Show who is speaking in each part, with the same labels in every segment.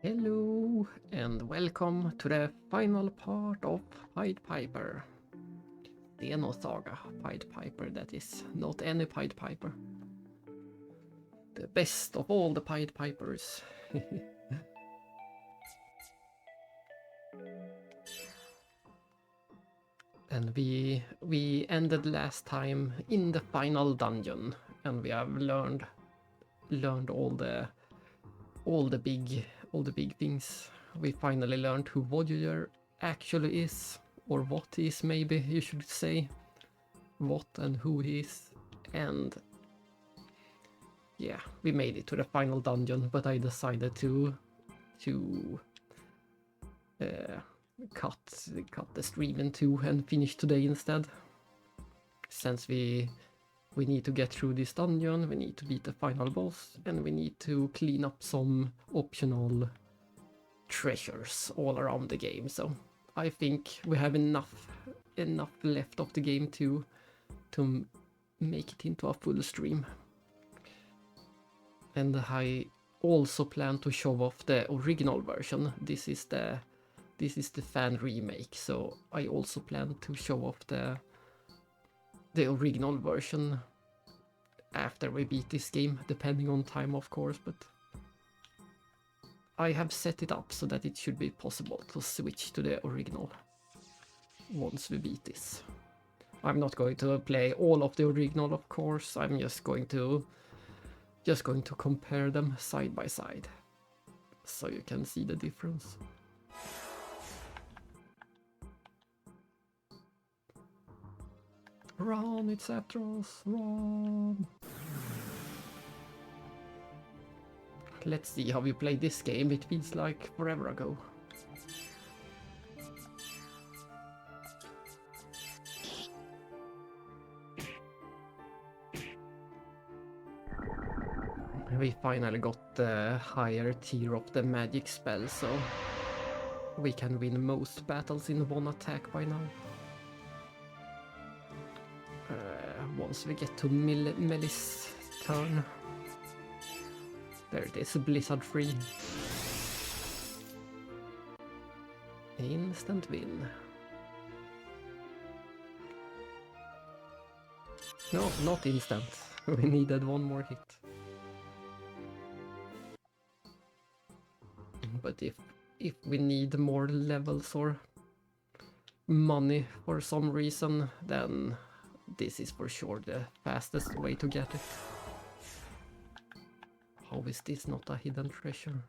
Speaker 1: Hello and welcome to the final part of Pied Piper. Xenosaga Pied Piper, that is, not any Pied Piper. The best of all the Pied Pipers. And we ended last time in the final dungeon, and we have learned all the big things. We finally learned who Voyager actually is, or what he is, maybe you should say. What and who he is. And yeah, we made it to the final dungeon, but I decided to cut the stream in two and finish today instead. Since we need to get through this dungeon, we need to beat the final boss, and we need to clean up some optional treasures all around the game. So I think we have enough left of the game to make it into a full stream. And I also plan to show off the original version. This is the fan remake, so I also plan to show off the original version after we beat this game, depending on time of course, but I have set it up so that it should be possible to switch to the original once we beat this. I'm not going to play all of the original, of course. I'm just going to compare them side by side so you can see the difference. Run, it's after us, run! Let's see how we play this game. It feels like forever ago. We finally got the higher tier of the magic spell, so we can win most battles in one attack by now. Once we get to Melis' turn. There it is, blizzard free. Instant win. No, not instant. We needed one more hit. But if we need more levels or money for some reason, then this is for sure the fastest way to get it. How is this not a hidden treasure?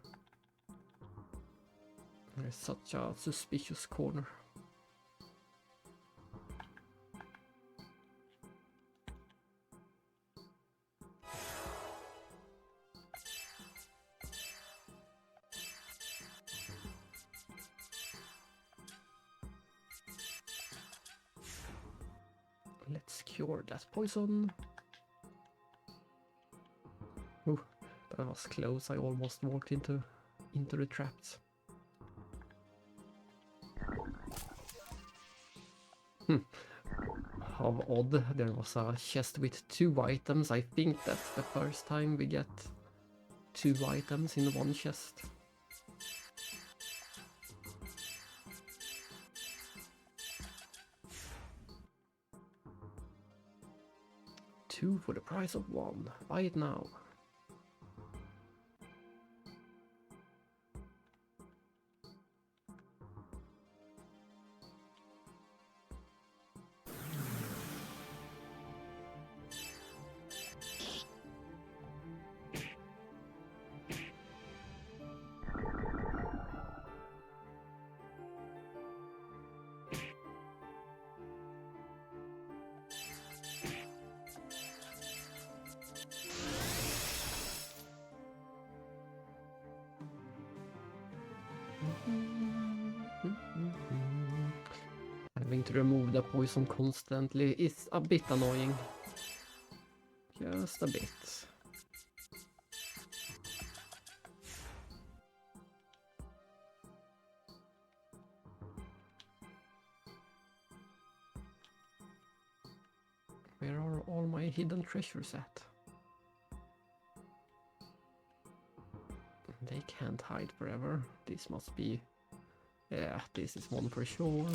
Speaker 1: There's such a suspicious corner. Let's cure that poison. Ooh, that was close. I almost walked into the traps. How odd. There was a chest with 2 items. I think that's the first time we get 2 items in one chest. Two for the price of 1. Buy it now. Having to remove the poison constantly is a bit annoying. Just a bit. Where are all my hidden treasures at? They can't hide forever. This must be... Yeah, this is one for sure.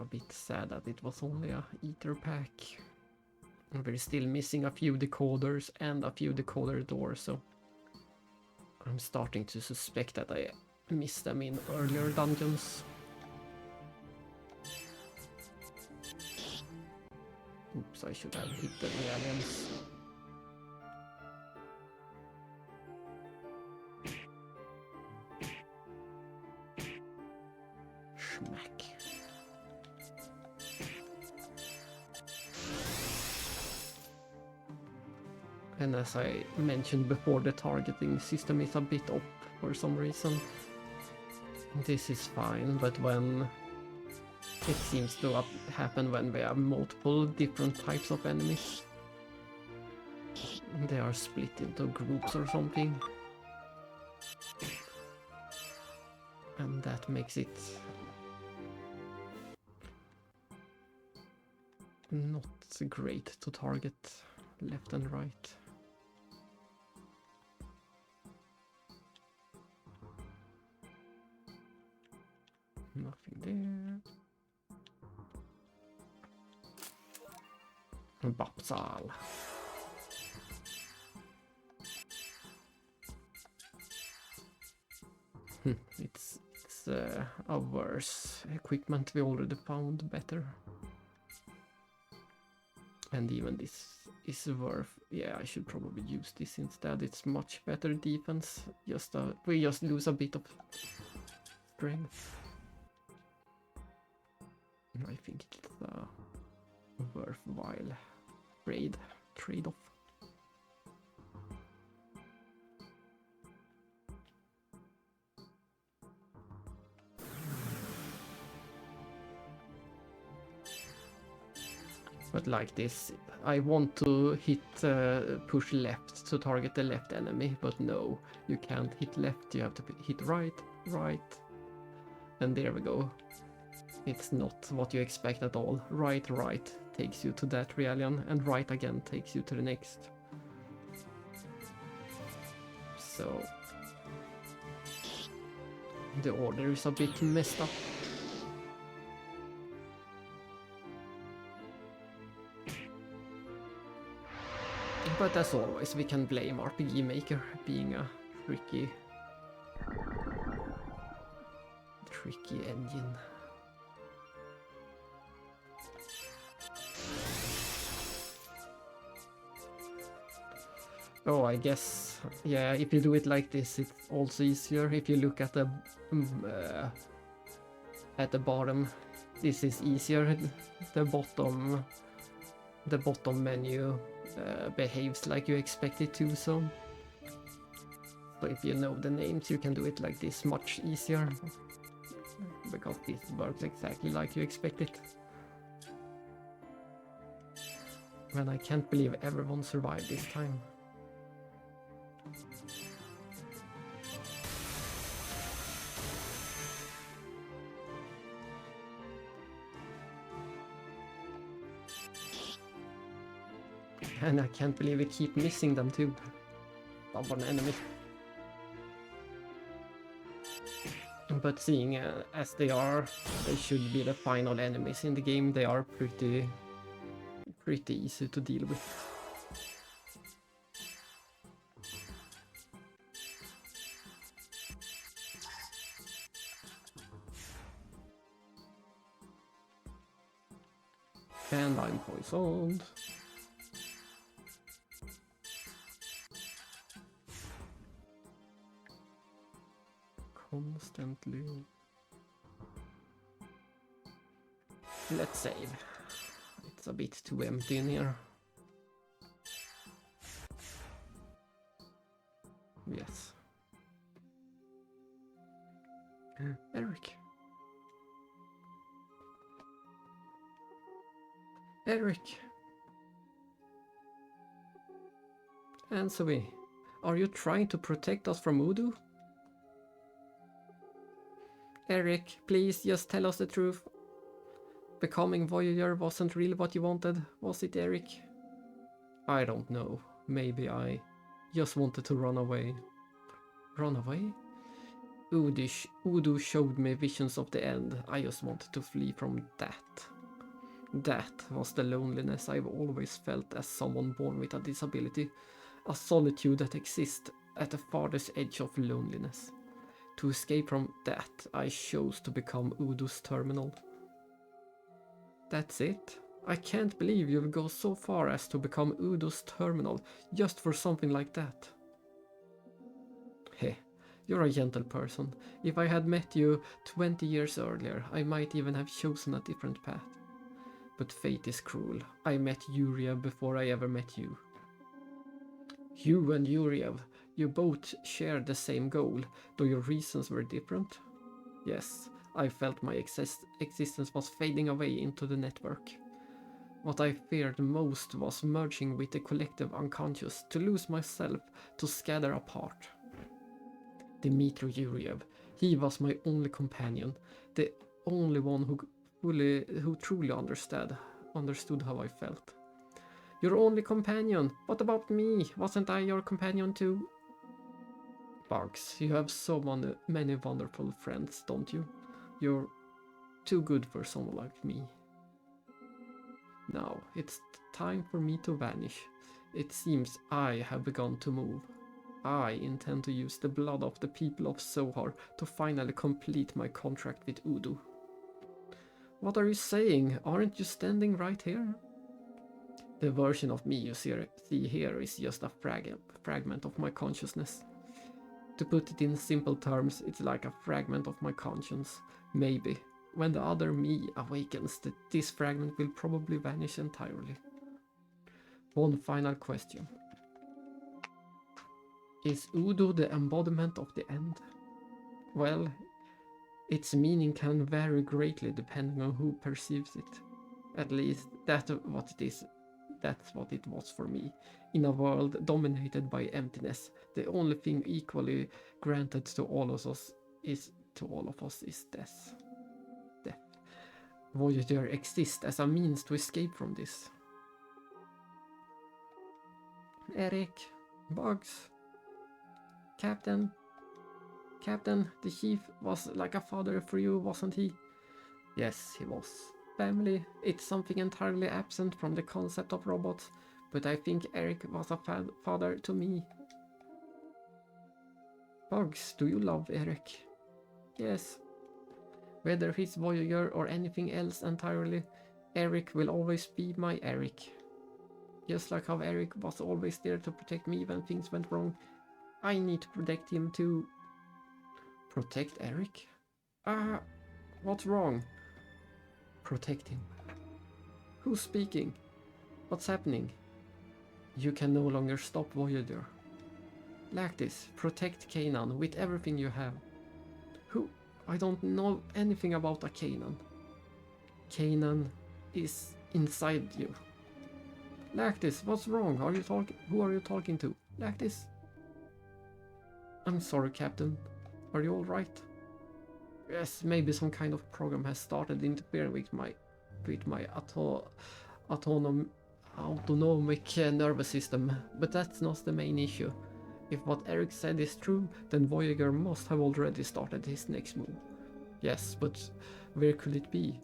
Speaker 1: A bit sad that it was only a ether pack. We're still missing a few decoders and a few decoder doors, so I'm starting to suspect that I missed them in earlier dungeons. Oops, I should have hit the aliens. Schmack. And as I mentioned before, the targeting system is a bit off for some reason. This is fine, but when it seems to happen when we have multiple different types of enemies. They are split into groups or something. And that makes it not great to target left and right. Nothing there. Bapsal. It's a worse equipment we already found better. And even this is worth... Yeah, I should probably use this instead. It's much better defense. We just lose a bit of strength. I think it's a worthwhile trade-off. But like this, I want to hit push left to target the left enemy, but no, you can't hit left, you have to hit right, and there we go. It's not what you expect at all. Right takes you to that realm, and right again takes you to the next. So the order is a bit messed up. But as always, we can blame RPG Maker being a tricky engine. Oh, I guess, yeah, if you do it like this, it's also easier. If you look at the bottom, this is easier. The bottom menu behaves like you expect it to, so if you know the names, you can do it like this much easier, because this works exactly like you expect it. And I can't believe everyone survived this time. And I can't believe we keep missing them too. Stubborn enemy. But seeing as they should be the final enemies in the game, they are pretty easy to deal with. And I'm poisoned. Constantly. Let's save. It's a bit too empty in here. Yes. Eric. Eric. Answer me. Are you trying to protect us from Voodoo? Eric, please just tell us the truth. Becoming Voyager wasn't really what you wanted, was it, Eric? I don't know. Maybe I just wanted to run away. Run away? Udo showed me visions of the end. I just wanted to flee from that. That was the loneliness I've always felt as someone born with a disability. A solitude that exists at the farthest edge of loneliness. To escape from that, I chose to become Udo's terminal. That's it? I can't believe you'll go so far as to become Udo's terminal just for something like that. Heh, you're a gentle person. If I had met you 20 years earlier, I might even have chosen a different path. But fate is cruel. I met Yuriev before I ever met you. You and Yuriev, you both shared the same goal, though your reasons were different. Yes, I felt my existence was fading away into the network. What I feared most was merging with the collective unconscious, to lose myself, to scatter apart. Dmitry Yuriev, he was my only companion, the only one who truly understood how I felt. Your only companion? What about me? Wasn't I your companion too? Bugs, you have so many wonderful friends, don't you? You're too good for someone like me. Now, it's time for me to vanish. It seems I have begun to move. I intend to use the blood of the people of Zohar to finally complete my contract with Udo. What are you saying? Aren't you standing right here? The version of me you see here is just a fragment of my consciousness. To put it in simple terms, it's like a fragment of my conscience. Maybe, when the other me awakens, this fragment will probably vanish entirely. One final question. Is Udo the embodiment of the end? Well, its meaning can vary greatly depending on who perceives it. At least that's what it is. That's what it was for me. In a world dominated by emptiness, the only thing equally granted to all of us is death. Voyager exists as a means to escape from this. Eric, Bugs, Captain, the chief was like a father for you, wasn't he? Yes, he was. Family, it's something entirely absent from the concept of robots, but I think Eric was a father to me. Bugs, do you love Eric? Yes. Whether he's Voyager or anything else entirely, Eric will always be my Eric. Just like how Eric was always there to protect me when things went wrong, I need to protect him too. Protect Eric? What's wrong? Protect him. Who's speaking? What's happening? You can no longer stop Voyager. Lactis, protect Kanan with everything you have. Who? I don't know anything about a Kanan. Kanan is inside you. Lactis, what's wrong? Who are you talking to? Lactis? I'm sorry, Captain. Are you alright? Yes, maybe some kind of program has started interfering with my autonomic nervous system, but that's not the main issue. If what Eric said is true, then Voyager must have already started his next move. Yes, but where could it be?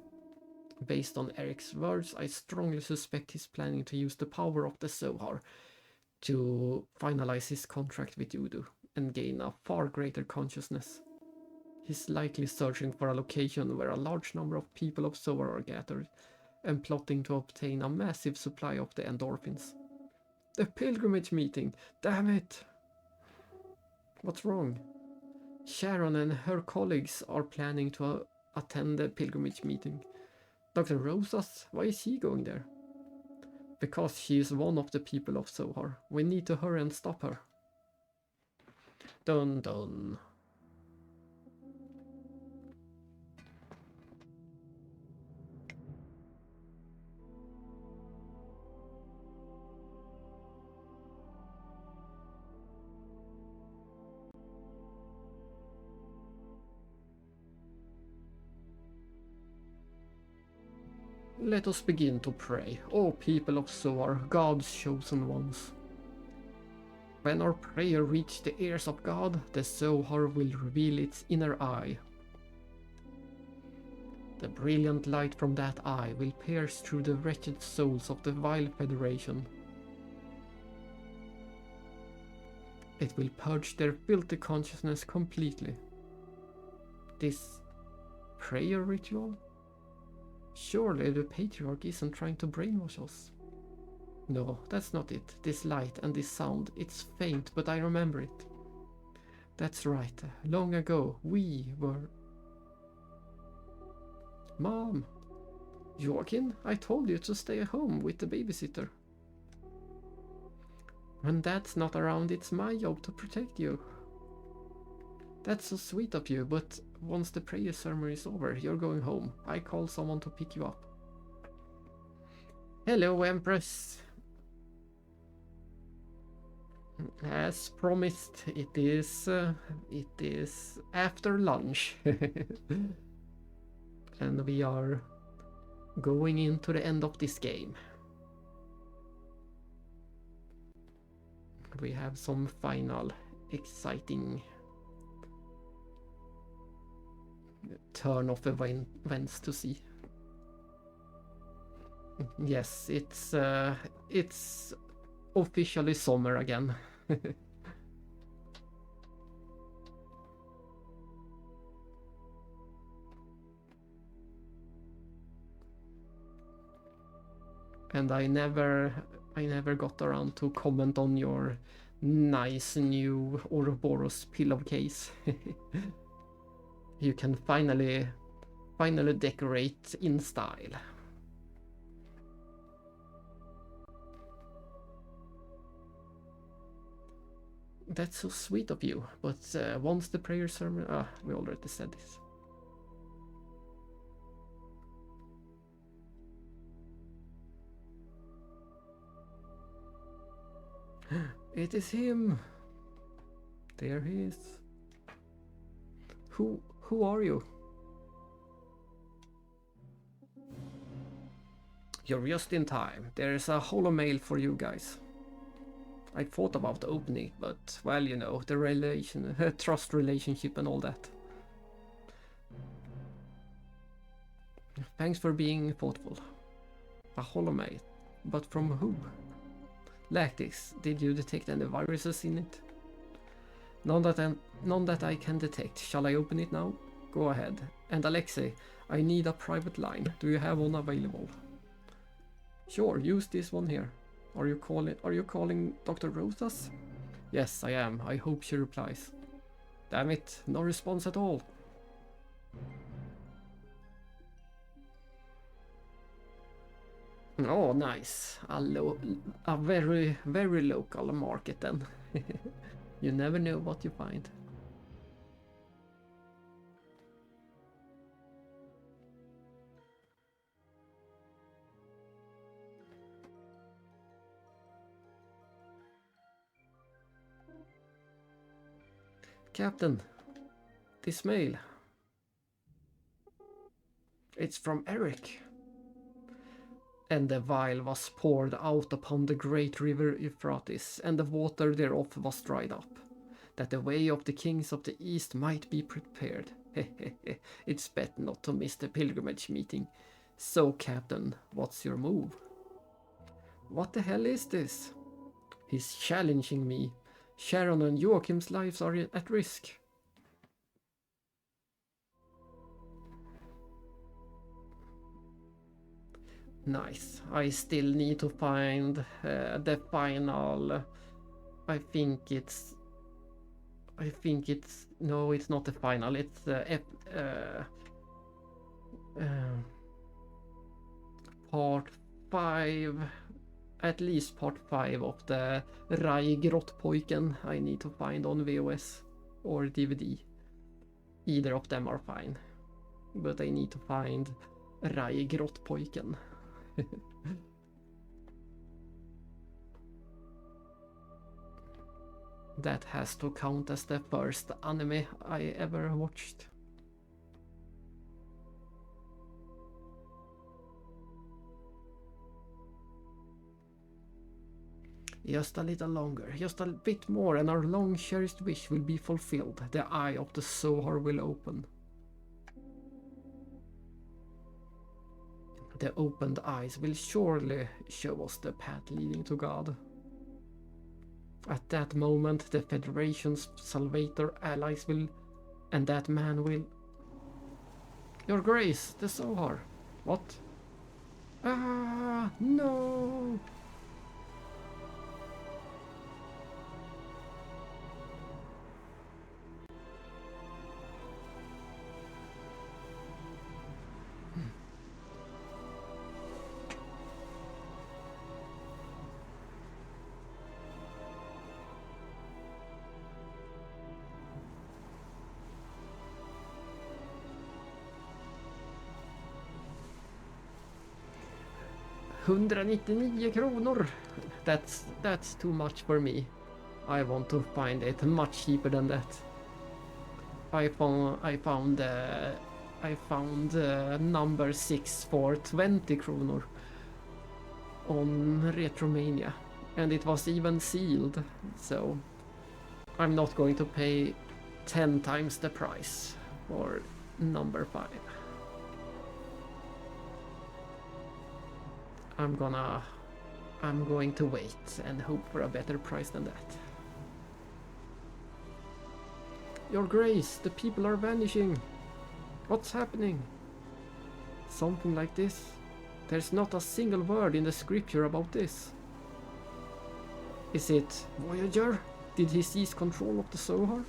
Speaker 1: Based on Eric's words, I strongly suspect he's planning to use the power of the Zohar to finalize his contract with Udo and gain a far greater consciousness. He's likely searching for a location where a large number of people of Zohar are gathered and plotting to obtain a massive supply of the endorphins. The pilgrimage meeting! Damn it! What's wrong? Sharon and her colleagues are planning to attend the pilgrimage meeting. Dr. Rosas, why is she going there? Because she is one of the people of Zohar. We need to hurry and stop her. Dun dun. Let us begin to pray, O people of Zoar, God's chosen ones. When our prayer reaches the ears of God, the Zohar will reveal its inner eye. The brilliant light from that eye will pierce through the wretched souls of the vile Federation. It will purge their filthy consciousness completely. This prayer ritual? Surely the Patriarch isn't trying to brainwash us. No, that's not it. This light and this sound, it's faint, but I remember it. That's right. Long ago, we were... Mom! Joaquin, I told you to stay home with the babysitter. When Dad's not around, it's my job to protect you. That's so sweet of you, but once the prayer ceremony is over, you're going home. I call someone to pick you up. Hello, Empress. As promised, it is after lunch. And we are going into the end of this game. We have some final exciting turn of events to see. Yes, it's officially summer again. And I never got around to comment on your nice new Ouroboros pillowcase. You can finally decorate in style. That's so sweet of you, but once the prayer sermon... we already said this. It is him! There he is. Who are you? You're just in time. There's a holo mail for you guys. I thought about opening, but, well, you know, the trust relationship and all that. Thanks for being thoughtful. A holo mail. But from who? Lactis, did you detect any viruses in it? None that I can detect. Shall I open it now? Go ahead. And Alexei, I need a private line. Do you have one available? Sure, use this one here. Are you calling Dr. Rosas? Yes, I am. I hope she replies. Damn it, no response at all. Oh, nice. A very, very local market then. You never know what you find. Captain, this mail. It's from Eric. And the vial was poured out upon the great river Euphrates, and the water thereof was dried up, that the way of the kings of the east might be prepared. It's bet not to miss the pilgrimage meeting. So, Captain, what's your move? What the hell is this? He's challenging me. Sharon and Joachim's lives are at risk. Nice. I still need to find the final... I think it's... No, it's not the final. It's part 5... At least part 5 of the Rai Grottpojken I need to find on VOS or DVD. Either of them are fine. But I need to find Rai Grottpojken. That has to count as the first anime I ever watched. Just a little longer, just a bit more, and our long cherished wish will be fulfilled. The eye of the Zohar will open. The opened eyes will surely show us the path leading to God. At that moment, the Federation's Salvator allies will, and that man will... Your Grace, the Zohar. What? Ah, no! $199 kronor. That's too much for me. I want to find it much cheaper than that. I found number 6 for 20 kronor on Retromania, and it was even sealed, so I'm not going to pay 10 times the price for number 5. I'm going to wait and hope for a better price than that. Your Grace, the people are vanishing. What's happening? Something like this? There's not a single word in the scripture about this. Is it Voyager? Did he seize control of the Zohar?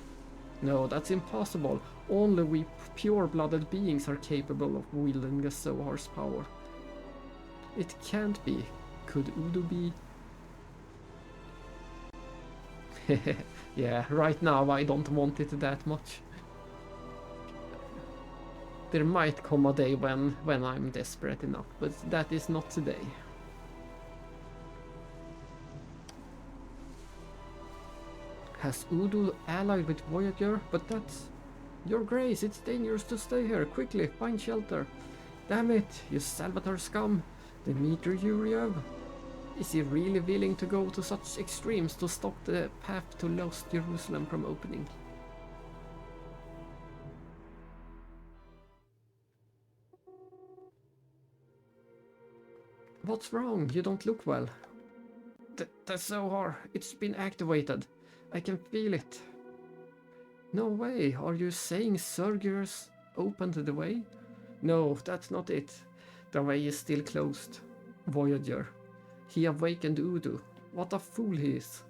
Speaker 1: No, that's impossible. Only we pure-blooded beings are capable of wielding the Zohar's power. It can't be. Could Udo be? Yeah, right now I don't want it that much. There might come a day when I'm desperate enough, but that is not today. Has Udo allied with Voyager? But that's... Your Grace, it's dangerous to stay here. Quickly, find shelter. Damn it, you Salvatore scum. Dmitry Yuriev. Is he really willing to go to such extremes to stop the path to Lost Jerusalem from opening? What's wrong? You don't look well. The Zohar, it's been activated. I can feel it. No way, are you saying Sergius opened the way? No, that's not it. The way is still closed. Voyager. He awakened Udo. What a fool he is.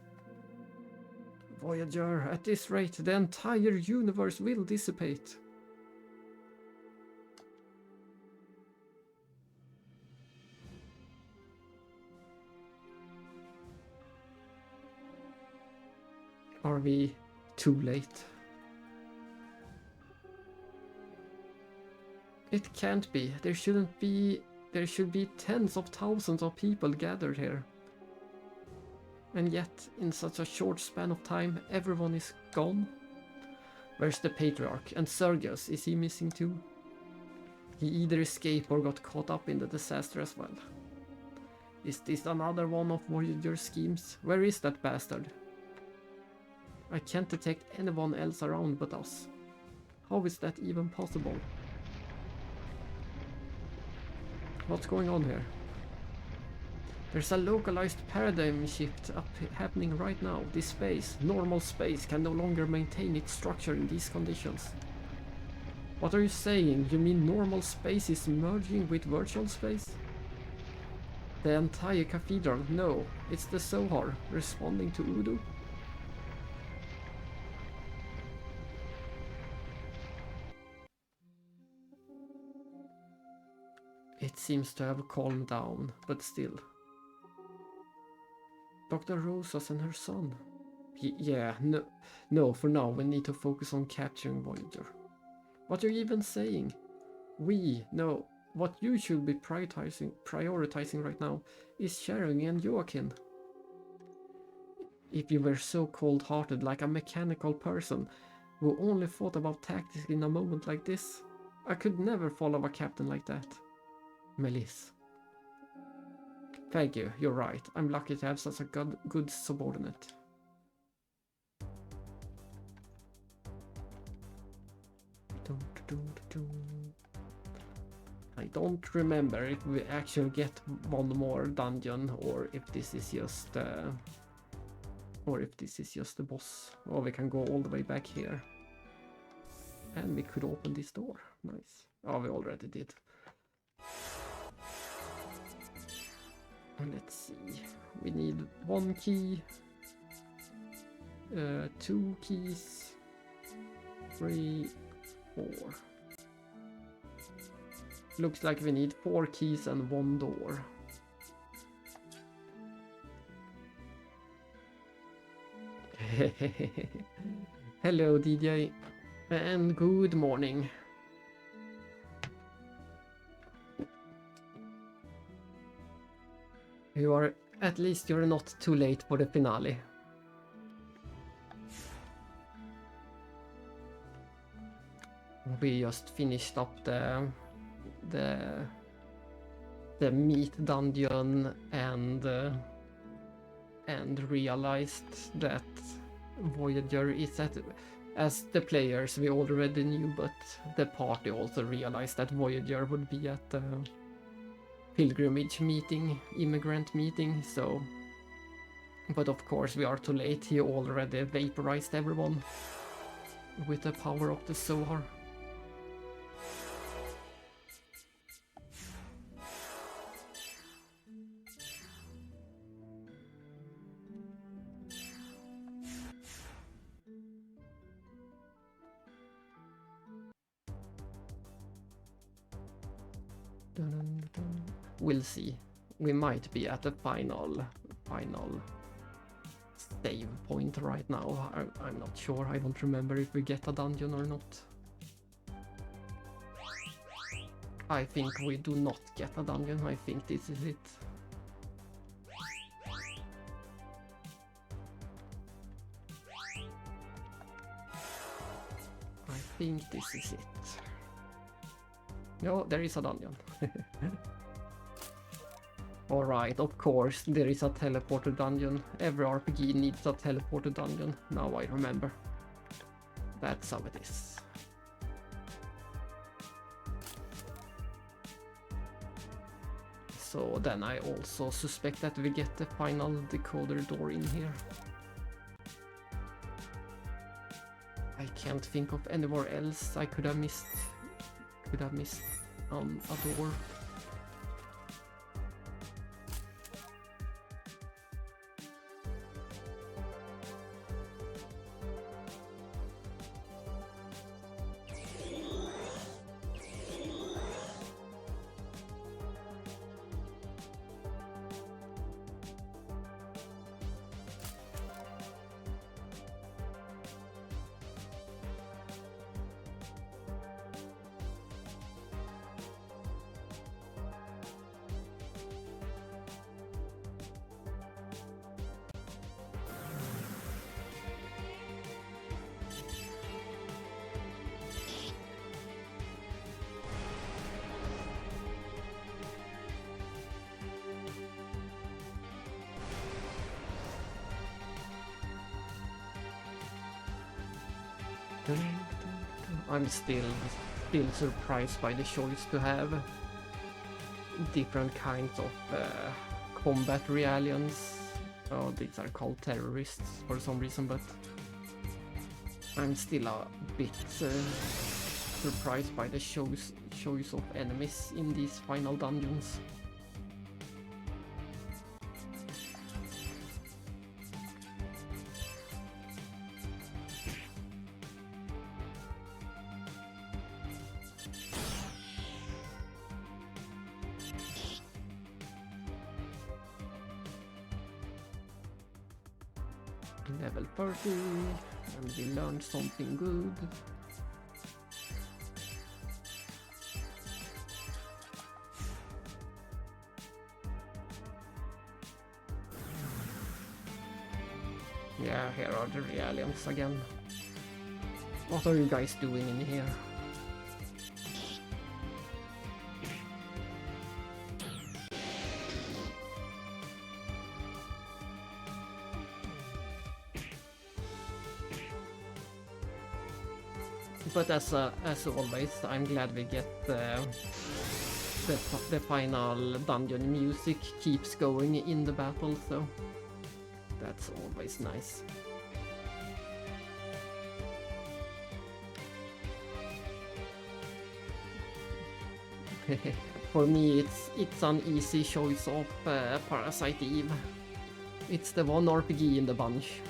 Speaker 1: Voyager, at this rate, the entire universe will dissipate. Are we too late? It can't be. There should be tens of thousands of people gathered here. And yet, in such a short span of time, everyone is gone. Where's the Patriarch? And Sergius, is he missing too? He either escaped or got caught up in the disaster as well. Is this another one of Voyager's schemes? Where is that bastard? I can't detect anyone else around but us. How is that even possible? What's going on here? There's a localized paradigm shift happening right now. This space, normal space, can no longer maintain its structure in these conditions. What are you saying? You mean normal space is merging with virtual space? The entire cathedral? No, it's the Zohar responding to Udo. It seems to have calmed down, but still. Dr. Rosas and her son. Yeah, no, for now we need to focus on capturing Voyager. What are you even saying? No, what you should be prioritizing right now is Sharon and Joaquin. If you were so cold-hearted like a mechanical person who only thought about tactics in a moment like this, I could never follow a captain like that. Melis. Thank you, you're right. I'm lucky to have such a good subordinate. I don't remember if we actually get one more dungeon or if this is just the boss. Or we can go all the way back here. And we could open this door. Nice. Oh, we already did. Let's see. We need 1 key, 2 keys, 3, 4. Looks like we need 4 keys and 1 door. Hello, DJ, and good morning. At least you're not too late for the finale. We just finished up the meat dungeon and realized that Voyager is as the players we already knew, but the party also realized that Voyager would be at the pilgrimage meeting, immigrant meeting, so... But of course we are too late, he already vaporized everyone with the power of the Zohar. We'll see. We might be at the final save point right now. I'm not sure. I don't remember if we get a dungeon or not. I think we do not get a dungeon. I think this is it. I think this is it. No, there is a dungeon. Alright, of course, there is a teleporter dungeon. Every RPG needs a teleporter dungeon. Now I remember. That's how it is. So then I also suspect that we get the final decoder door in here. I can't think of anywhere else I could have missed. A door. I'm still surprised by the choice to have different kinds of combat realians. Oh, these are called terrorists for some reason, but I'm still a bit surprised by the choice of enemies in these final dungeons. Level 30, and we learned something good. Yeah, here are the realians again. What are you guys doing in here? But as always, I'm glad we get the final dungeon music keeps going in the battle, so that's always nice. For me, it's an easy choice of Parasite Eve. It's the one RPG in the bunch.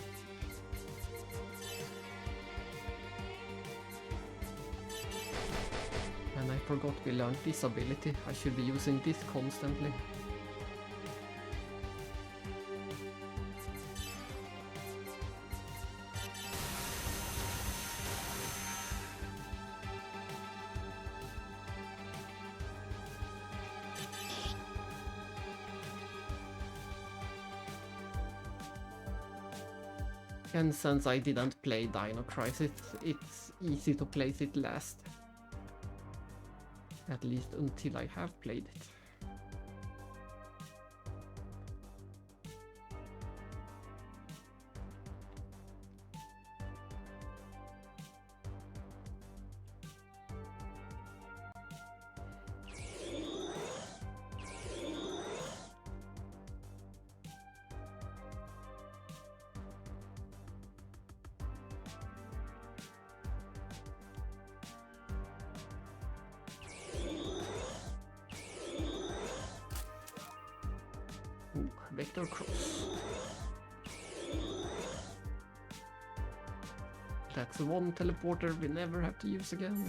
Speaker 1: And I forgot we learned this ability. I should be using this constantly. And since I didn't play Dino Crisis, it's easy to place it last. At least until I have played it. Vector cross. That's one teleporter we never have to use again.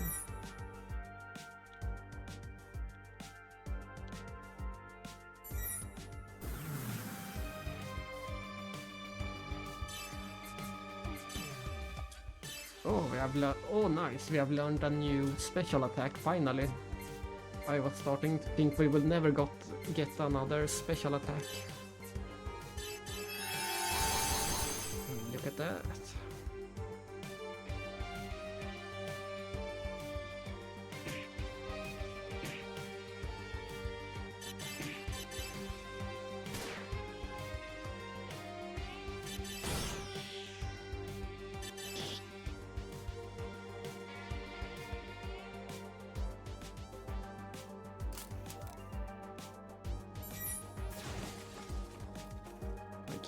Speaker 1: Oh, oh nice, we have learned a new special attack finally. I was starting to think we will never get another special attack. Look at that.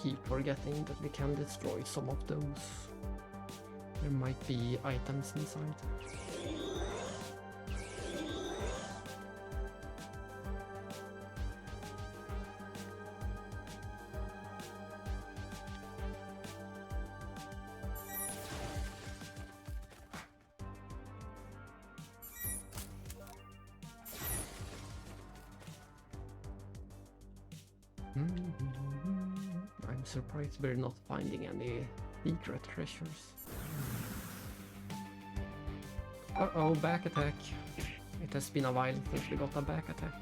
Speaker 1: Keep forgetting that we can destroy some of those. There might be items inside. I'm surprised we're not finding any secret treasures. Uh-oh, back attack. It has been a while since we got a back attack.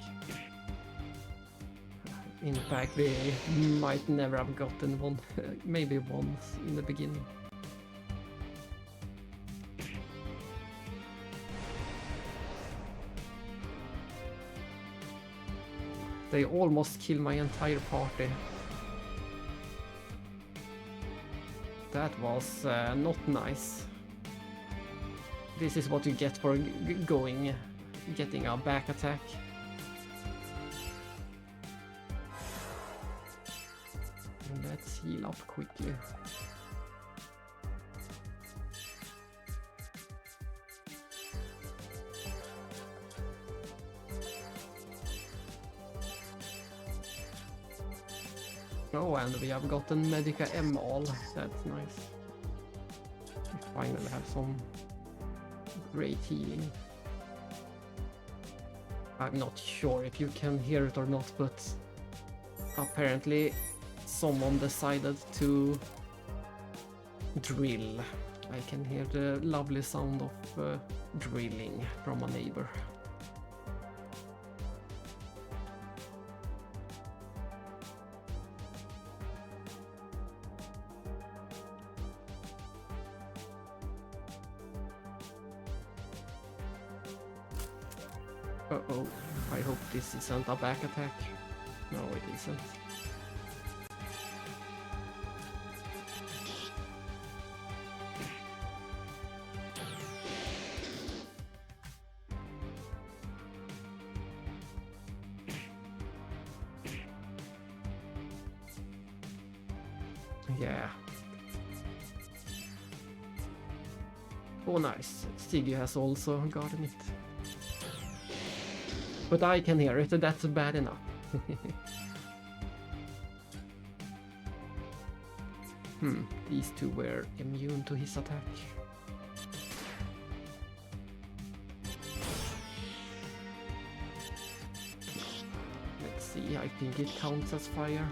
Speaker 1: In fact, we might never have gotten one, maybe once in the beginning. They almost killed my entire party. That was not nice. This is what you get for getting a back attack. Let's heal up quickly. Oh, and we have gotten Medica M all. That's nice. We finally have some great healing. I'm not sure if you can hear it or not, but apparently someone decided to drill. I can hear the lovely sound of drilling from a neighbor. Uh-oh, I hope this isn't a back attack. No, it isn't. Yeah. Oh nice, Siggy has also gotten it. But I can hear it, that's bad enough. These two were immune to his attack. Let's see, I think it counts as fire.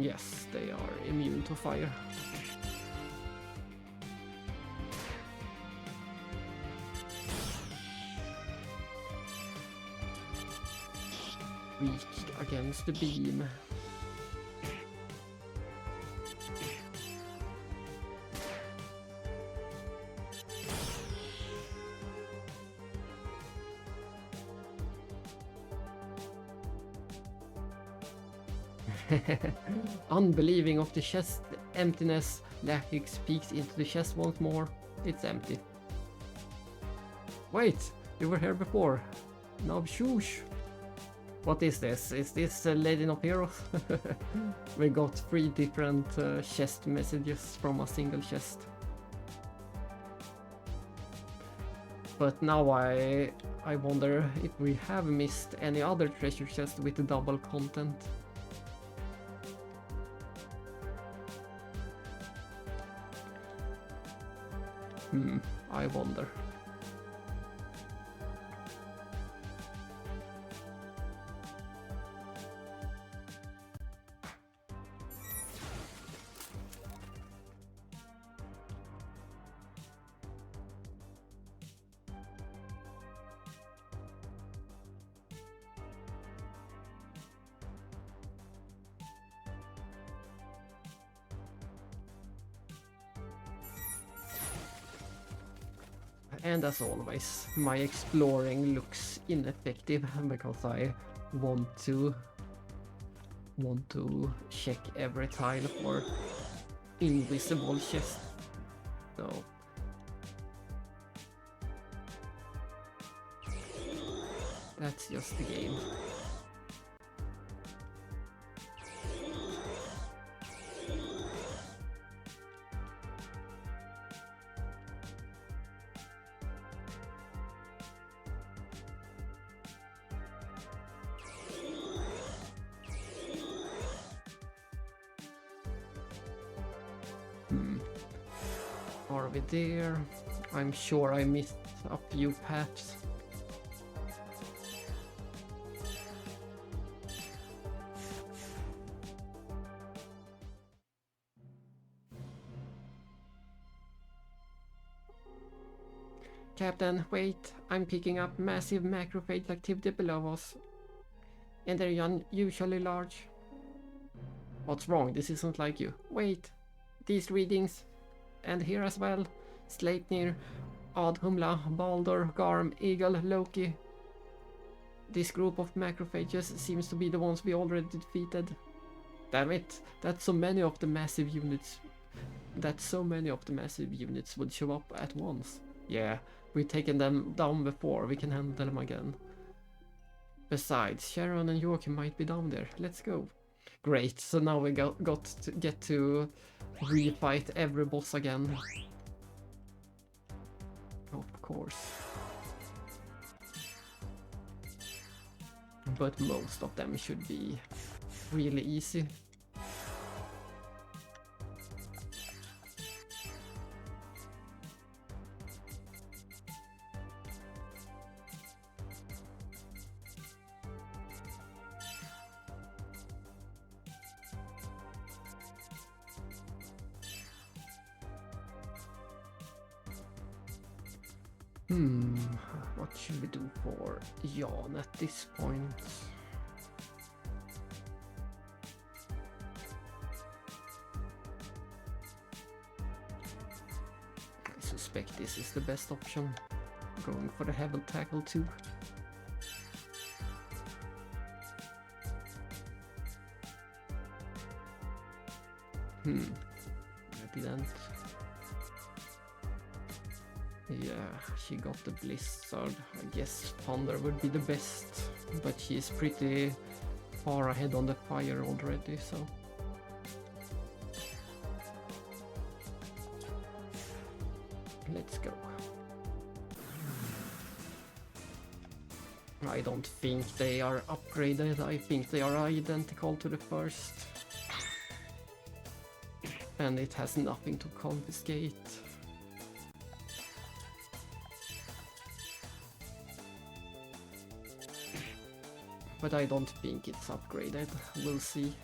Speaker 1: Yes, they are immune to fire. Weak against the beam. Unbelieving of the chest emptiness, Lackix peeks into the chest once more. It's empty. Wait, you were here before. Now shoosh. What is this? Is this Legend of Heroes? We got 3 different chest messages from a single chest. But now I wonder if we have missed any other treasure chest with the double content. I wonder. And as always, my exploring looks ineffective because I want to check every tile for invisible chests. So that's just the game. Are we there? I'm sure I missed a few paths. Captain, wait, I'm picking up massive macrophage activity below us. And they're unusually large. What's wrong? This isn't like you. Wait, these readings, and here as well. Sleipnir, Adhumla, Baldur, Garm, Eagle, Loki. This group of macrophages seems to be the ones we already defeated. Damn it, that's so many of the massive units. Would show up at once. Yeah, we've taken them down before, we can handle them again. Besides, Sharon and Joachim might be down there. Let's go. Great, so now we get to refight every boss again. Of course. But most of them should be really easy. What should we do for Jan at this point? I suspect this is the best option. Going for the Heaven Tackle too. I didn't. Yeah, she got the blizzard. I guess thunder would be the best, but she's pretty far ahead on the fire already, so... Let's go. I don't think they are upgraded, I think they are identical to the first. And it has nothing to confiscate. But I don't think it's upgraded, we'll see.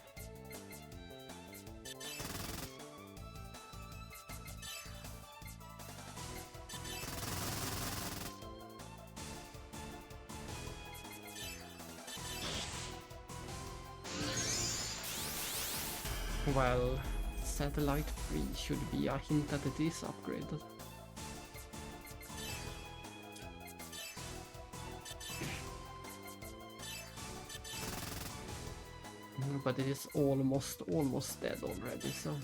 Speaker 1: Well, Satellite 3 should be a hint that it is upgraded. But it is almost dead already, so...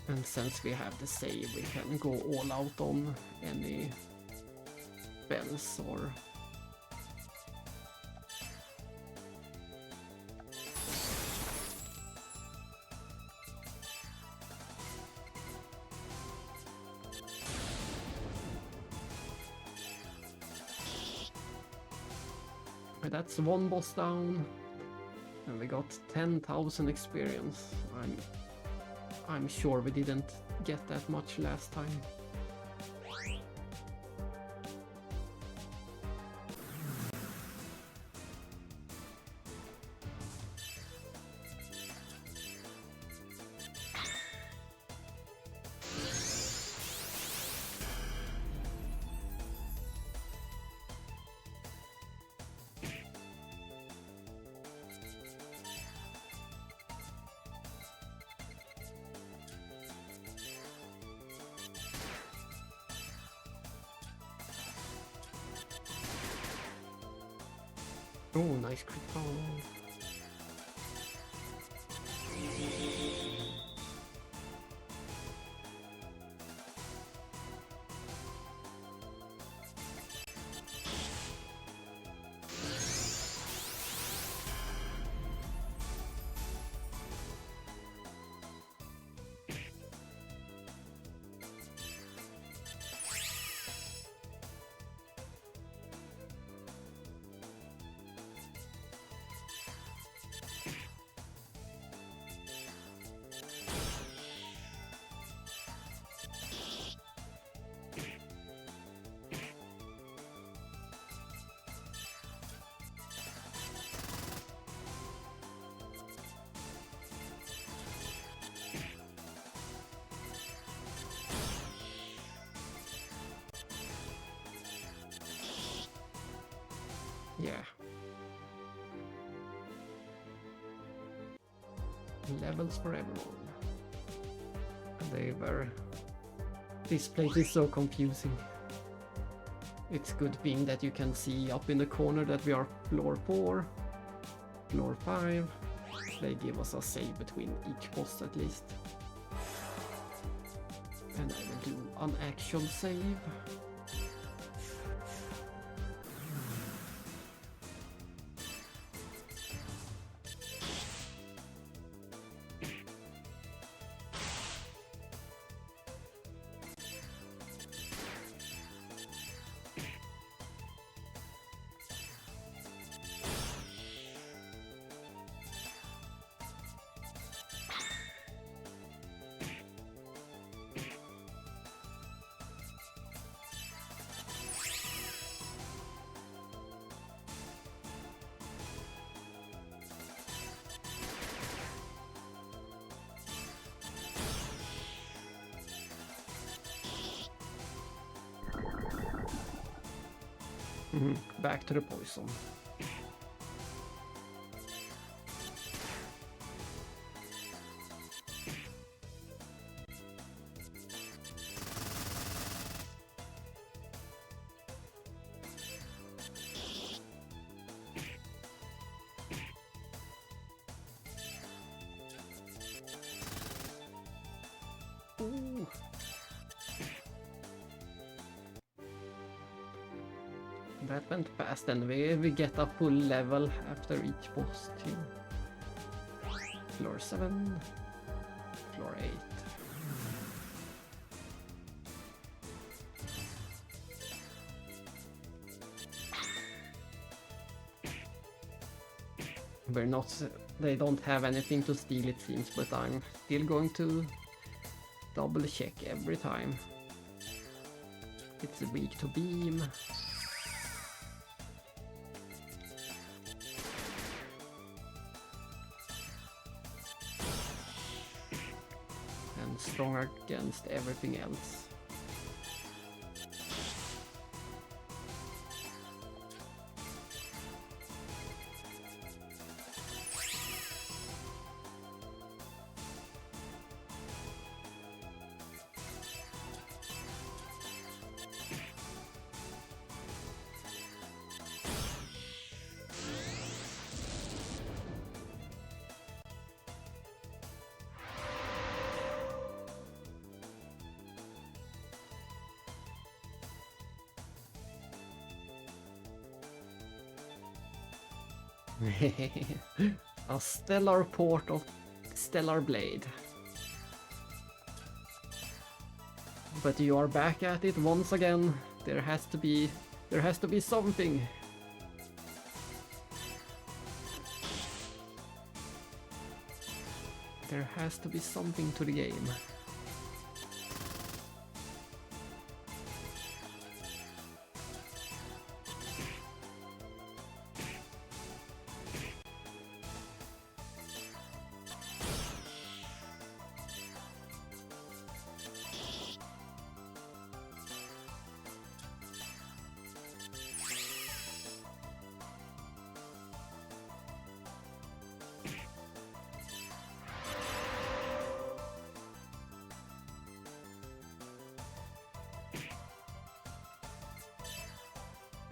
Speaker 1: And since we have the save, we can go all out on any bells or... That's one boss down, and we got 10,000 experience. I'm sure we didn't get that much last time. Oh, nice crit power. Yeah. Levels for everyone. They were... This place is so confusing. It's good thing that you can see up in the corner that we are floor 4, floor 5. They give us a save between each boss at least. And I will do an action save. Back to the poison. That went fast, and we get a full level after each boss too. Floor 7, floor 8. We're not, they don't have anything to steal it seems, but I'm still going to double check every time. It's weak to beam. And strong against everything else. A stellar port of Stellar Blade. But you are back at it once again. There has to be something. There has to be something to the game.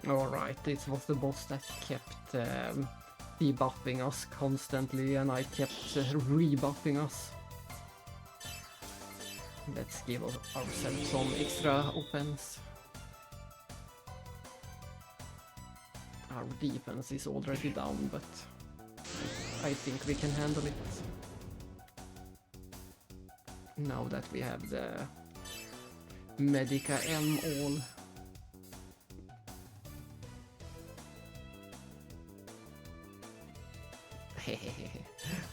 Speaker 1: Alright, this was the boss that kept debuffing us constantly, and I kept rebuffing us. Let's give ourselves some extra offense. Our defense is already down, but I think we can handle it. Now that we have the Medica M all.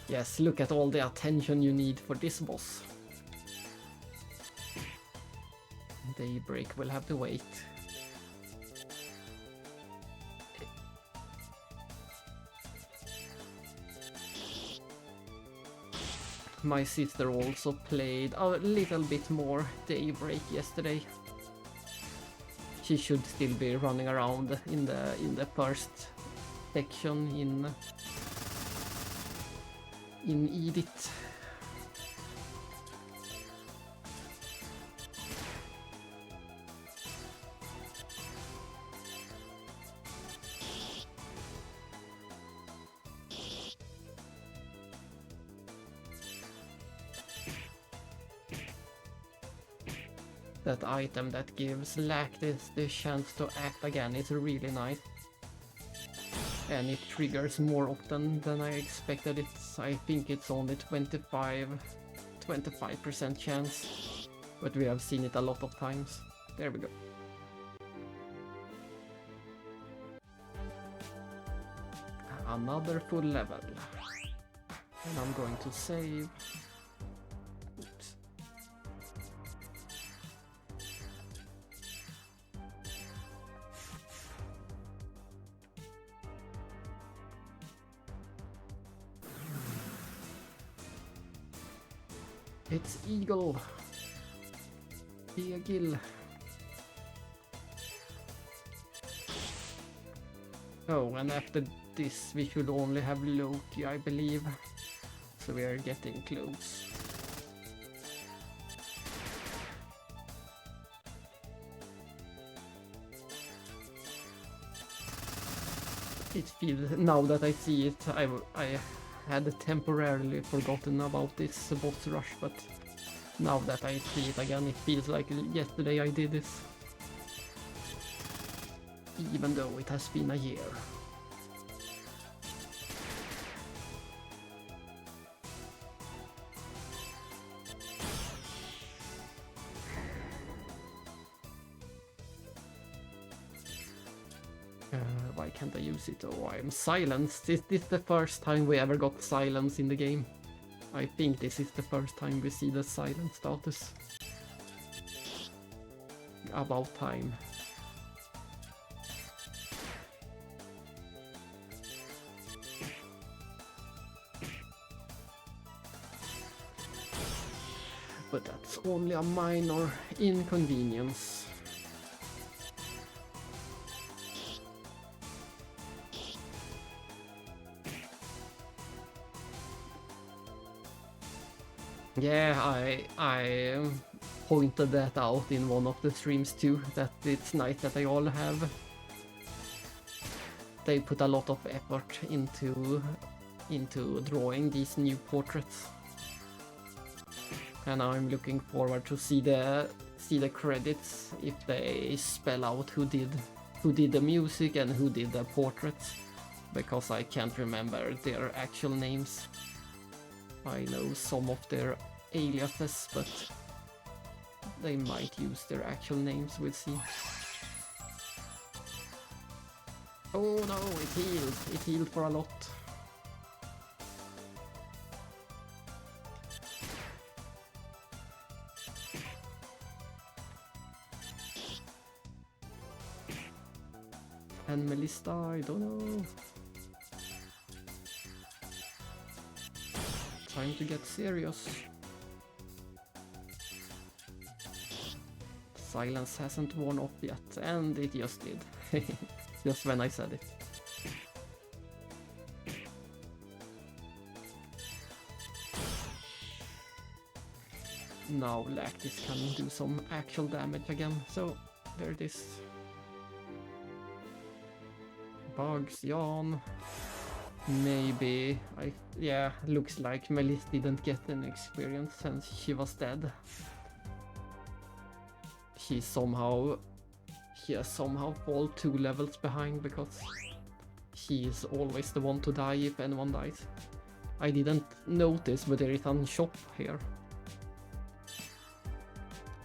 Speaker 1: Yes, look at all the attention you need for this boss. Daybreak will have to wait. My sister also played a little bit more Daybreak yesterday. She should still be running around in the first section in Edith. That item that gives Lactis the chance to act again is really nice. And it triggers more often than I expected it. I think it's only 25% chance, but we have seen it a lot of times. There we go. Another full level. And I'm going to save. Oops. It's Eagle. Eagle. Oh, and after this we should only have Loki, I believe. So we are getting close. It feels, now that I see it, I had temporarily forgotten about this boss rush, but now that I see it again, it feels like yesterday I did this. even though it has been a year. Why can't I use it? Oh, I'm silenced. Is this the first time we ever got silence in the game? I think this is the first time we see the silent status. About time. But that's only a minor inconvenience. Yeah, I pointed that out in one of the streams too, that it's nice that they all have. They put a lot of effort into drawing these new portraits. And I'm looking forward to see the credits, if they spell out who did the music and who did the portraits, because I can't remember their actual names. I know some of their aliases, but they might use their actual names, we'll see. Oh no, it healed for a lot. And Melissa, I don't know. Time to get serious. Silence hasn't worn off yet, and it just did. Just when I said it. Now Lactis can do some actual damage again, so there it is. Bugs, yawn. Maybe yeah, looks like Melis didn't get any experience since she was dead. He has somehow fall 2 levels behind, because he is always the one to die if anyone dies. I didn't notice, but there is a shop here.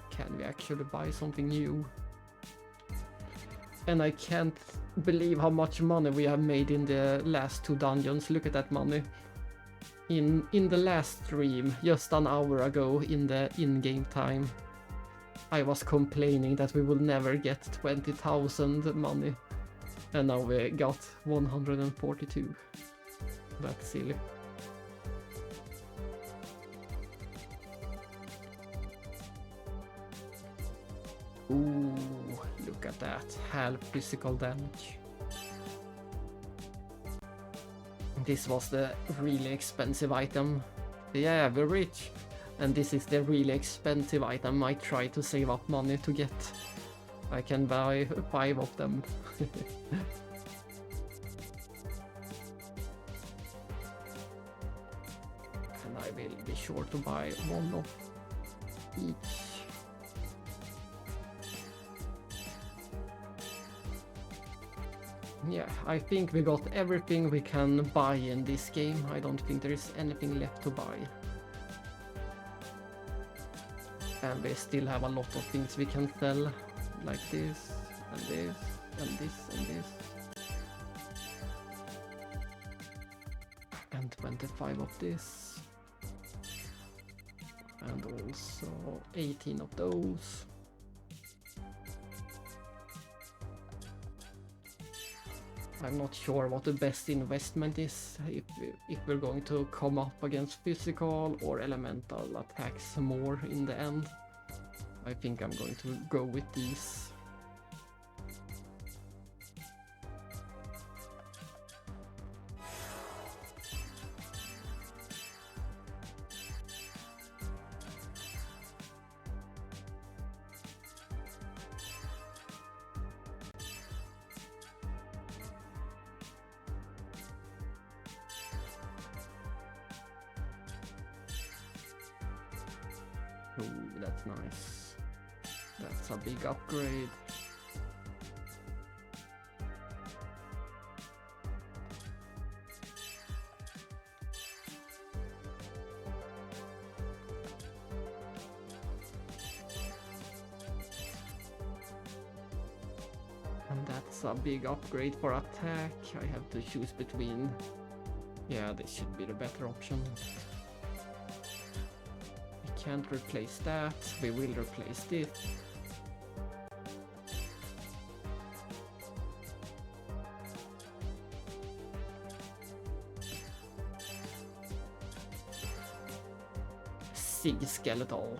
Speaker 1: Can we actually buy something new? And I can't believe how much money we have made in the last 2 dungeons. Look at that money. In the last stream, just an hour ago, in the in-game time, I was complaining that we will never get 20,000 money. And now we got 142. That's silly. Ooh, look at that. Half physical damage. This was the really expensive item. Yeah, we're rich. And this is the really expensive item I try to save up money to get. I can buy 5 of them. And I will be sure to buy 1 of each. Yeah, I think we got everything we can buy in this game. I don't think there is anything left to buy. And we still have a lot of things we can sell, like this, and this, and this, and this. And 25 of this. And also 18 of those. I'm not sure what the best investment is, if we're going to come up against physical or elemental attacks more in the end. I think I'm going to go with these. Ooh, that's nice. That's a big upgrade. That's a big upgrade for attack. I have to choose between... Yeah, this should be the better option. We can't replace that. We will replace this. Sig skeletal.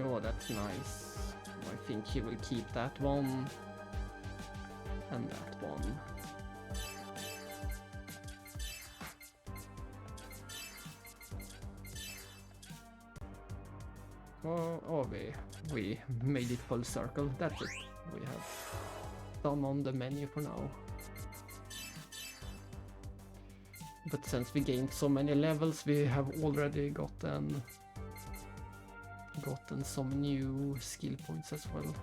Speaker 1: Oh, that's nice. I think he will keep that one. And that one. Oh, we made it full circle. That's it. We have done on the menu for now. But since we gained so many levels, we have already gotten some new skill points as well.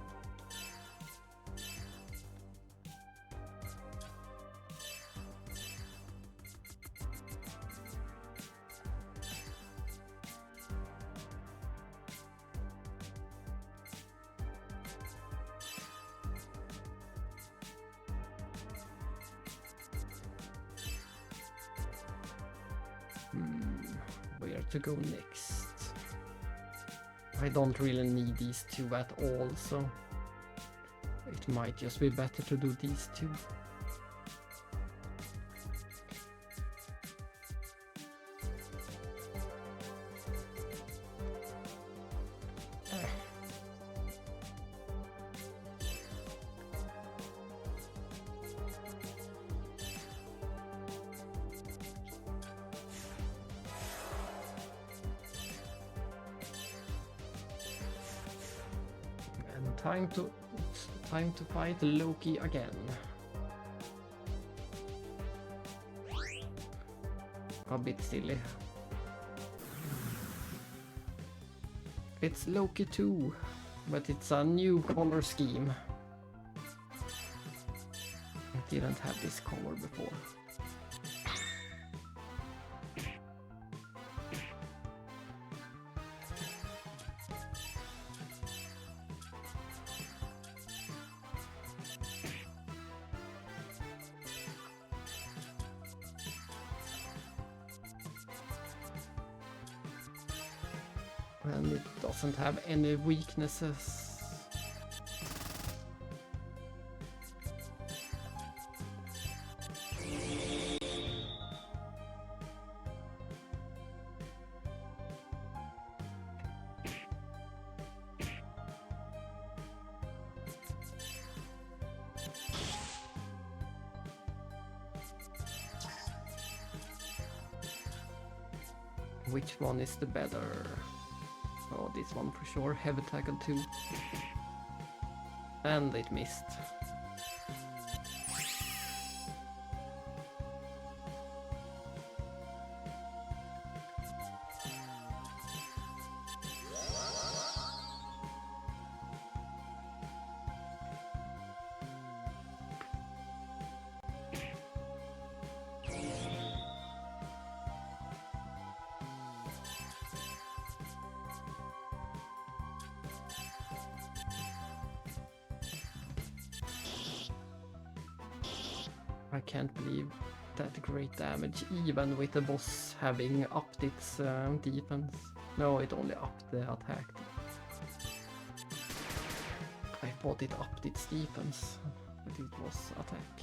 Speaker 1: Where to go next? I don't really need these two at all, so it might just be better to do these two. Time to fight Loki again. A bit silly. It's Loki 2, but it's a new color scheme. I didn't have this color before. And it doesn't have any weaknesses. Which one is the better? Oh, this one for sure. Heavy tackle 2. And it missed. I can't believe that great damage, even with the boss having upped its defense. No, it only upped the attack. I thought it upped its defense, but it was attack.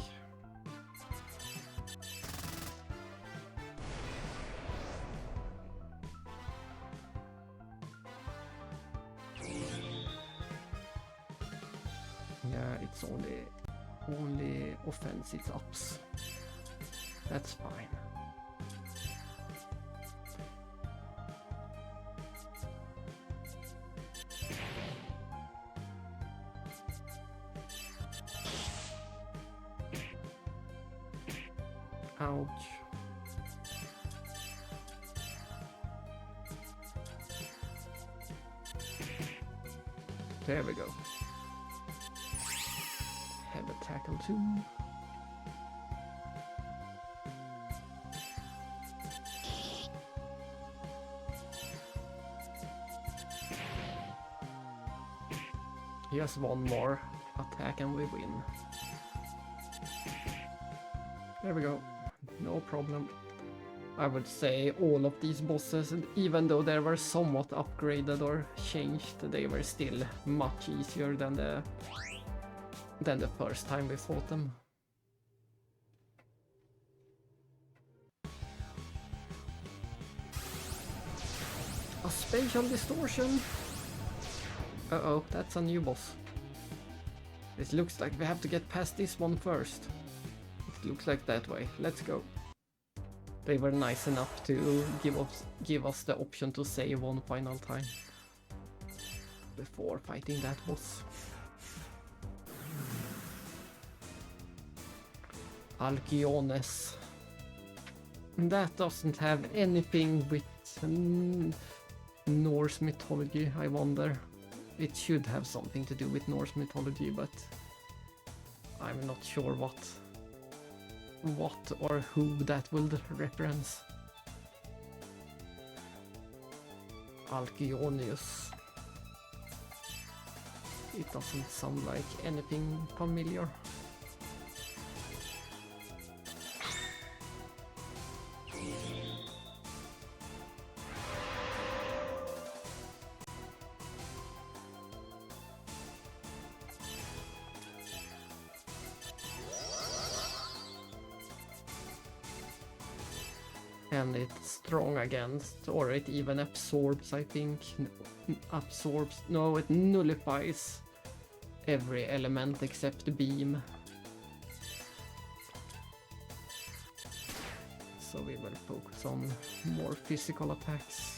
Speaker 1: Yeah, it's only offense it ups. That's fine. Ouch. There we go. tackle too. Just one more attack and we win. There we go. No problem. I would say all of these bosses, even though they were somewhat upgraded or changed, they were still much easier than the first time we fought them. A spatial distortion. Uh-oh, that's a new boss. It looks like we have to get past this one first. It looks like that way. Let's go. They were nice enough to give us the option to save one final time before fighting that boss. Alkiones. That doesn't have anything with Norse mythology, I wonder. It should have something to do with Norse mythology, but I'm not sure what or who that will reference. Alkyonius. It doesn't sound like anything familiar. And it's strong against, or it even absorbs, I think. No, it nullifies every element except the beam. So we will focus on more physical attacks.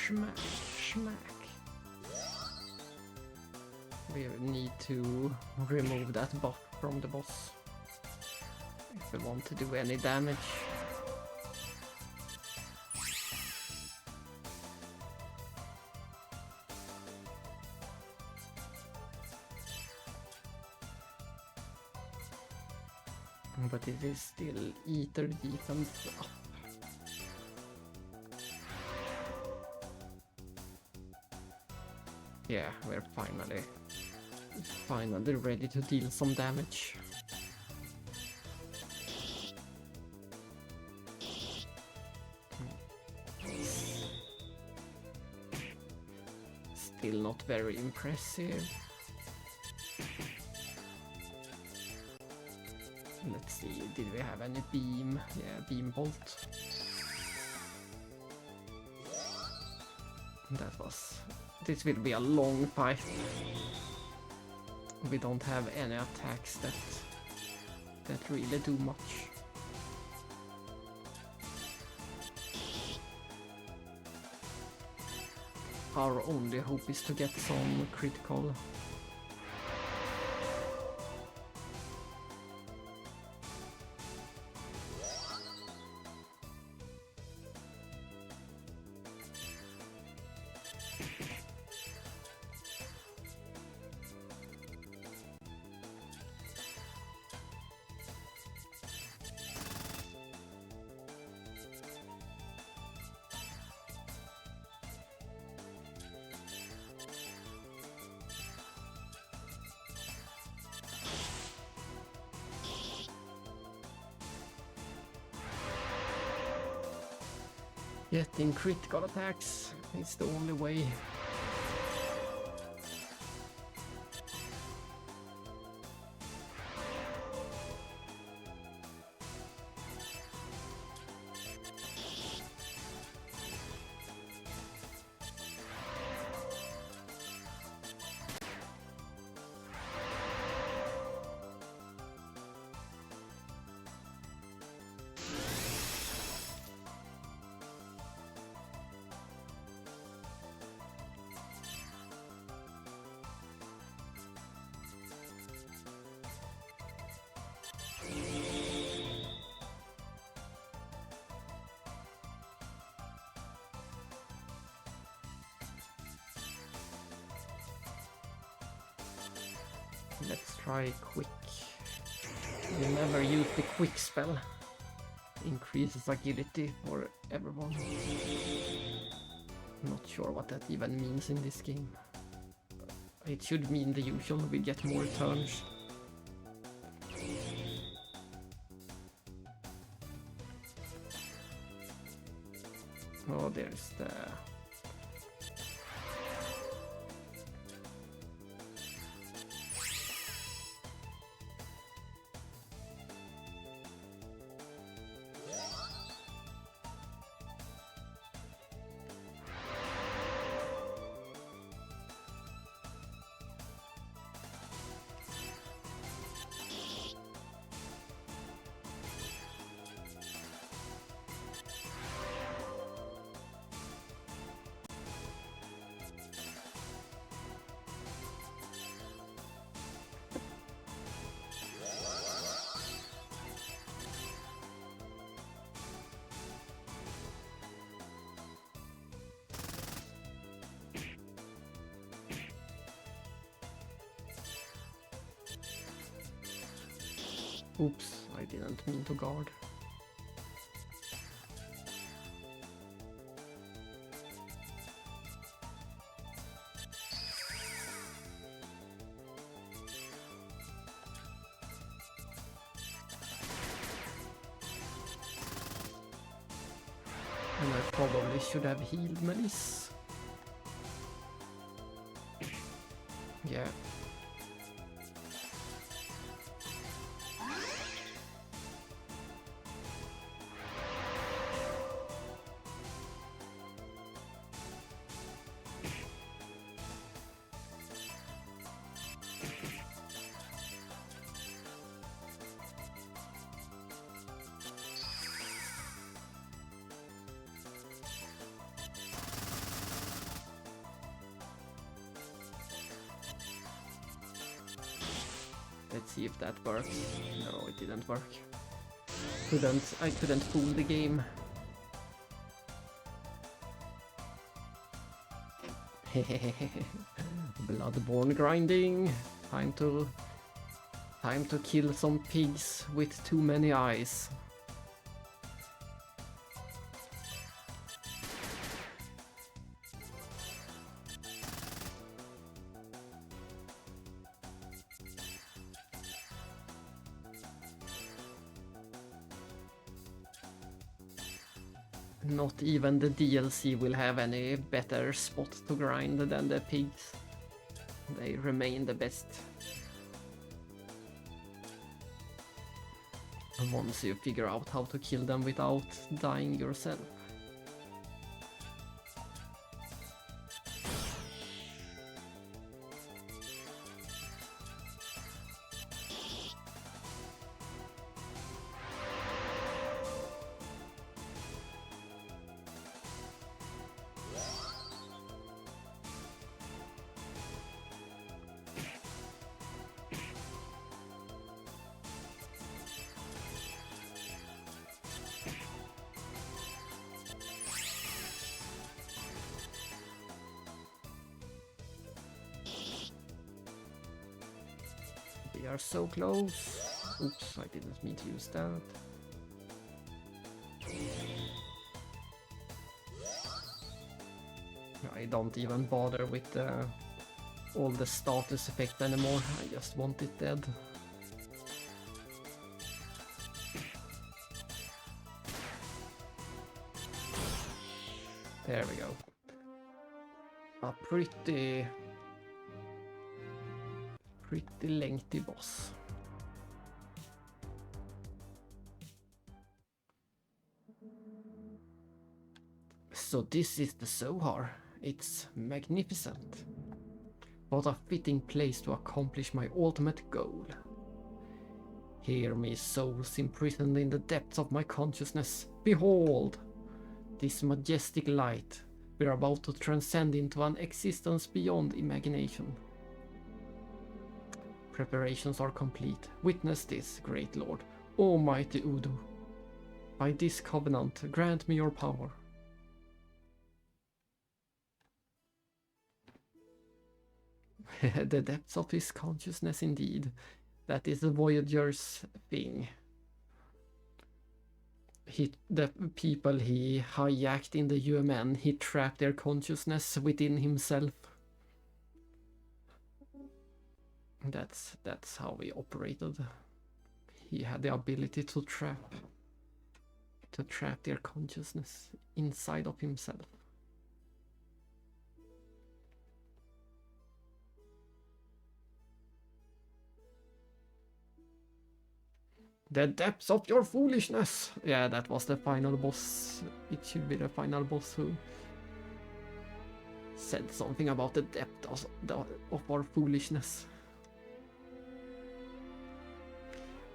Speaker 1: Smack, smack. We need to remove that buff from the boss if we want to do any damage. But it is still ether defense up. Yeah, we're finally ready to deal some damage. Still not very impressive. Let's see, did we have any beam? Yeah, beam bolt. This will be a long fight. We don't have any attacks that really do much. Our only hope is to get some critical. Getting critical attacks is the only way. Let's try quick. We never use the quick spell. Increases agility for everyone. Not sure what that even means in this game. It should mean the usual, we get more turns. Oh, there's the... Oops, I didn't mean to guard. And I probably should have healed Melis. Yeah. Let's see if that works. No, it didn't work. I couldn't fool the game. Bloodborne grinding. Time to kill some pigs with too many eyes. Not even the DLC will have any better spot to grind than the pigs. They remain the best. And once you figure out how to kill them without dying yourself. We are so close. Oops, I didn't mean to use that. I don't even bother with all the status effect anymore. I just want it dead. There we go. A pretty lengthy boss. So this is the Zohar. It's magnificent. What a fitting place to accomplish my ultimate goal. Hear me, souls imprisoned in the depths of my consciousness. Behold! This majestic light. We are about to transcend into an existence beyond imagination. Preparations are complete. Witness this, great lord, almighty Udo. By this covenant, grant me your power. The depths of his consciousness indeed. That is the Voyager's thing. The people he hijacked in the UMN, he trapped their consciousness within himself. That's how he operated. He had the ability to trap their consciousness inside of himself. The depths of your foolishness! Yeah, that was the final boss. It should be the final boss who said something about the depth of our foolishness.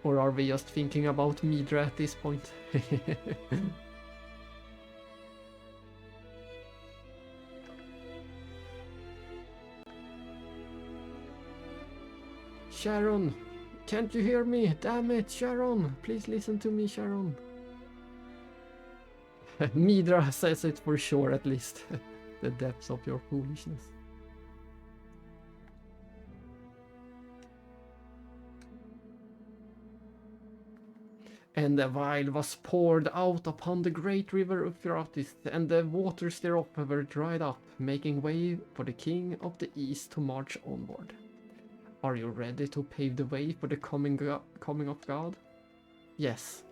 Speaker 1: Or are we just thinking about Midra at this point? Sharon! Can't you hear me? Damn it, Sharon! Please listen to me, Sharon. Midra says it for sure, at least. The depths of your foolishness. And the vial was poured out upon the great river Euphrates, and the waters thereof were dried up, making way for the king of the east to march onward. Are you ready to pave the way for the coming of God? Yes.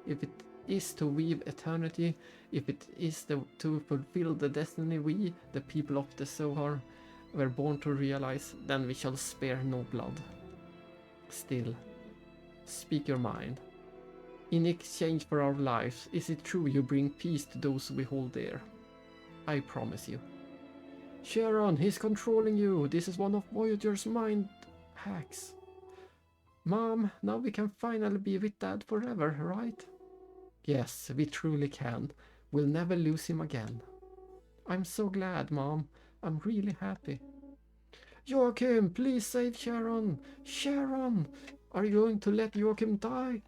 Speaker 1: If it is to weave eternity, if it is to fulfill the destiny we, the people of the Zohar, were born to realize, then we shall spare no blood. Still, speak your mind. In exchange for our lives, is it true you bring peace to those we hold dear? I promise you. Sharon, he's controlling you. This is one of Voyager's mind hacks. Mom, now we can finally be with Dad forever, right? Yes, we truly can. We'll never lose him again. I'm so glad, Mom. I'm really happy. Joachim, please save Sharon. Sharon, are you going to let Joachim die?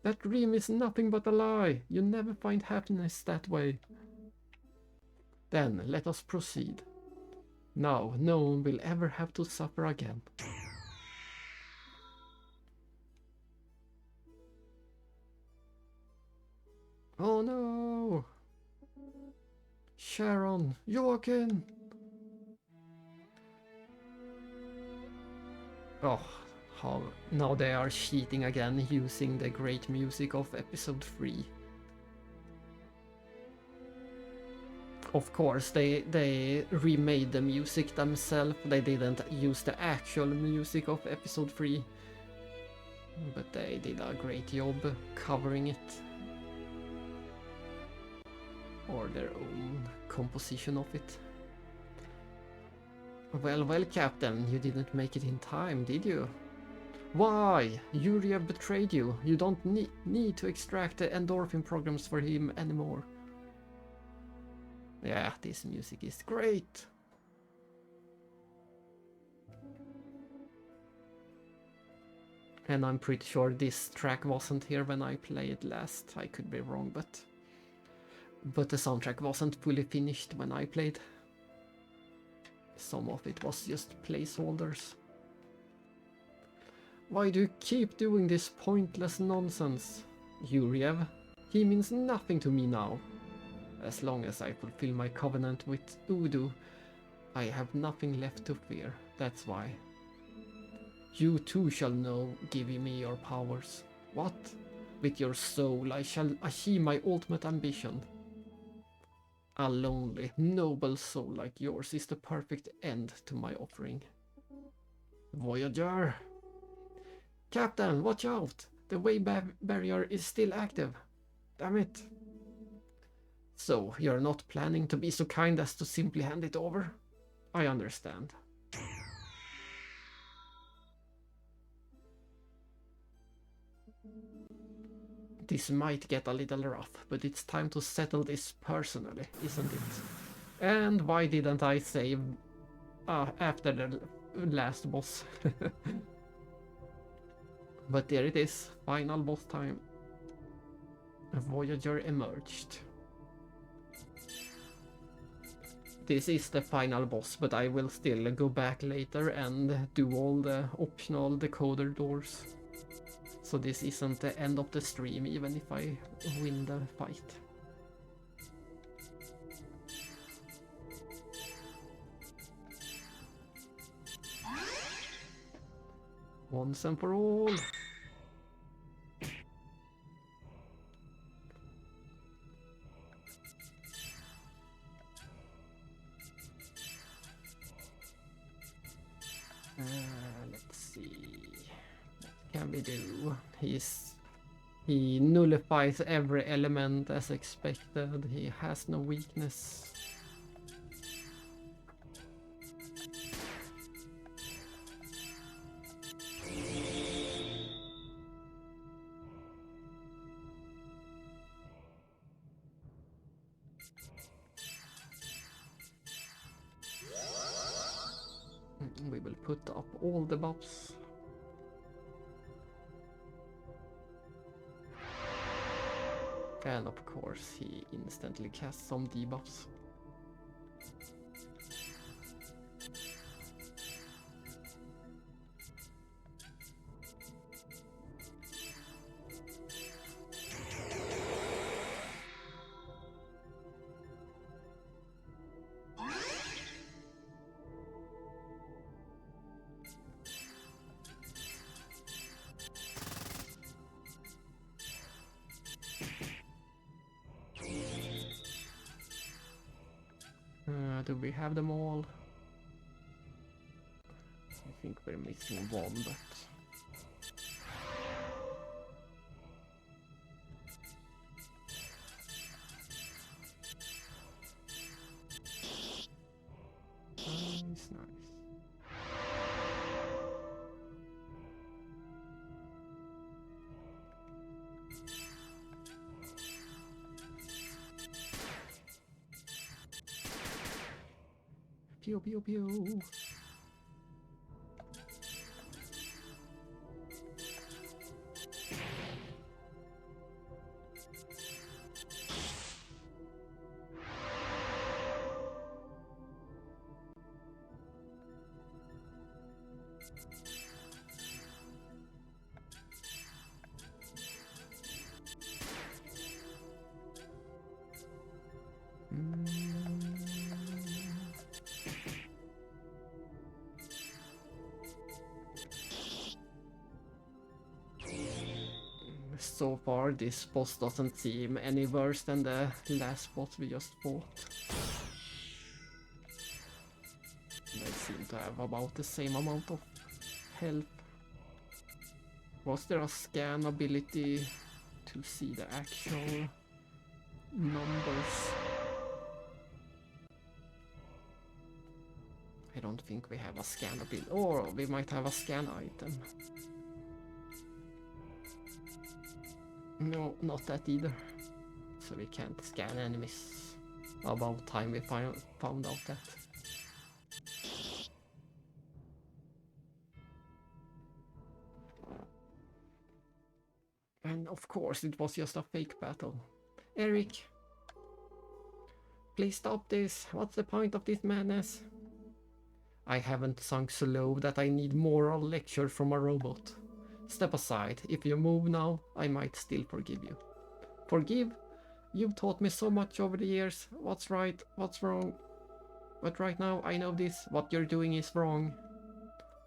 Speaker 1: That dream is nothing but a lie. You never find happiness that way. Then let us proceed. Now no one will ever have to suffer again. Oh no! Sharon, Joachim! Oh, how now they are cheating again using the great music of episode 3. Of course, they remade the music themselves. They didn't use the actual music of episode 3. But they did a great job covering it. Or their own composition of it. Well, Captain, you didn't make it in time, did you? Why? Yuria betrayed you. You don't need to extract the endorphin programs for him anymore. Yeah, this music is great. And I'm pretty sure this track wasn't here when I played last. I could be wrong, but the soundtrack wasn't fully finished when I played. Some of it was just placeholders. Why do you keep doing this pointless nonsense? Yuriev, he means nothing to me now. As long as I fulfill my covenant with Udu, I have nothing left to fear, that's why. You too shall know, giving me your powers. What? With your soul I shall achieve my ultimate ambition. A lonely, noble soul like yours is the perfect end to my offering. Voyager! Captain, watch out! The wave barrier is still active. Damn it. So, you're not planning to be so kind as to simply hand it over? I understand. This might get a little rough, but it's time to settle this personally, isn't it? And why didn't I save after the last boss? But there it is, final boss time. A Voyager emerged. this is the final boss, but I will still go back later and do all the optional decoder doors. So this isn't the end of the stream, even if I win the fight. Once and for all. Let's see. What can we do? He nullifies every element as expected. He has no weakness. We will put up all the buffs. And of course he instantly casts some debuffs. Do we have them all? I think we're missing one, but... Nice, nice. Pew pew pew. So far, this boss doesn't seem any worse than the last boss we just fought. They seem to have about the same amount of health. Was there a scan ability to see the actual numbers? I don't think we have a scan ability, or we might have a scan item. No, not that either. So we can't scan enemies. About time we found out that. And of course it was just a fake battle. Eric! Please stop this! What's the point of this madness? I haven't sunk so low that I need moral lecture from a robot. Step aside. If you move now, I might still forgive you. Forgive? You've taught me so much over the years. What's right? What's wrong? But right now, I know this. What you're doing is wrong.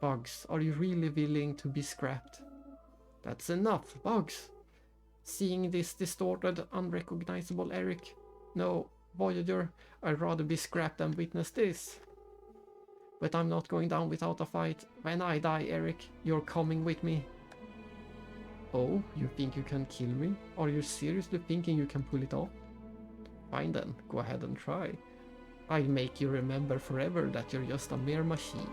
Speaker 1: Bugs, are you really willing to be scrapped? That's enough, Bugs. Seeing this distorted, unrecognizable Eric? No, Voyager, I'd rather be scrapped than witness this. But I'm not going down without a fight. When I die, Eric, you're coming with me. Oh, you think you can kill me? Are you seriously thinking you can pull it off? Fine then, go ahead and try. I'll make you remember forever that you're just a mere machine.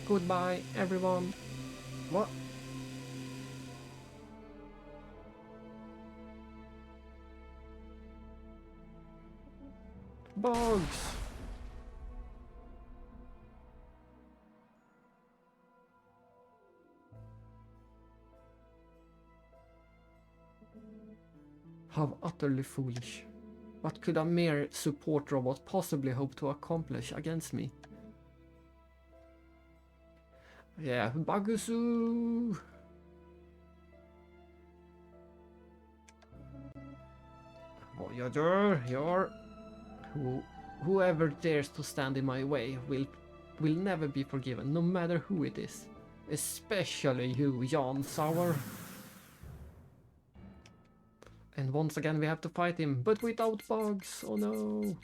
Speaker 1: Goodbye, everyone. What? Bugs! How utterly foolish. What could a mere support robot possibly hope to accomplish against me? Yeah, Bagusu! Voyager, whoever dares to stand in my way will never be forgiven, no matter who it is. Especially you, Jan Sauer. And once again we have to fight him, but without bugs. Oh no.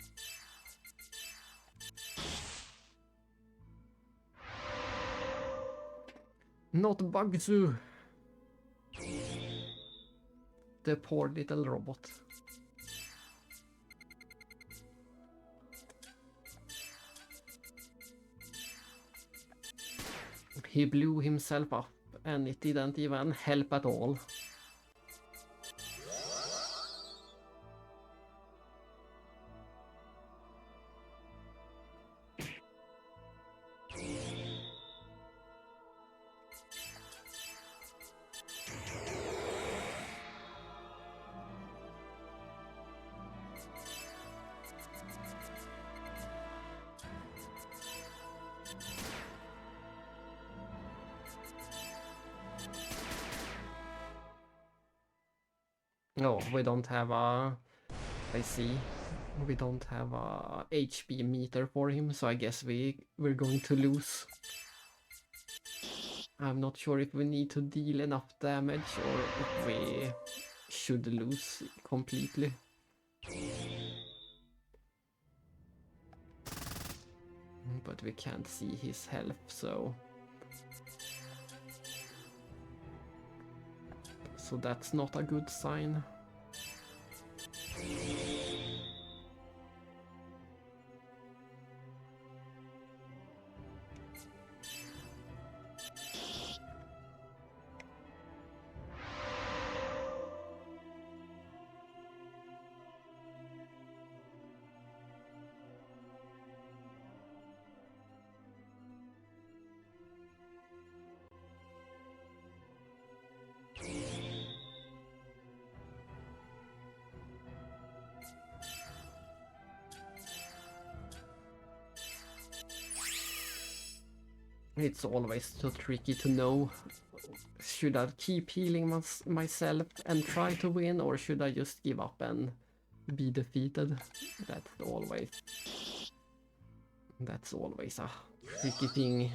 Speaker 1: Not Bugzoo. The poor little robot. He blew himself up and it didn't even help at all. No, we don't have a... I see. We don't have a HP meter for him, so I guess we're going to lose. I'm not sure if we need to deal enough damage or if we should lose completely. But we can't see his health, so that's not a good sign. It's always so tricky to know. Should I keep healing myself and try to win, or should I just give up and be defeated? That's always a tricky thing.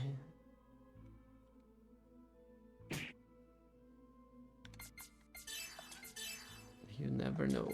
Speaker 1: You never know.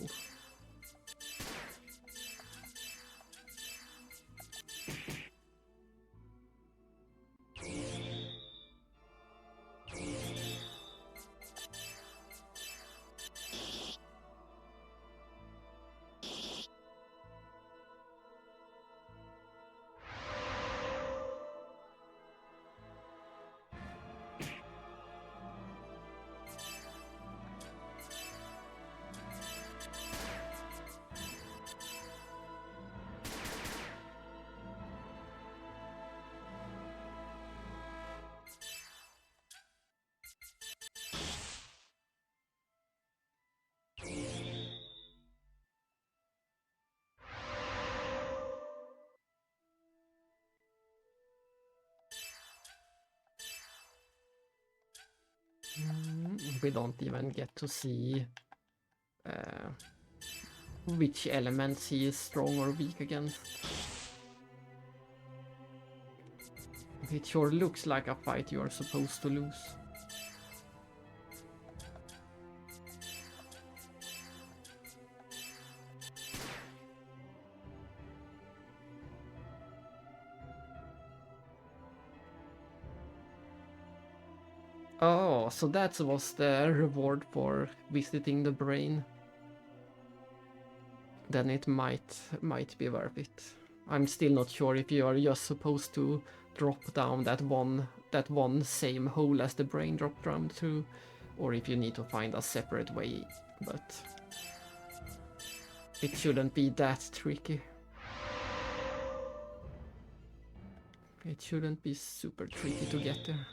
Speaker 1: We don't even get to see which elements he is strong or weak against. It sure looks like a fight you are supposed to lose. Oh, so that was the reward for visiting the brain. Then it might be worth it. I'm still not sure if you are just supposed to drop down that one same hole as the brain dropped down to, or if you need to find a separate way, but it shouldn't be that tricky. It shouldn't be super tricky to get there.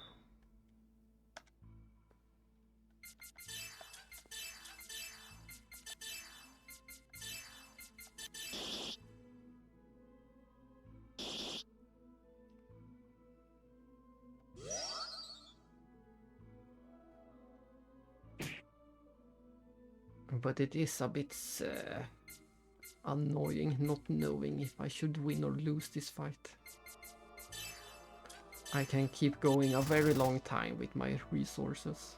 Speaker 1: But it is a bit annoying not knowing if I should win or lose this fight. I can keep going a very long time with my resources.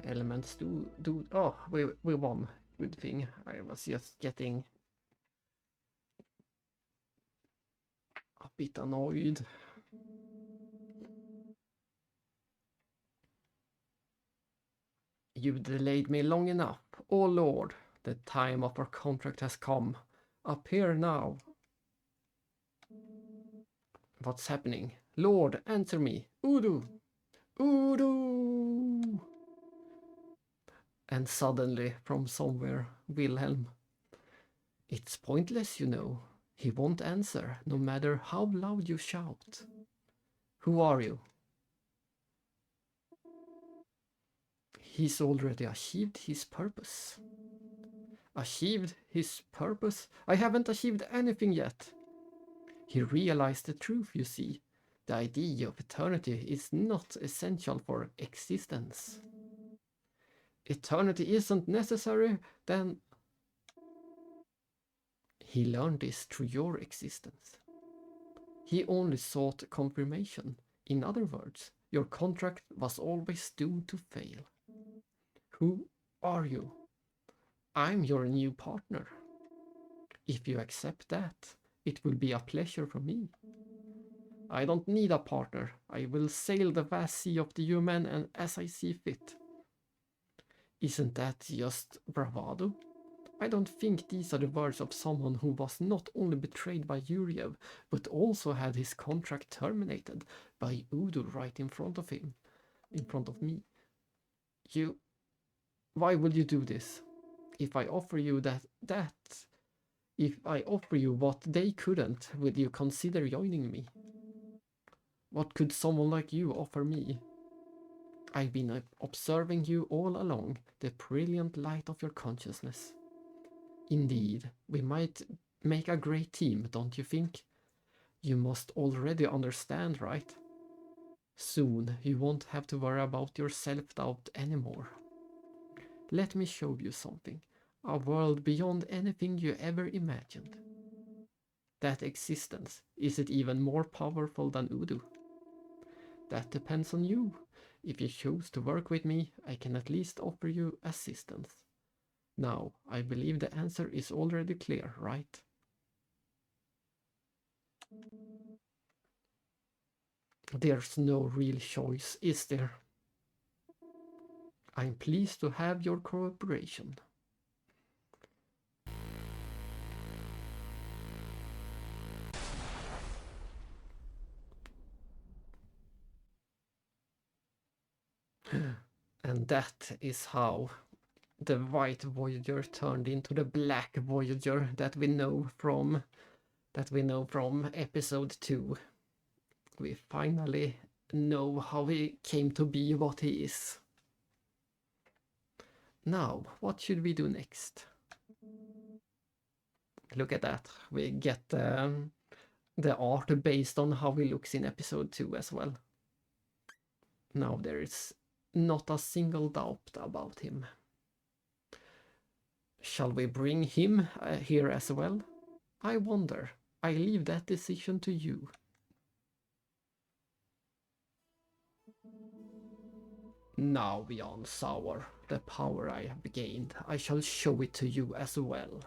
Speaker 1: Elements do. Oh, we won. Good thing. I was just getting a bit annoyed. You delayed me long enough. Oh Lord, the time of our contract has come. Appear now. What's happening? Lord, answer me. Udo! Udo! And suddenly, from somewhere, Wilhelm. It's pointless, you know. He won't answer, no matter how loud you shout. Who are you? He's already achieved his purpose. Achieved his purpose? I haven't achieved anything yet. He realized the truth, you see. The idea of eternity is not essential for existence. Eternity isn't necessary, then... He learned this through your existence. He only sought confirmation. In other words, your contract was always doomed to fail. Who are you? I'm your new partner. If you accept that, it will be a pleasure for me. I don't need a partner. I will sail the vast sea of the human and as I see fit. Isn't that just bravado? I don't think these are the words of someone who was not only betrayed by Yuriev, but also had his contract terminated by Udo right in front of him, in front of me. Why will you do this? If I offer you if I offer you what they couldn't, will you consider joining me? What could someone like you offer me? I've been observing you all along, the brilliant light of your consciousness. Indeed, we might make a great team, don't you think? You must already understand, right? Soon you won't have to worry about your self-doubt anymore. Let me show you something. A world beyond anything you ever imagined. That existence, is it even more powerful than Udo? That depends on you. If you choose to work with me, I can at least offer you assistance. Now, I believe the answer is already clear, right? There's no real choice, is there? I'm pleased to have your cooperation. And that is how the white Voyager turned into the black Voyager that we know from episode 2. We finally know how he came to be what he is. Now, what should we do next? Look at that. We get the art based on how he looks in episode 2 as well. Now there is not a single doubt about him. Shall we bring him here as well? I wonder. I leave that decision to you. Now, beyond sour, the power I have gained, I shall show it to you as well.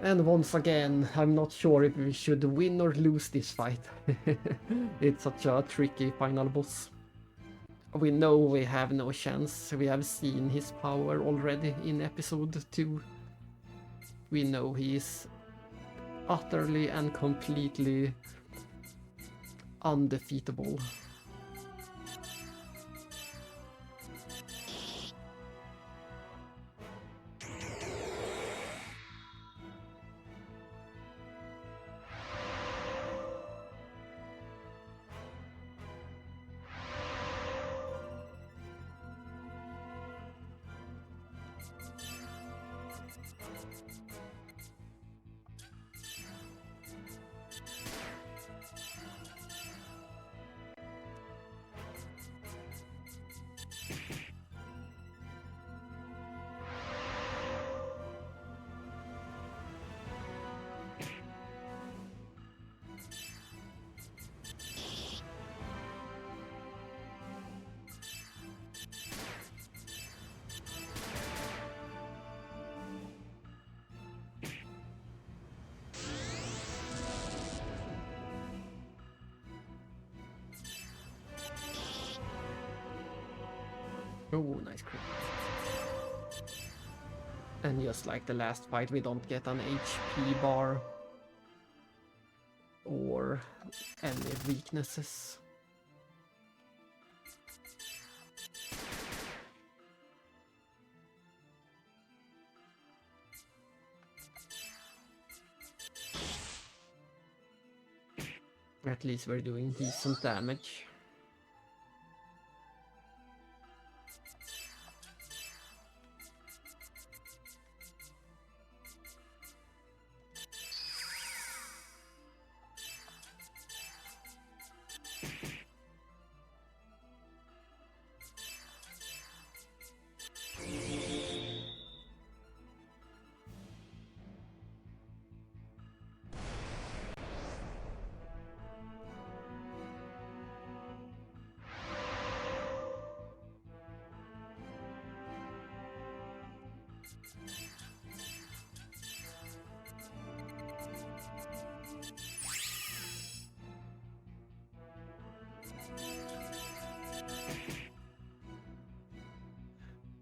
Speaker 1: And once again, I'm not sure if we should win or lose this fight. It's such a tricky final boss. We know we have no chance. We have seen his power already in episode 2. We know he is utterly and completely undefeatable. Oh, nice crit. And just like the last fight, we don't get an HP bar or any weaknesses. At least we're doing decent damage.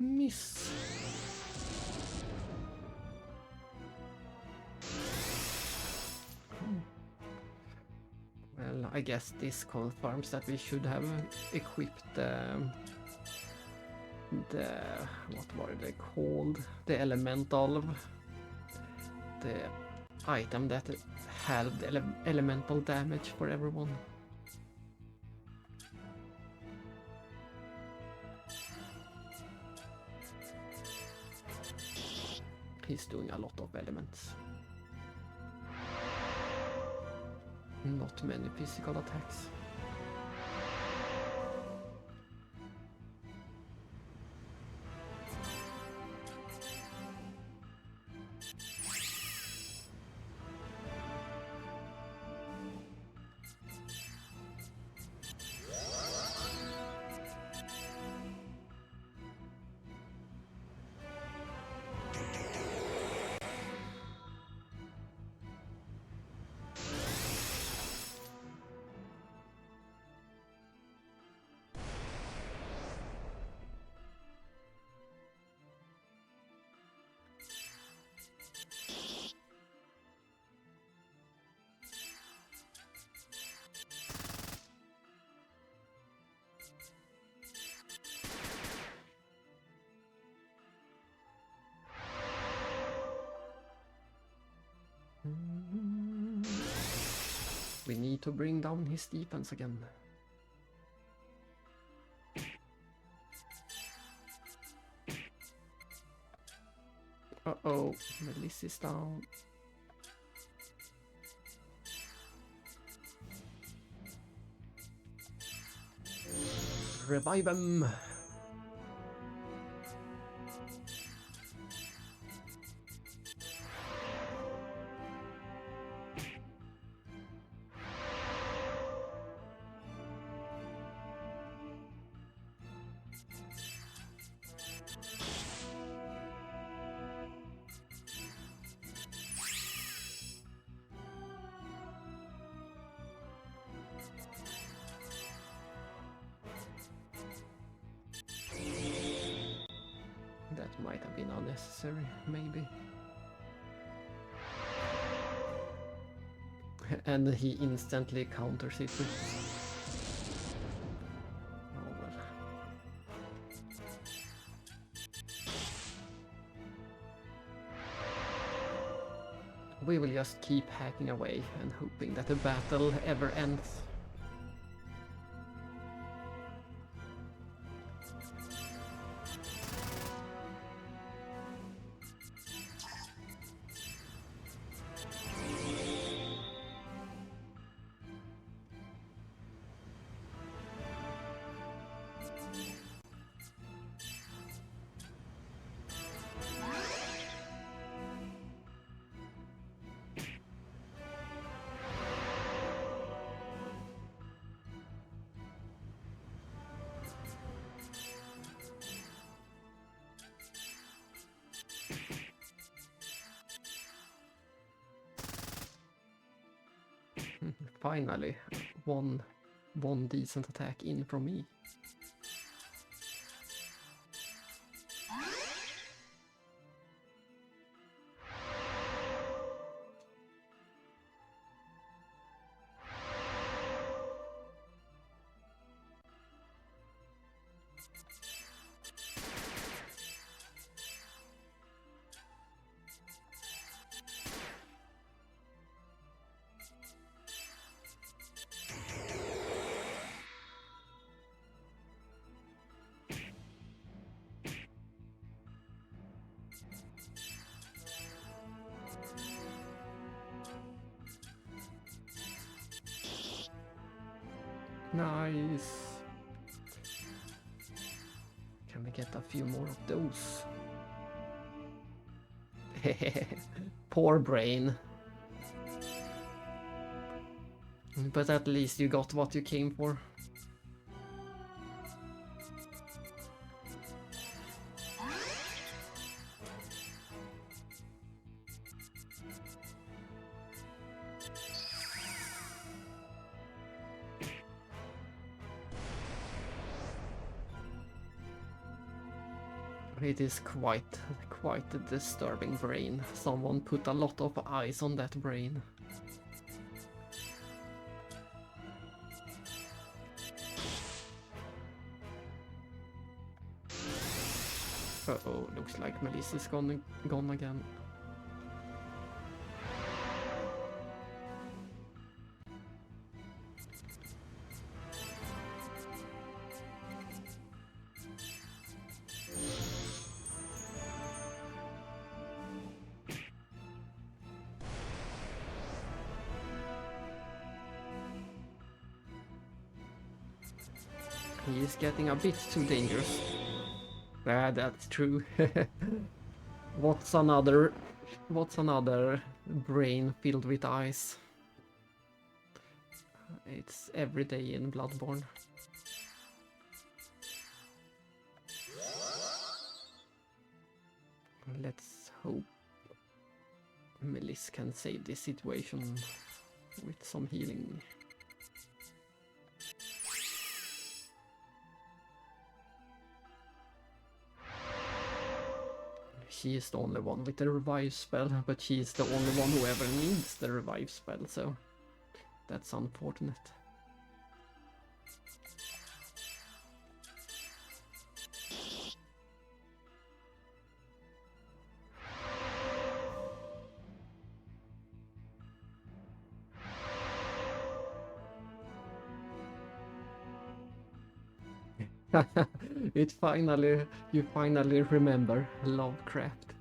Speaker 1: Miss. Well, I guess this confirms that we should have equipped the what were they called? The elemental, the item that had the elemental damage for everyone. He's doing a lot of elements. Not many physical attacks. We need to bring down his defense again. Uh-oh, Melissa is down. Revive him! That might have been unnecessary, maybe. And he instantly counters it with... Oh well. We will just keep hacking away and hoping that the battle ever ends. Finally, one decent attack in from me. Nice. Can we get a few more of those? Poor brain. But at least you got what you came for. It is quite a disturbing brain. Someone put a lot of eyes on that brain. Uh-oh, looks like Melissa's gone again. He is getting a bit too dangerous. Ah, that's true. What's another brain filled with eyes? It's every day in Bloodborne. Let's hope Melissa can save this situation with some healing. She is the only one with the revive spell, but she is the only one who ever needs the revive spell, so that's unfortunate. You finally remember Lovecraft.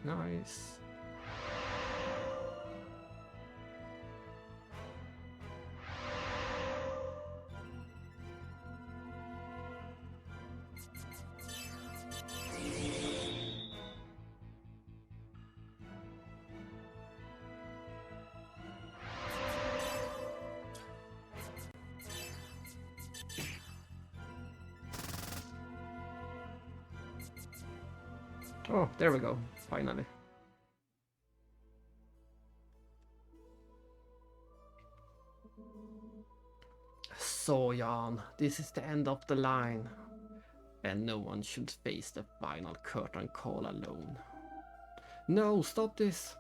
Speaker 1: Nice. Oh, there we go, finally. So, Jan, this is the end of the line. And no one should face the final curtain call alone. No, stop this!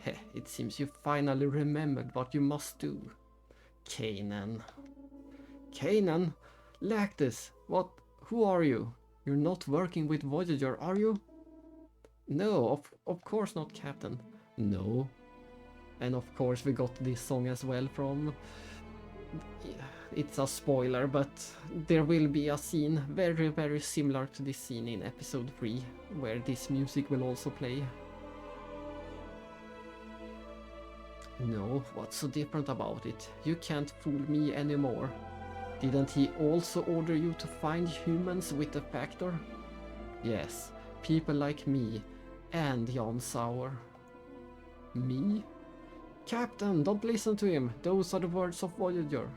Speaker 1: Heh, it seems you finally remembered what you must do. Kanan. Kanan? Lactus, what? Who are you? You're not working with Voyager, are you? No, of course not, Captain. No. And of course we got this song as well from... It's a spoiler, but there will be a scene very, very similar to this scene in episode 3, where this music will also play. No, what's so different about it? You can't fool me anymore. Didn't he also order you to find humans with the factor? Yes, people like me and Jan Sauer. Me? Captain, don't listen to him. Those are the words of Voyager.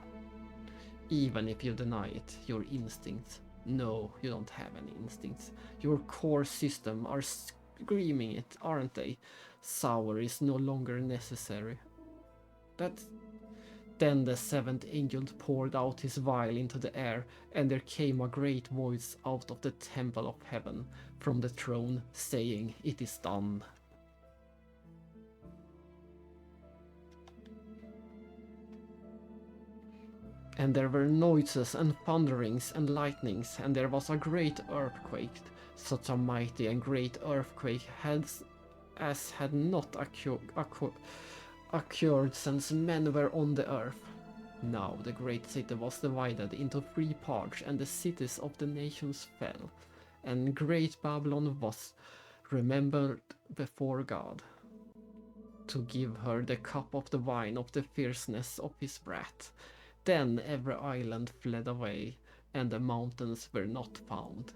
Speaker 1: Even if you deny it, your instincts. No, you don't have any instincts. Your core system are screaming it, aren't they? Sauer is no longer necessary. Then the seventh angel poured out his vial into the air, and there came a great voice out of the temple of heaven, from the throne, saying, "It is done." And there were noises and thunderings and lightnings, and there was a great earthquake, such a mighty and great earthquake as had not occurred since men were on the earth. Now the great city was divided into 3 parts, and the cities of the nations fell, and great Babylon was remembered before God, to give her the cup of the wine of the fierceness of his wrath. Then every island fled away, and the mountains were not found.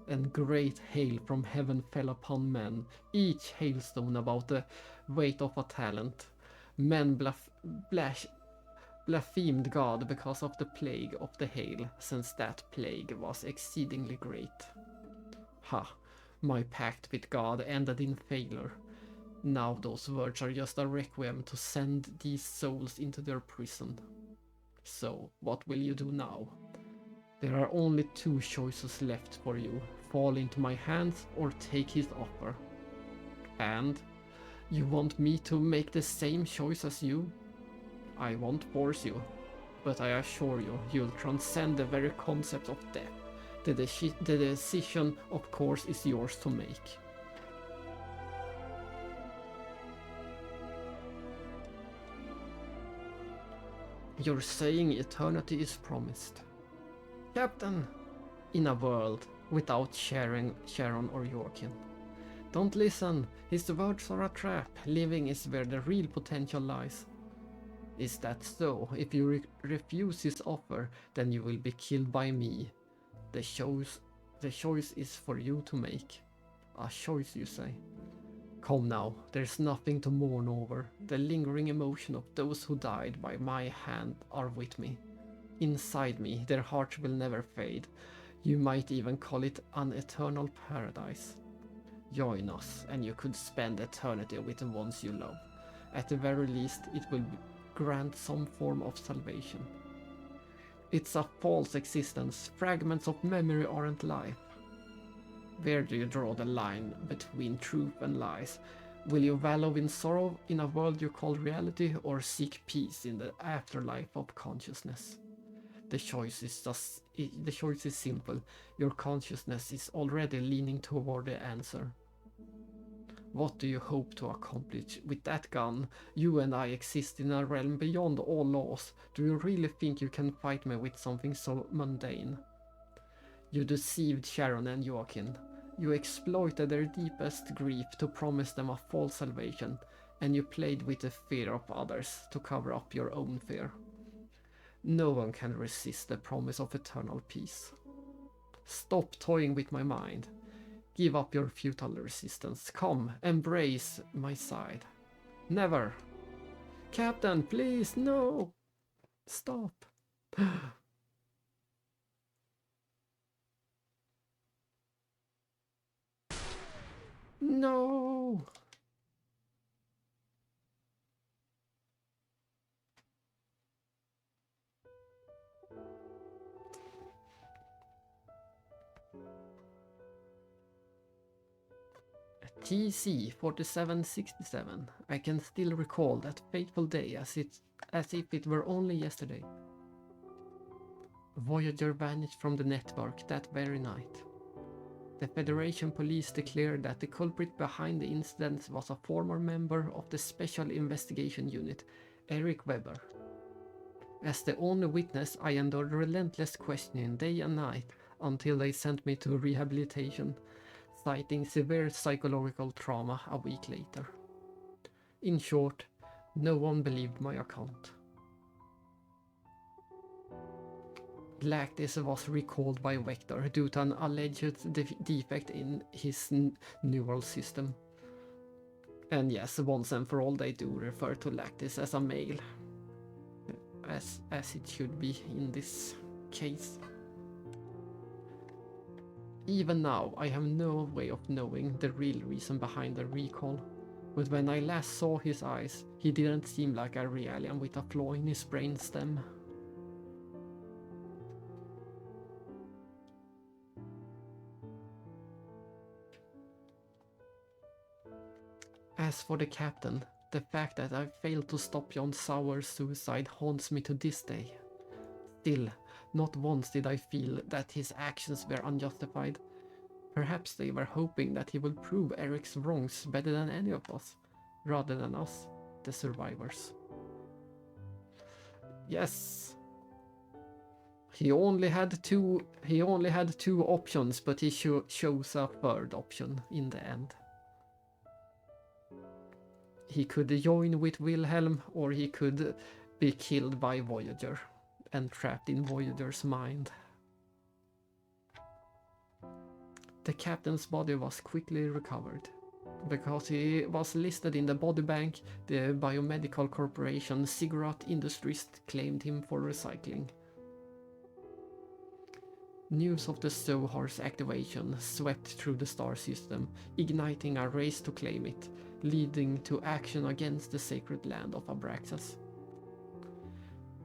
Speaker 1: And great hail from heaven fell upon men, each hailstone about the weight of a talent. Men blasphemed God because of the plague of the hail, since that plague was exceedingly great. Ha! My pact with God ended in failure. Now those words are just a requiem to send these souls into their prison. So, what will you do now? There are only 2 choices left for you. Fall into my hands or take his offer. And? You want me to make the same choice as you? I won't force you, but I assure you, you'll transcend the very concept of death. The decision, of course, is yours to make. You're saying eternity is promised. Captain! In a world without Sharon or Yorkin. Don't listen, his words are a trap. Living is where the real potential lies. Is that so? If you refuse his offer, then you will be killed by me. The choice is for you to make. A choice, you say? Come now, there's nothing to mourn over. The lingering emotion of those who died by my hand are with me. Inside me, their hearts will never fade. You might even call it an eternal paradise. Join us, and you could spend eternity with the ones you love. At the very least, it will grant some form of salvation. It's a false existence. Fragments of memory aren't life. Where do you draw the line between truth and lies? Will you wallow in sorrow in a world you call reality, or seek peace in the afterlife of consciousness? The choice is simple. Your consciousness is already leaning toward the answer. What do you hope to accomplish with that gun? You and I exist in a realm beyond all laws. Do you really think you can fight me with something so mundane? You deceived Sharon and Joaquin. You exploited their deepest grief to promise them a false salvation, and you played with the fear of others to cover up your own fear. No one can resist the promise of eternal peace. Stop toying with my mind. Give up your futile resistance. Come, embrace my side. Never. Captain, please, no. Stop. No. TC 4767. I can still recall that fateful day as if it were only yesterday. Voyager vanished from the network that very night. The Federation police declared that the culprit behind the incident was a former member of the Special Investigation Unit, Eric Weber. As the only witness, I endured relentless questioning day and night until they sent me to rehabilitation, citing severe psychological trauma a week later. In short, no one believed my account. Lactis was recalled by Vector due to an alleged defect in his neural system. And yes, once and for all they do refer to Lactis as a male. As it should be in this case. Even now, I have no way of knowing the real reason behind the recall. But when I last saw his eyes, he didn't seem like a real alien with a flaw in his brain stem. As for the captain, the fact that I failed to stop John Sauer's suicide haunts me to this day. Still, not once did I feel that his actions were unjustified. Perhaps they were hoping that he would prove Eric's wrongs better than any of us, rather than us, the survivors. Yes. He only had two options, but he chose a third option in the end. He could join with Wilhelm, or he could be killed by Voyager and trapped in Voyager's mind. The captain's body was quickly recovered. Because he was listed in the body bank, the biomedical corporation Ziggurat Industries claimed him for recycling. News of the Zohar's activation swept through the star system, igniting a race to claim it, leading to action against the sacred land of Abraxas.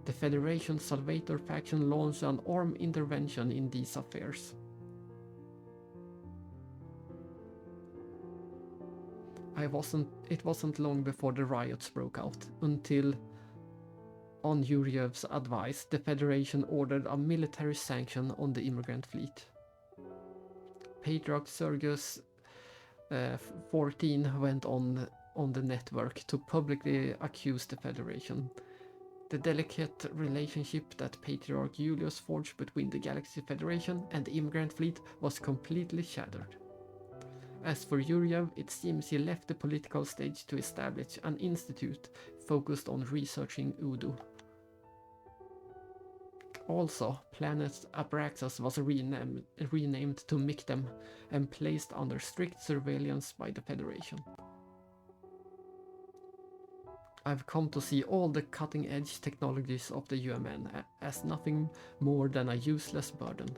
Speaker 1: The Federation Salvator faction launched an armed intervention in these affairs. It wasn't long before the riots broke out, until, on Yuryev's advice, the Federation ordered a military sanction on the immigrant fleet. Patriarch Sergius 14 went on the network to publicly accuse the Federation. The delicate relationship that Patriarch Julius forged between the Galaxy Federation and the immigrant fleet was completely shattered. As for Yuryev, it seems he left the political stage to establish an institute focused on researching Udu. Also, planet Abraxas was renamed to Mictem and placed under strict surveillance by the Federation. I've come to see all the cutting-edge technologies of the UMN as nothing more than a useless burden.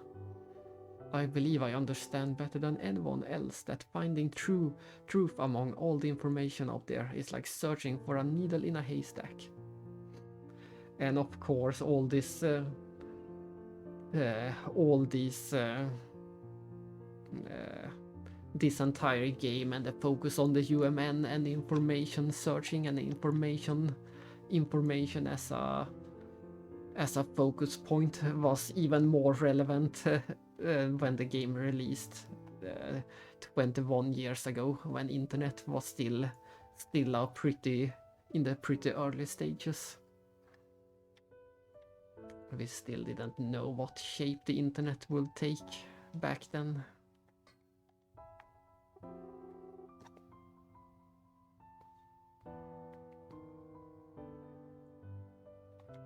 Speaker 1: I believe I understand better than anyone else that finding truth among all the information out there is like searching for a needle in a haystack. And of course, all these this entire game and the focus on the UMN and the information searching and the information as a focus point was even more relevant when the game released 21 years ago, when internet was still in the pretty early stages. We still didn't know what shape the internet would take back then.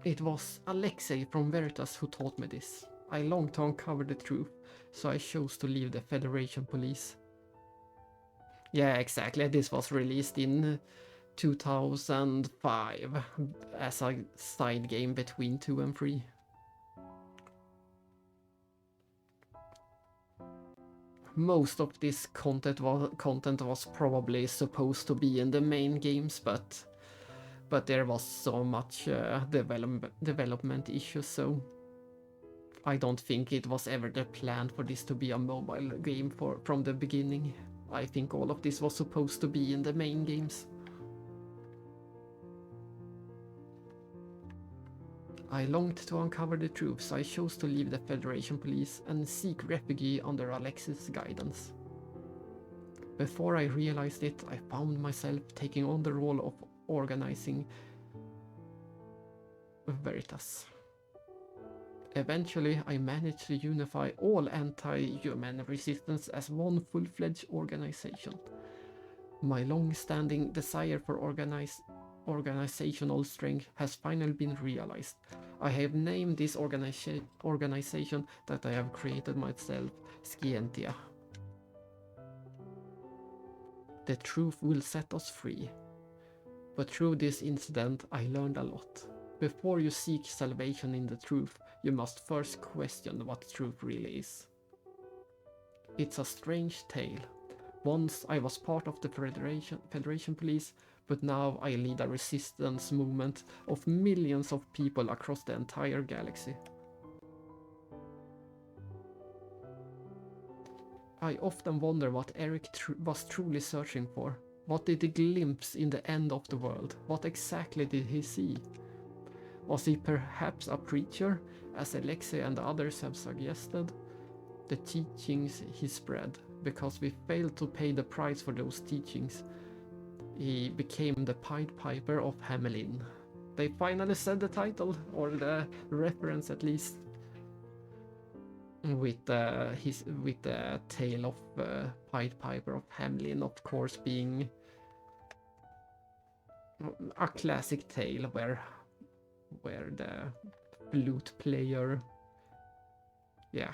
Speaker 1: It was Alexei from Veritas who taught me this. I longed to uncover the truth, so I chose to leave the Federation Police. Yeah, exactly. This was released in 2005 as a side game between 2 and 3. Most of this content was probably supposed to be in the main games, but there was so much development issues, so I don't think it was ever the plan for this to be a mobile game from the beginning. I think all of this was supposed to be in the main games. I longed to uncover the truth, so I chose to leave the Federation Police and seek refuge under Alexei's guidance. Before I realized it, I found myself taking on the role of organizing Veritas. Eventually, I managed to unify all anti-human resistance as one full-fledged organization. My long-standing desire for organizational strength has finally been realized. I have named this organization that I have created myself Scientia. The truth will set us free. But through this incident, I learned a lot. Before you seek salvation in the truth, you must first question what truth really is. It's a strange tale. Once I was part of the Federation Police, but now I lead a resistance movement of millions of people across the entire galaxy. I often wonder what Eric was truly searching for. What did he glimpse in the end of the world? What exactly did he see? Was he perhaps a preacher, as Alexei and others have suggested? The teachings he spread, because we failed to pay the price for those teachings, he became the Pied Piper of Hamelin. They finally said the title, or the reference at least, with the tale of Pied Piper of Hamelin, of course, being a classic tale where the flute player, yeah,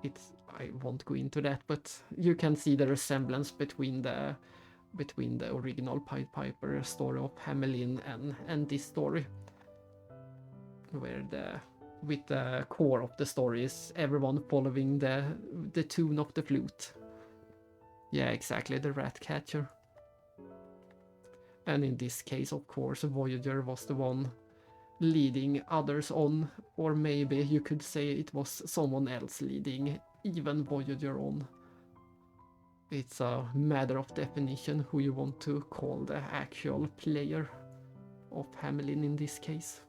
Speaker 1: it's I won't go into that, but you can see the resemblance between the original Pied Piper story of Hamelin and this story, where with the core of the story is everyone following the tune of the flute. Yeah, exactly, the rat catcher. And in this case, of course, Voyager was the one leading others on, or maybe you could say it was someone else leading even Voyager on. It's a matter of definition who you want to call the actual player of Hamelin in this case.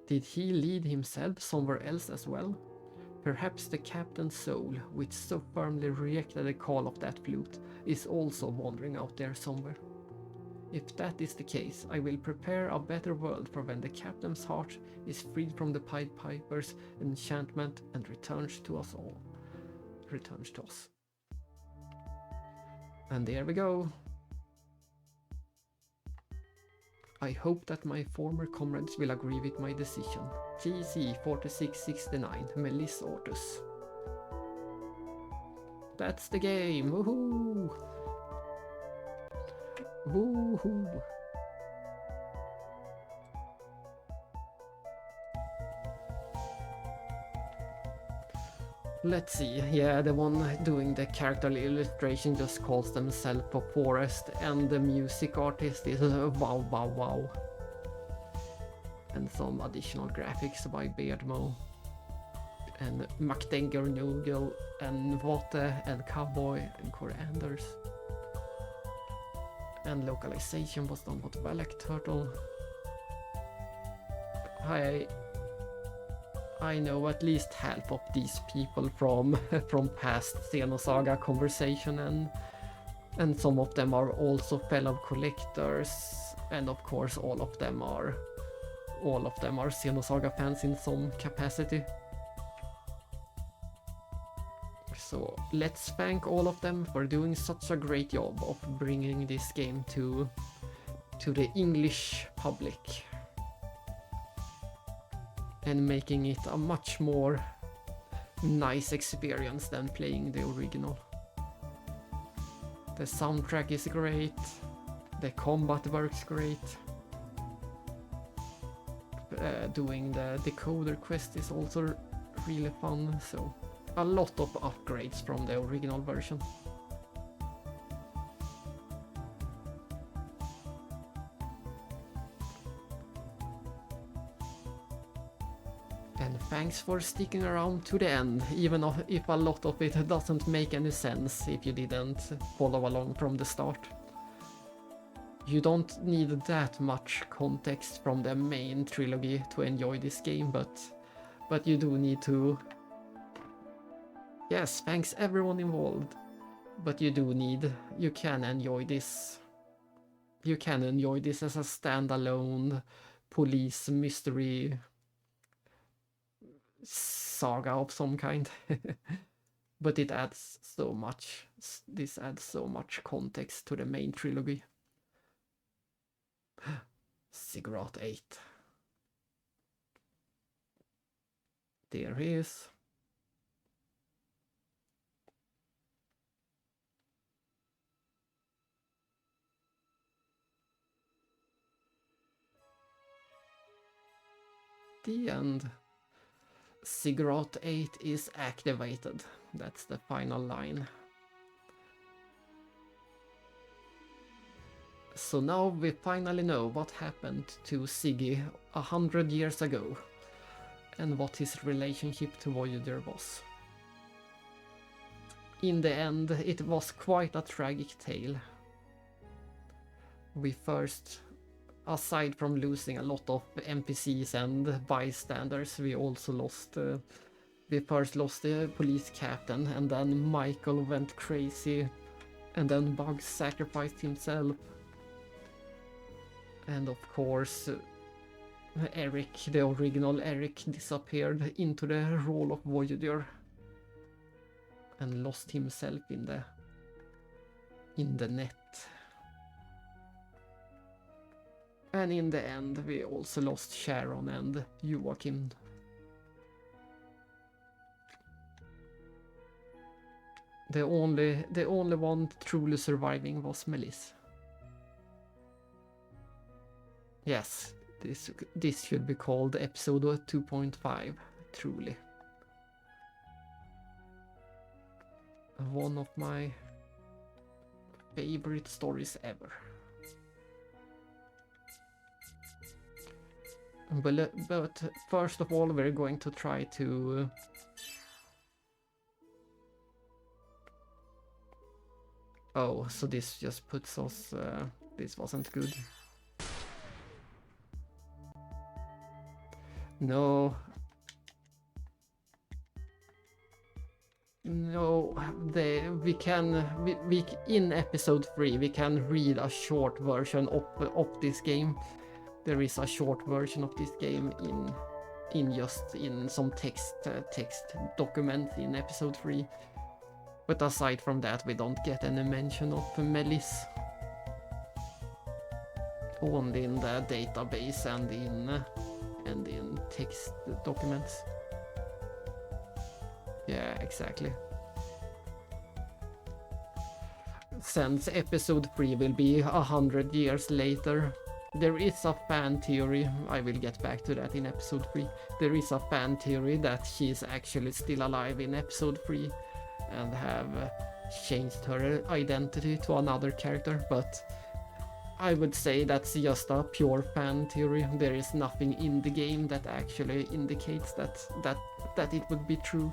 Speaker 1: Did he lead himself somewhere else as well? Perhaps the captain's soul, which so firmly rejected the call of that flute, is also wandering out there somewhere. If that is the case, I will prepare a better world for when the captain's heart is freed from the Pied Piper's enchantment and returns to us all. Returns to us. And there we go. I hope that my former comrades will agree with my decision. GC 4669, Melis Ortus. That's the game! Woohoo! Woohoo! Let's see, yeah, the one doing the character illustration just calls themselves a forest, and the music artist is wow wow wow. And some additional graphics by Beardmo. and MacDengar Noodle and Vote and Cowboy and Corianders. And localization was done with Valak Turtle. I know at least half of these people from past Xenosaga conversation, and some of them are also fellow collectors, and of course all of them are Xenosaga fans in some capacity. So let's thank all of them for doing such a great job of bringing this game to the English public and making it a much more nice experience than playing the original. The soundtrack is great, the combat works great, doing the decoder quest is also really fun, so a lot of upgrades from the original version. And thanks for sticking around to the end, even if a lot of it doesn't make any sense if you didn't follow along from the start. You don't need that much context from the main trilogy to enjoy this game, but you do need to... Yes, thanks everyone involved, but you can enjoy this. You can enjoy this as a standalone police mystery saga of some kind. But it adds so much. This adds so much context to the main trilogy. Ziggurat 8. There he is. The end. Ziggurat 8 is activated. That's the final line. So now we finally know what happened to Ziggy 100 years ago, and what his relationship to Voyager was. In the end, it was quite a tragic tale. We first, aside from losing a lot of NPCs and bystanders, we also lost... we first lost the police captain, and then Michael went crazy, and then Bugs sacrificed himself. And of course, Eric, the original Eric, disappeared into the role of Voyager and lost himself in the net. And in the end, we also lost Sharon and Joaquin. The only one truly surviving was Melissa. Yes, this should be called episode 2.5, truly. One of my favorite stories ever. But first of all, we're going to try to... Oh, so this just puts us... this wasn't good. No. No, we in episode 3 we can read a short version of this game. There is a short version of this game in some text documents in episode 3. But aside from that, we don't get any mention of Melis. Only in the database and in text documents. Yeah, exactly. Since episode 3 will be 100 years later, there is a fan theory, I will get back to that in episode 3, there is a fan theory that she is actually still alive in episode 3 and have changed her identity to another character, but I would say that's just a pure fan theory. There is nothing in the game that actually indicates that it would be true.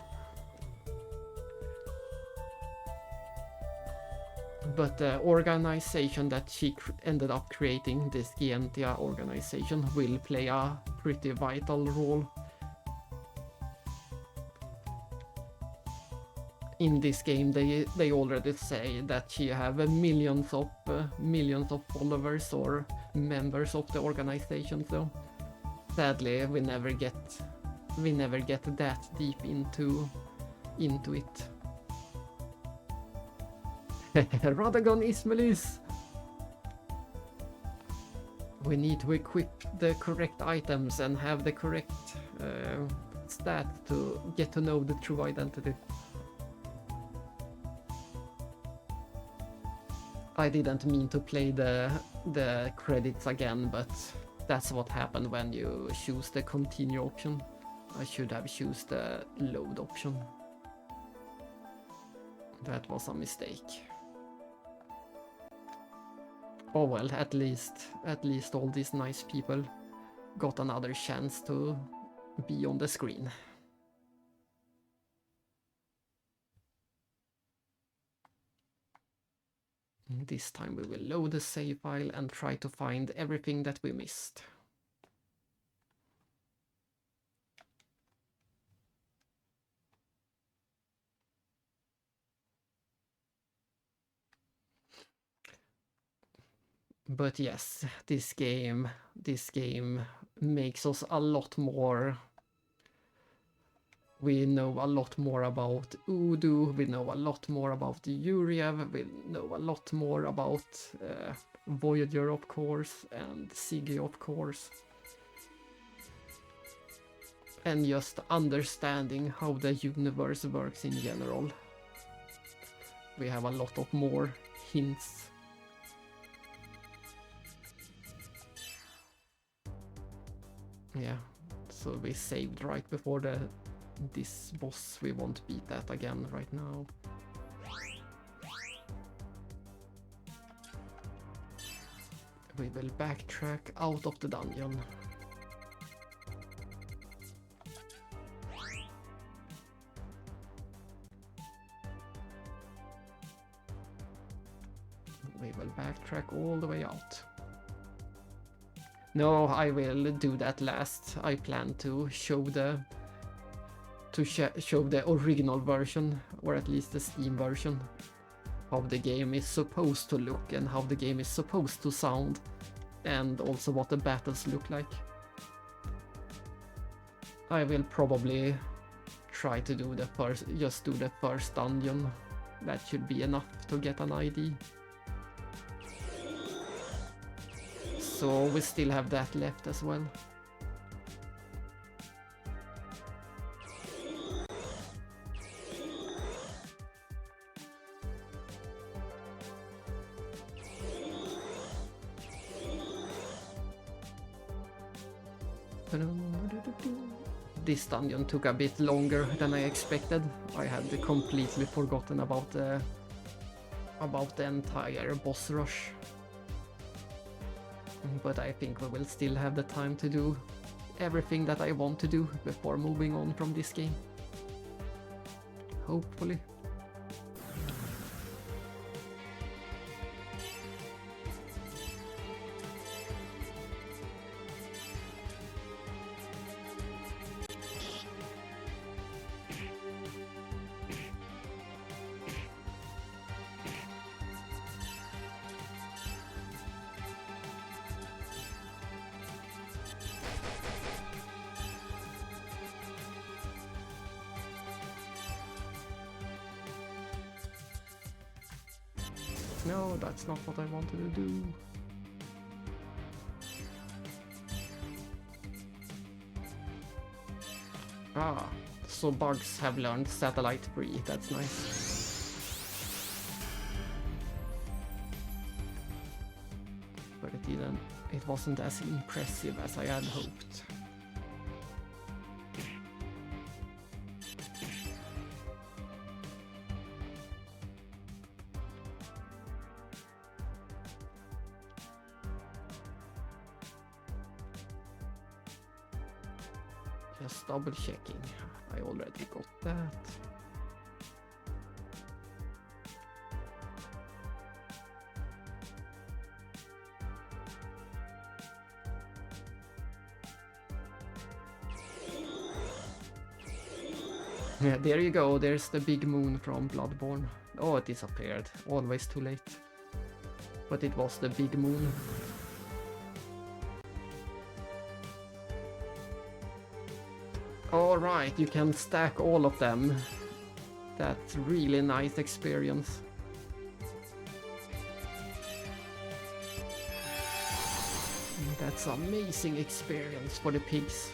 Speaker 1: But the organization that she ended up creating, this Gientia organization, will play a pretty vital role in this game. They already say that she have millions of followers or members of the organization. So sadly, we never get that deep into it. Radagon Ismailis! We need to equip the correct items and have the correct stat to get to know the true identity. I didn't mean to play the credits again, but that's what happened when you choose the continue option. I should have chosen the load option. That was a mistake. Oh well, at least all these nice people got another chance to be on the screen. This time we will load the save file and try to find everything that we missed. But yes, this game makes us a lot more. We know a lot more about Udo, we know a lot more about Yuriev, we know a lot more about Voyager, of course, and Siggy, of course. And just understanding how the universe works in general. We have a lot of more hints. Yeah, so we saved right before this boss. We won't beat that again right now. We will backtrack out of the dungeon. We will backtrack all the way out. No, I will do that last. I plan to show the original version, or at least the Steam version, how the game is supposed to look and how the game is supposed to sound, and also what the battles look like. I will probably try to do the first dungeon. That should be enough to get an ID. So we still have that left as well. This dungeon took a bit longer than I expected. I had completely forgotten about the entire boss rush. But I think we will still have the time to do everything that I want to do before moving on from this game. Hopefully. No, that's not what I wanted to do. Ah, so bugs have learned satellite free, that's nice. But it wasn't as impressive as I had hoped. Just double checking. I already got that. Yeah, there you go. There's the big moon from Bloodborne. Oh, it disappeared. Always too late. But it was the big moon. Alright, you can stack all of them. That's really nice experience. That's amazing experience for the pigs.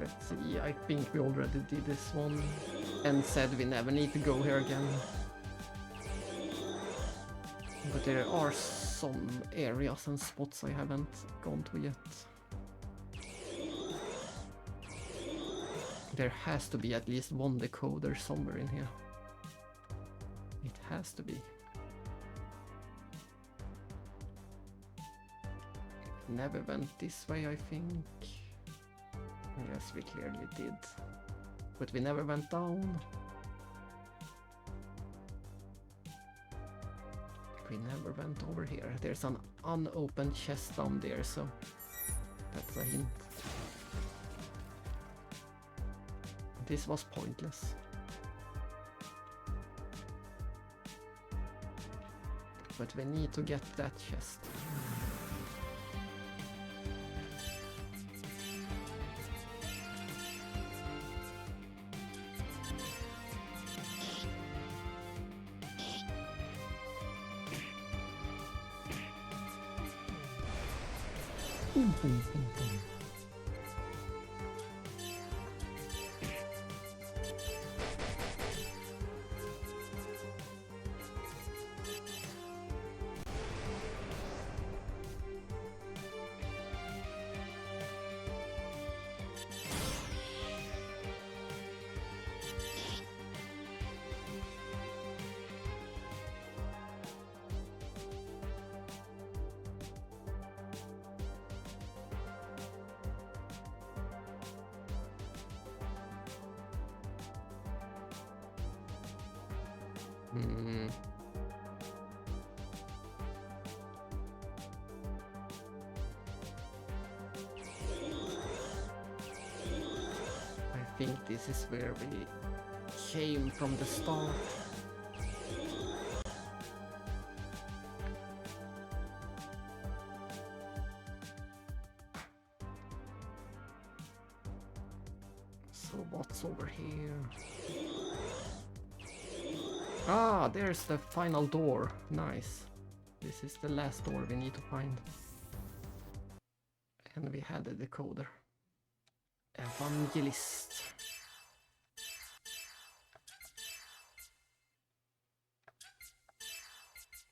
Speaker 1: Let's see, I think we already did this one and said we never need to go here again. But there are some areas and spots I haven't gone to yet. There has to be at least one decoder somewhere in here. It has to be. Never went this way, I think. Yes, we clearly did. But we never went down. We never went over here. There's an unopened chest down there, so that's a hint. This was pointless. But we need to get that chest. I think this is where we came from the start. So what's over here? Ah, there's the final door. Nice. This is the last door we need to find. And we had a decoder. Evangelist.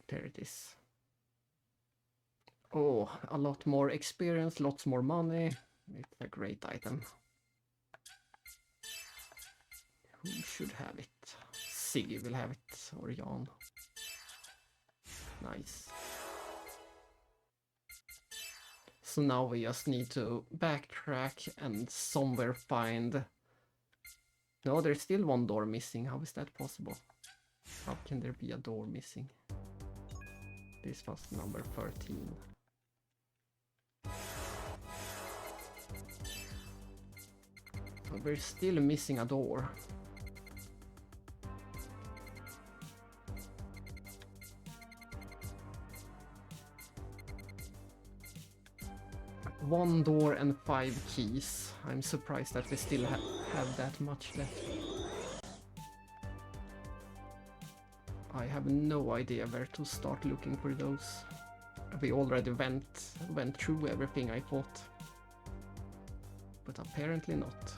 Speaker 1: There it is. Oh, a lot more experience, lots more money. It's a great item. Who should have it? Siggy will have it, or Jan. Nice. So now we just need to backtrack and somewhere find... No, there's still one door missing. How is that possible? How can there be a door missing? This was number 13. So we're still missing a door. One door and 5 keys. I'm surprised that we still have that much left. I have no idea where to start looking for those. We already went through everything, I thought. But apparently not.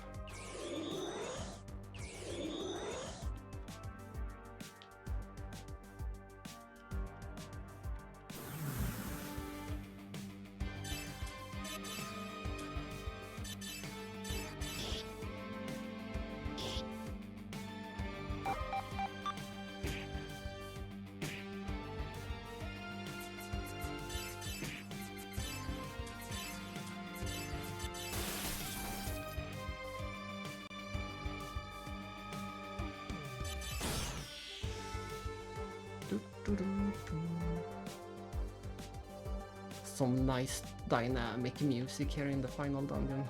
Speaker 1: Some nice dynamic music here in the final dungeon.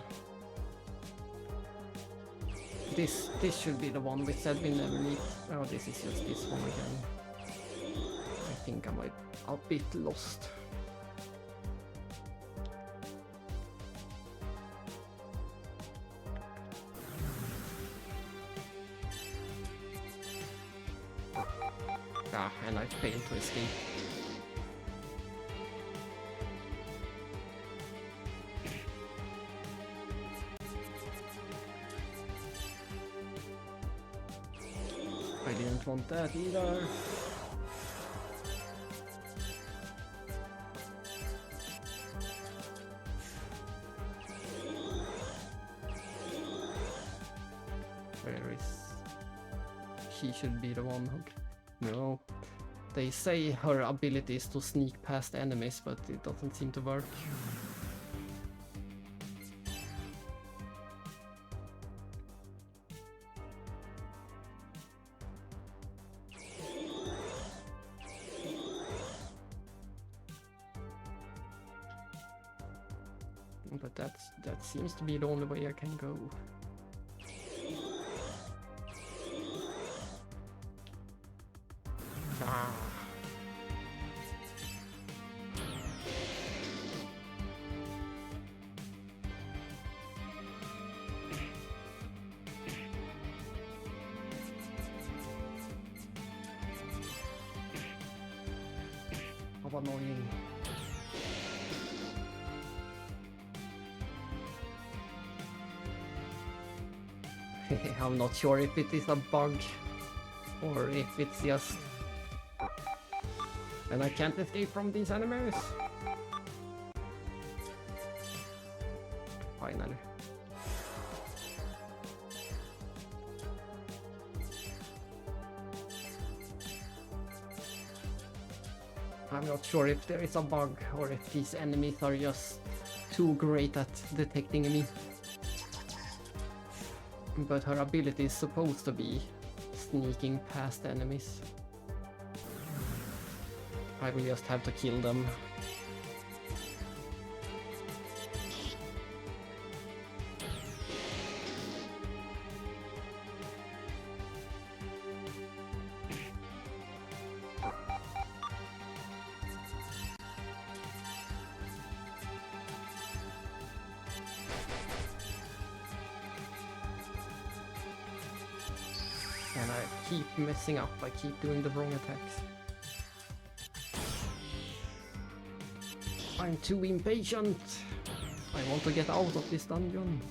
Speaker 1: This should be the one we said we never meet. Oh, this is just this one again. I think I might a bit lost. Ah, and I failed to escape. I didn't want that either. Where is... She should be the one who... No. They say her ability is to sneak past enemies, but it doesn't seem to work. But that seems to be the only way I can go. Ah. How annoying. I'm not sure if it is a bug or if it's just... And I can't escape from these enemies. Finally. I'm not sure if there is a bug or if these enemies are just too great at detecting me. But her ability is supposed to be sneaking past enemies. I will just have to kill them. And I keep messing up, I keep doing the wrong attacks. I'm too impatient. I want to get out of this dungeon.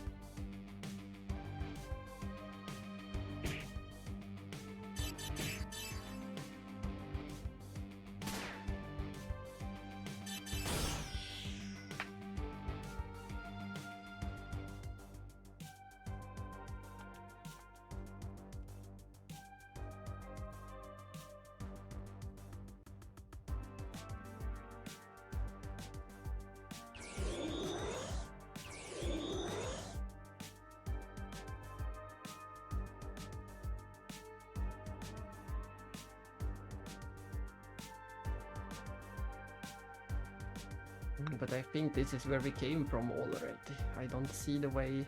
Speaker 1: But I think this is where we came from already. I don't see the way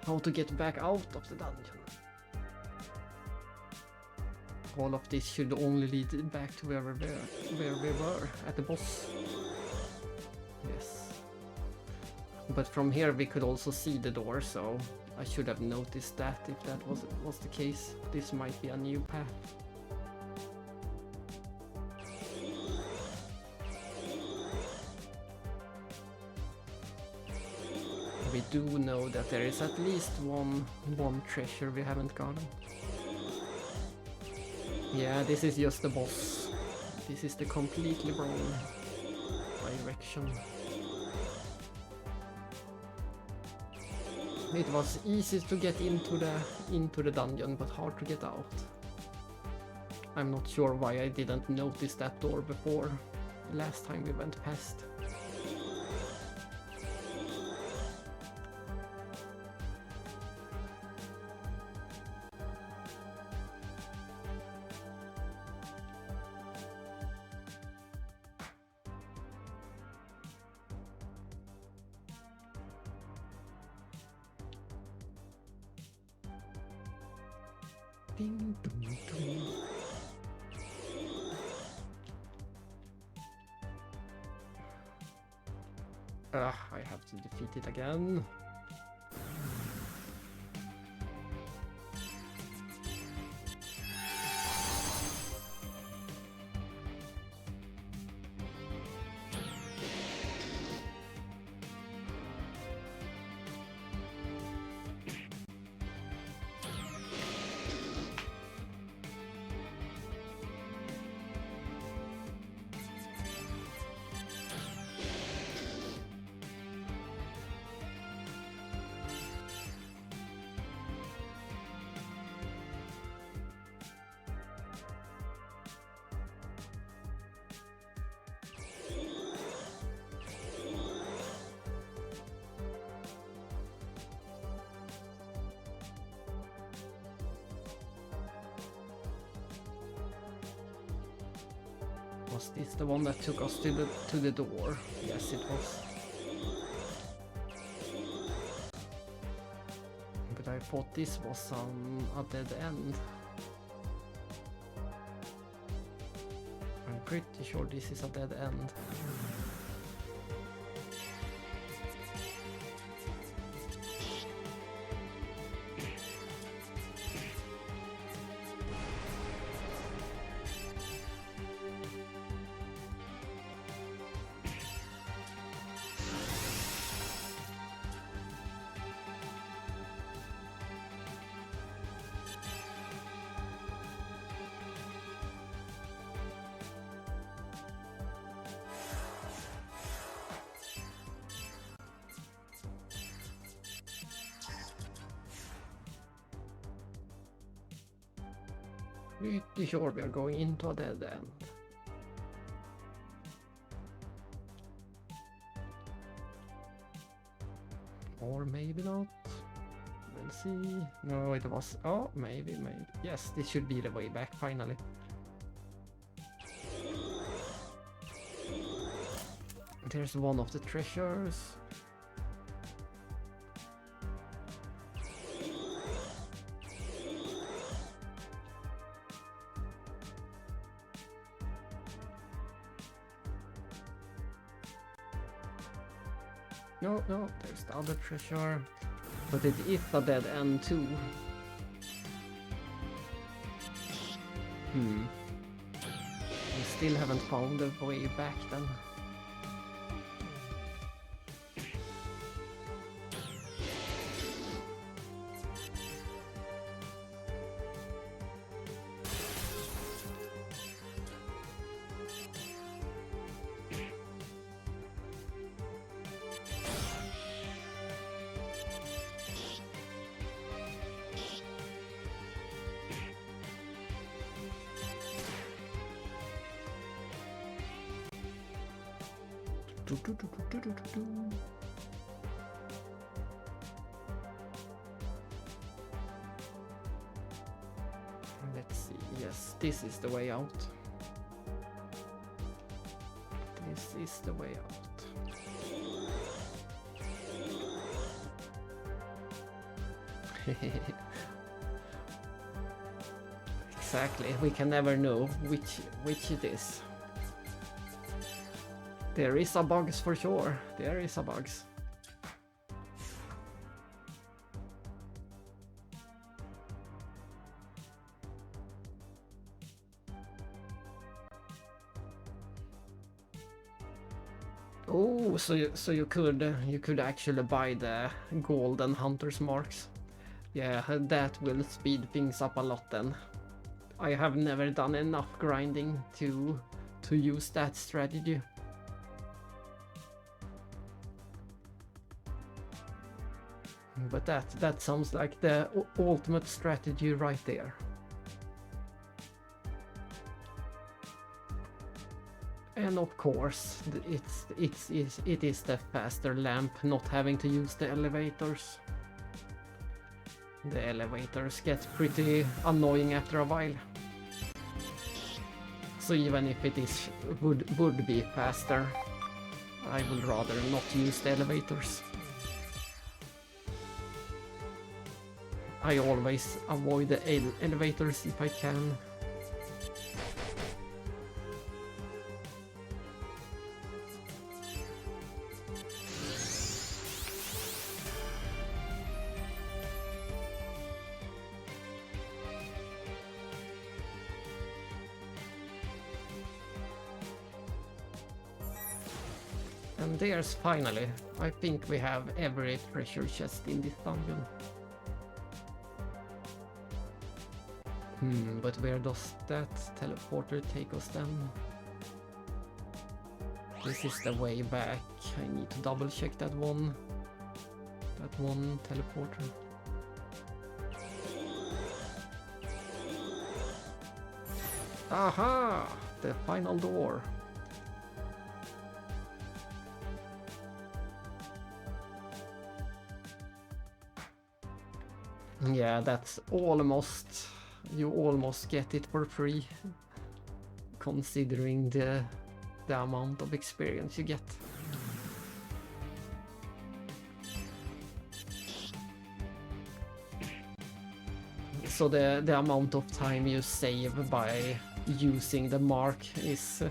Speaker 1: how to get back out of the dungeon. All of this should only lead back to where we were at the boss. Yes. But from here we could also see the door, so I should have noticed that if that was the case. This might be a new path. We do know that there is at least one treasure we haven't gotten. Yeah, this is just the boss. This is the completely wrong direction. It was easy to get into the dungeon, but hard to get out. I'm not sure why I didn't notice that door before, last time we went past. Ding, dong, dong. I have to defeat it again. Was this the one that took us to the door? Yes, it was. But I thought this was a dead end. I'm pretty sure this is a dead end. Pretty sure we are going into a dead end. Or maybe not. We'll see. No, it was... Oh, maybe. Yes, this should be the way back, finally. There's one of the treasures. No, there's the other treasure. But it is a dead end too. We still haven't found the way back then. Let's see. Yes, this is the way out. This is the way out. Exactly. We can never know which it is. There is a bugs for sure. There is a bugs. Oh, so you could actually buy the golden hunter's marks. Yeah, that will speed things up a lot then. I have never done enough grinding to use that strategy. But that sounds like the ultimate strategy right there. And of course, it is the faster lamp, not having to use the elevators. The elevators get pretty annoying after a while. So even if it would be faster, I would rather not use the elevators. I always avoid the elevators if I can. And there's finally, I think we have every treasure chest in this dungeon. But where does that teleporter take us then? This is the way back. I need to double check that one teleporter. Aha! The final door. Yeah, that's almost... You almost get it for free, considering the amount of experience you get. So the amount of time you save by using the mark is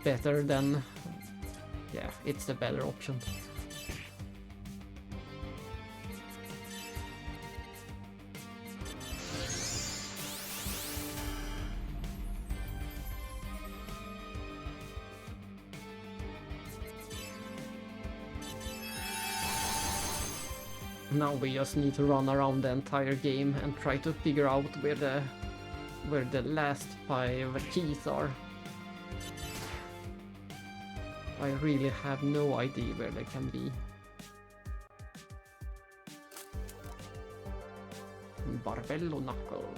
Speaker 1: better than... Yeah, it's the better option. Now we just need to run around the entire game and try to figure out where the last 5 keys are. I really have no idea where they can be. Barbello Knuckle.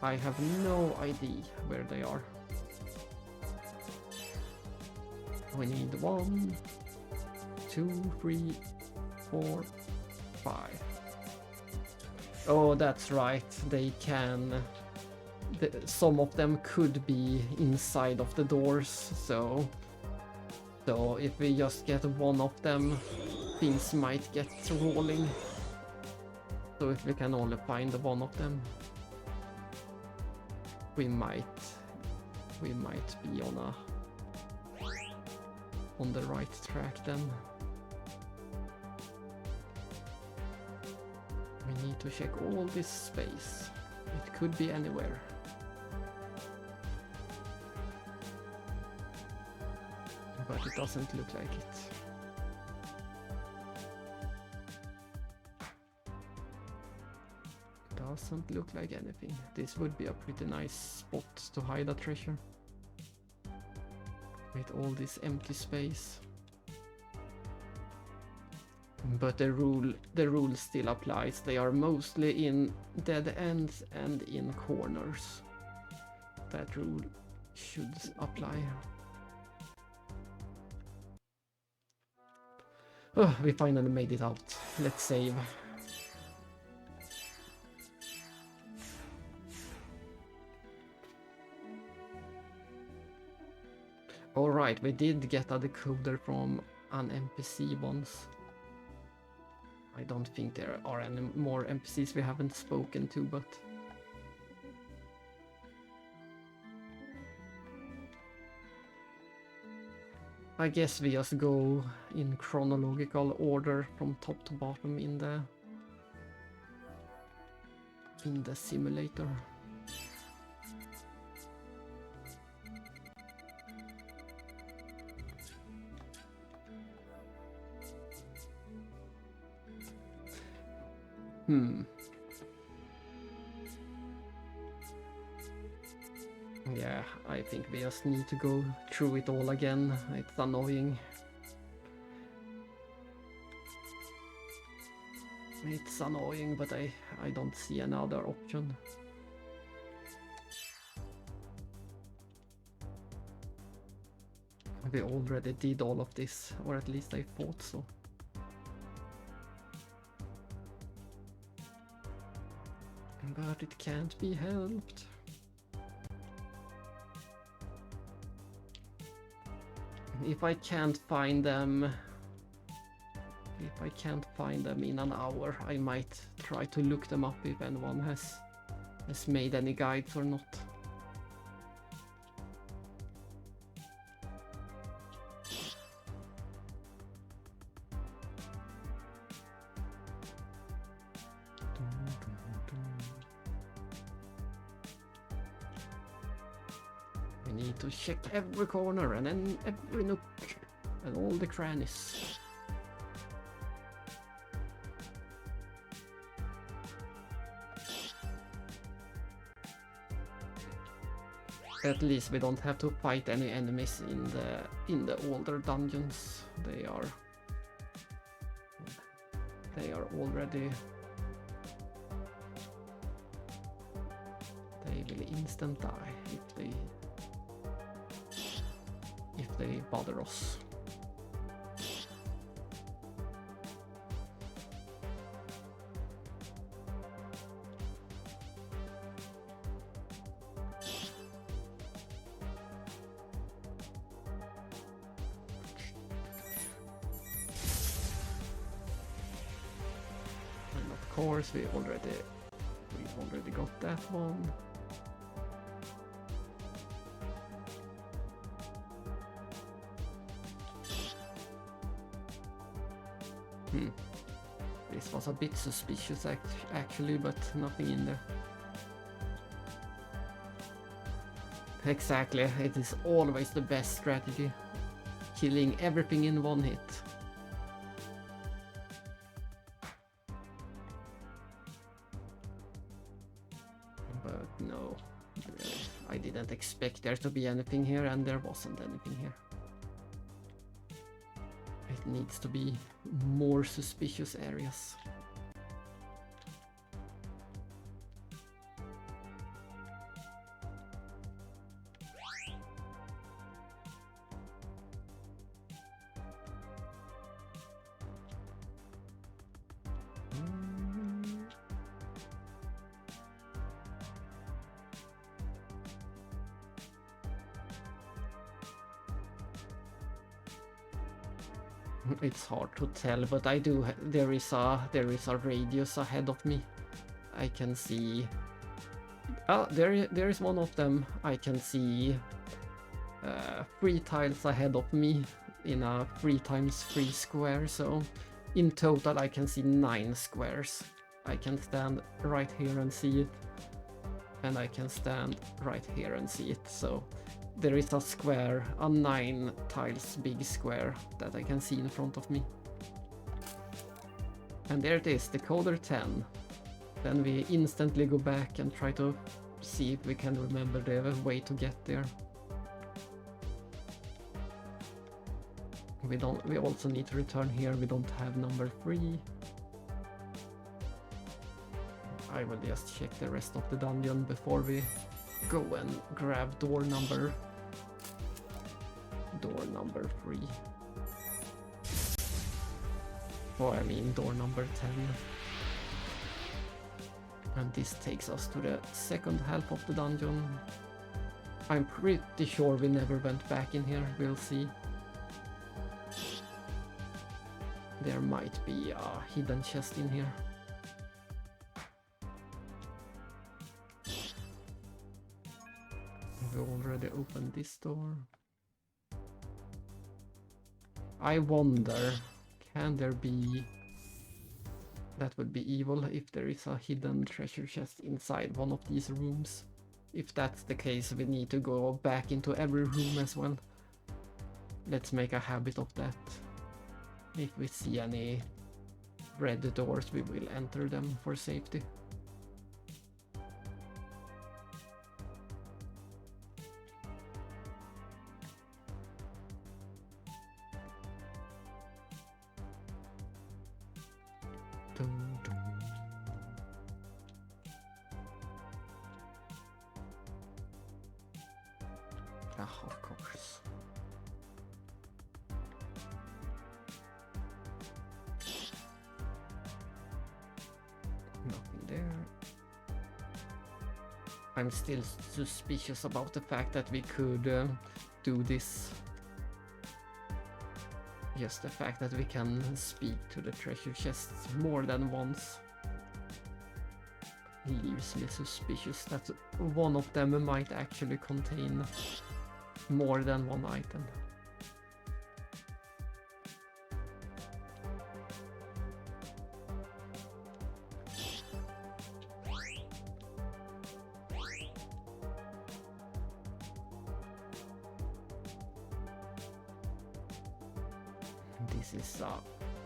Speaker 1: I have no idea where they are. We need 1, 2, 3, 4, 5. Oh, that's right. They can... some of them could be inside of the doors, so if we just get one of them, things might get rolling. So if we can only find one of them, we might be on the right track then. We need to check all this space. It could be anywhere. But it doesn't look like it. Doesn't look like anything. This would be a pretty nice spot to hide a treasure. With all this empty space. But the rule still applies. They are mostly in dead ends and in corners. That rule should apply. Oh, we finally made it out. Let's save. Alright, we did get a decoder from an NPC once. I don't think there are any more NPCs we haven't spoken to, but... I guess we just go in chronological order from top to bottom in the simulator. Yeah, I think we just need to go through it all again. It's annoying. It's annoying, but I don't see another option. We already did all of this, or at least I thought so. But it can't be helped. If I can't find them... If If I can't find them in an hour, I might try to look them up if anyone has made any guides or not. We need to check every corner and then every nook and all the crannies. At least we don't have to fight any enemies in the older dungeons. They are already. They will instant die if they bother us. And of course we already got that one. This was a bit suspicious actually, but nothing in there. Exactly, it is always the best strategy. Killing everything in one hit. But no, I didn't expect there to be anything here, and there wasn't anything here. It needs to be more suspicious areas. It's hard to tell, but I do. There is a radius ahead of me. I can see. There is one of them. I can see 3 tiles ahead of me in a 3x3 square. So in total, I can see 9 squares. I can stand right here and see it, and I can stand right here and see it. So there is a square, a 9 tiles big square that I can see in front of me. And there it is, decoder 10. Then we instantly go back and try to see if we can remember the way to get there. We also need to return here. We don't have number 3. I will just check the rest of the dungeon before we go and grab door number 3. Oh, I mean door number 10. And this takes us to the second half of the dungeon. I'm pretty sure we never went back in here. We'll see. There might be a hidden chest in here. We already opened this door. I wonder, can there be... That would be evil if there is a hidden treasure chest inside one of these rooms. If that's the case, we need to go back into every room as well. Let's make a habit of that. If we see any red doors, we will enter them for safety. Of course. Nothing there. I'm still suspicious about the fact that we could do this Just the fact that we can speak to the treasure chests more than once leaves me suspicious that one of them might actually contain more than one item. This is a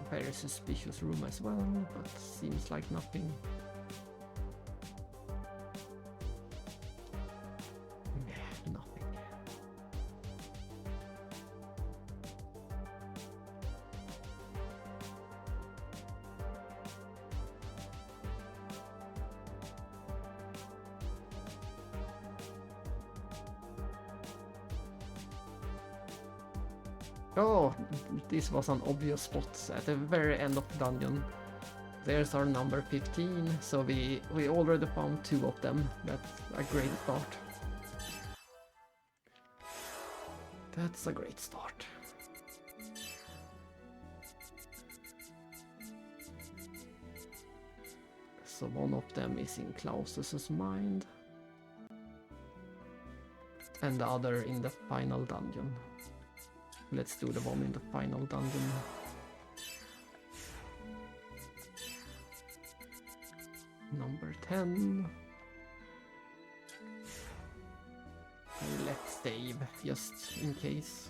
Speaker 1: very suspicious room as well, but seems like nothing. Yeah, nothing. Oh, this was an obvious spot at the very end of the dungeon. There's our number 15, so we already found 2 of them. That's a great start. That's a great start. So one of them is in Klaus's mind, and the other in the final dungeon. Let's do the one in the final dungeon. Number 10. And let's save, just in case.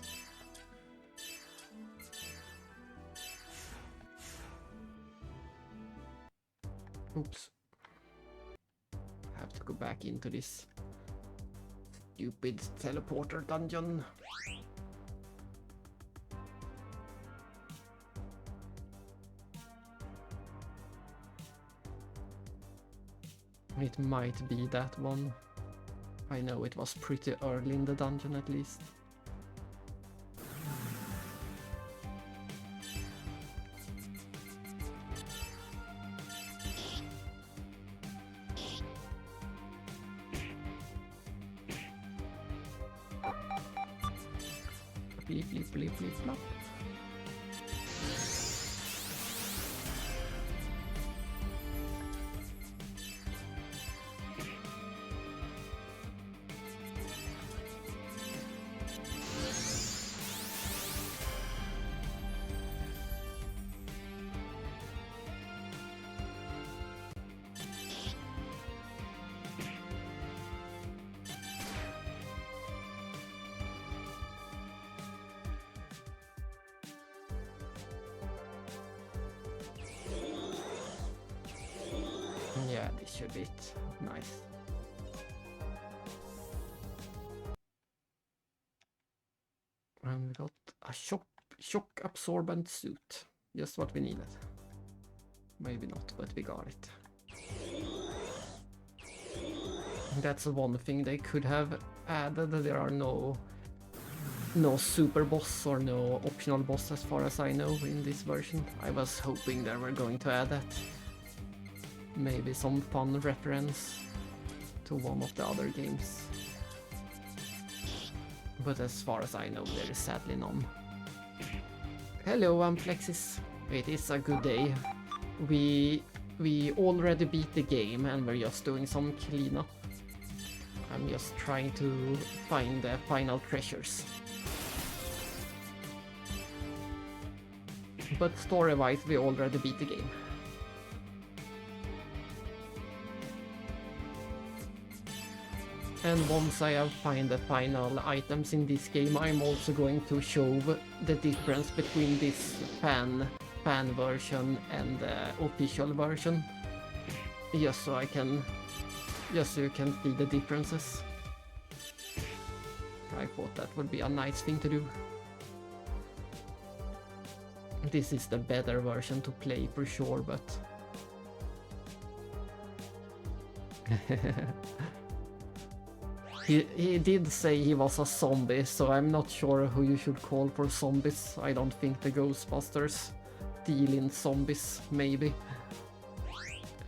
Speaker 1: Oops. Have to go back into this stupid teleporter dungeon. It might be that one. I know it was pretty early in the dungeon at least. Bleep, bleep, bleep, bleep, blop. Yeah, this should be it. Nice. And we got a shock absorbent suit. Just what we needed. Maybe not, but we got it. That's one thing they could have added. There are no super boss or no optional boss as far as I know in this version. I was hoping they were going to add that. Maybe some fun reference to one of the other games. But as far as I know, there is sadly none. Hello, I'm Plexis. It is a good day. We already beat the game and we're just doing some cleanup. I'm just trying to find the final treasures. But story-wise, we already beat the game. And once I have found the final items in this game, I'm also going to show the difference between this fan version and the official version. Just so you can see the differences. I thought that would be a nice thing to do. This is the better version to play for sure, but... He did say he was a zombie, so I'm not sure who you should call for zombies. I don't think the Ghostbusters deal in zombies, maybe.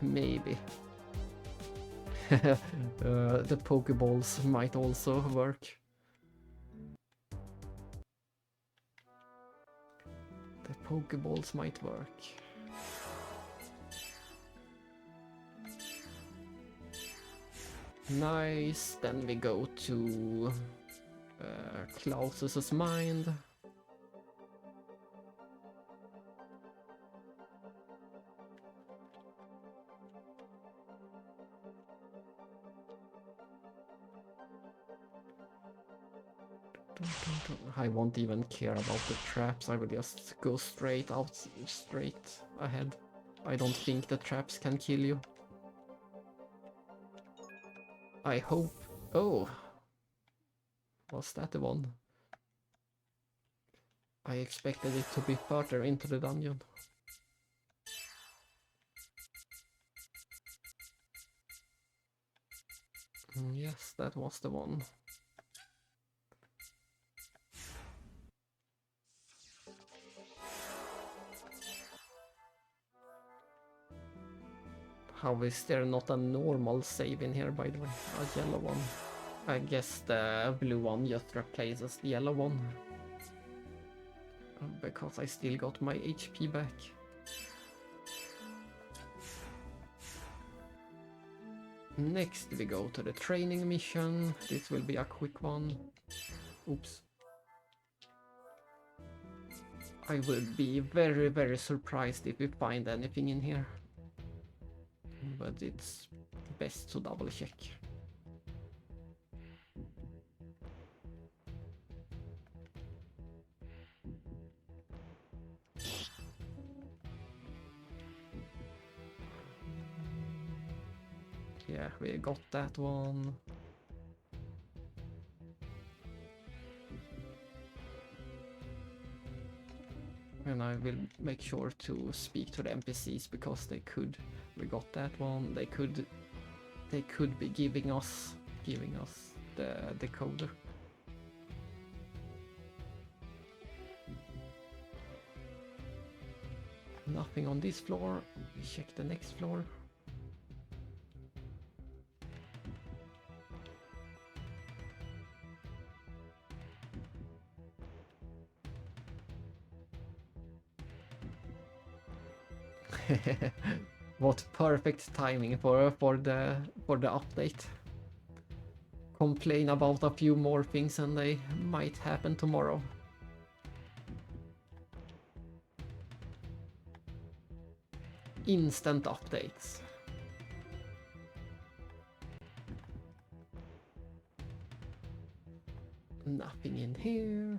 Speaker 1: Maybe. The Pokeballs might also work. Pokeballs might work. Nice, then we go to Klaus's mind. I won't even care about the traps, I will just go straight ahead. I don't think the traps can kill you. I hope... Oh! Was that the one? I expected it to be further into the dungeon. Yes, that was the one. How is there not a normal save in here, by the way? A yellow one. I guess the blue one just replaces the yellow one. Because I still got my HP back. Next we go to the training mission. This will be a quick one. Oops. I would be very, very surprised if we find anything in here. But it's best to double check. Yeah, we got that one. And I will make sure to speak to the NPCs because they could. We got that one. They could be giving us the decoder. Nothing on this floor. Check the next floor. What perfect timing for the update. Complain about a few more things and they might happen tomorrow. Instant updates. Nothing in here.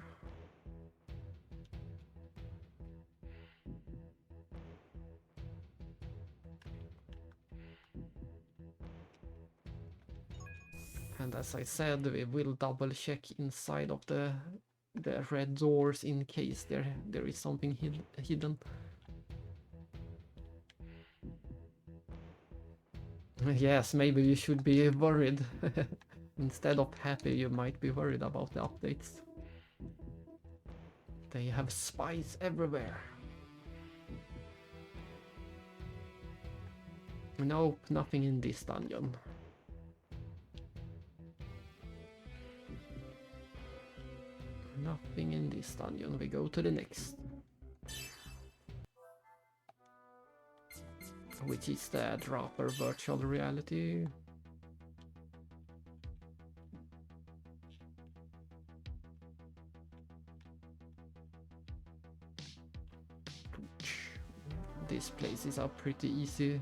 Speaker 1: And as I said, we will double check inside of the red doors in case there is something hidden. Yes, maybe you should be worried. Instead of happy, you might be worried about the updates. They have spies everywhere. Nope, nothing in this dungeon. Nothing in this dungeon. We go to the next. Which is the Dropper virtual reality. These places are pretty easy.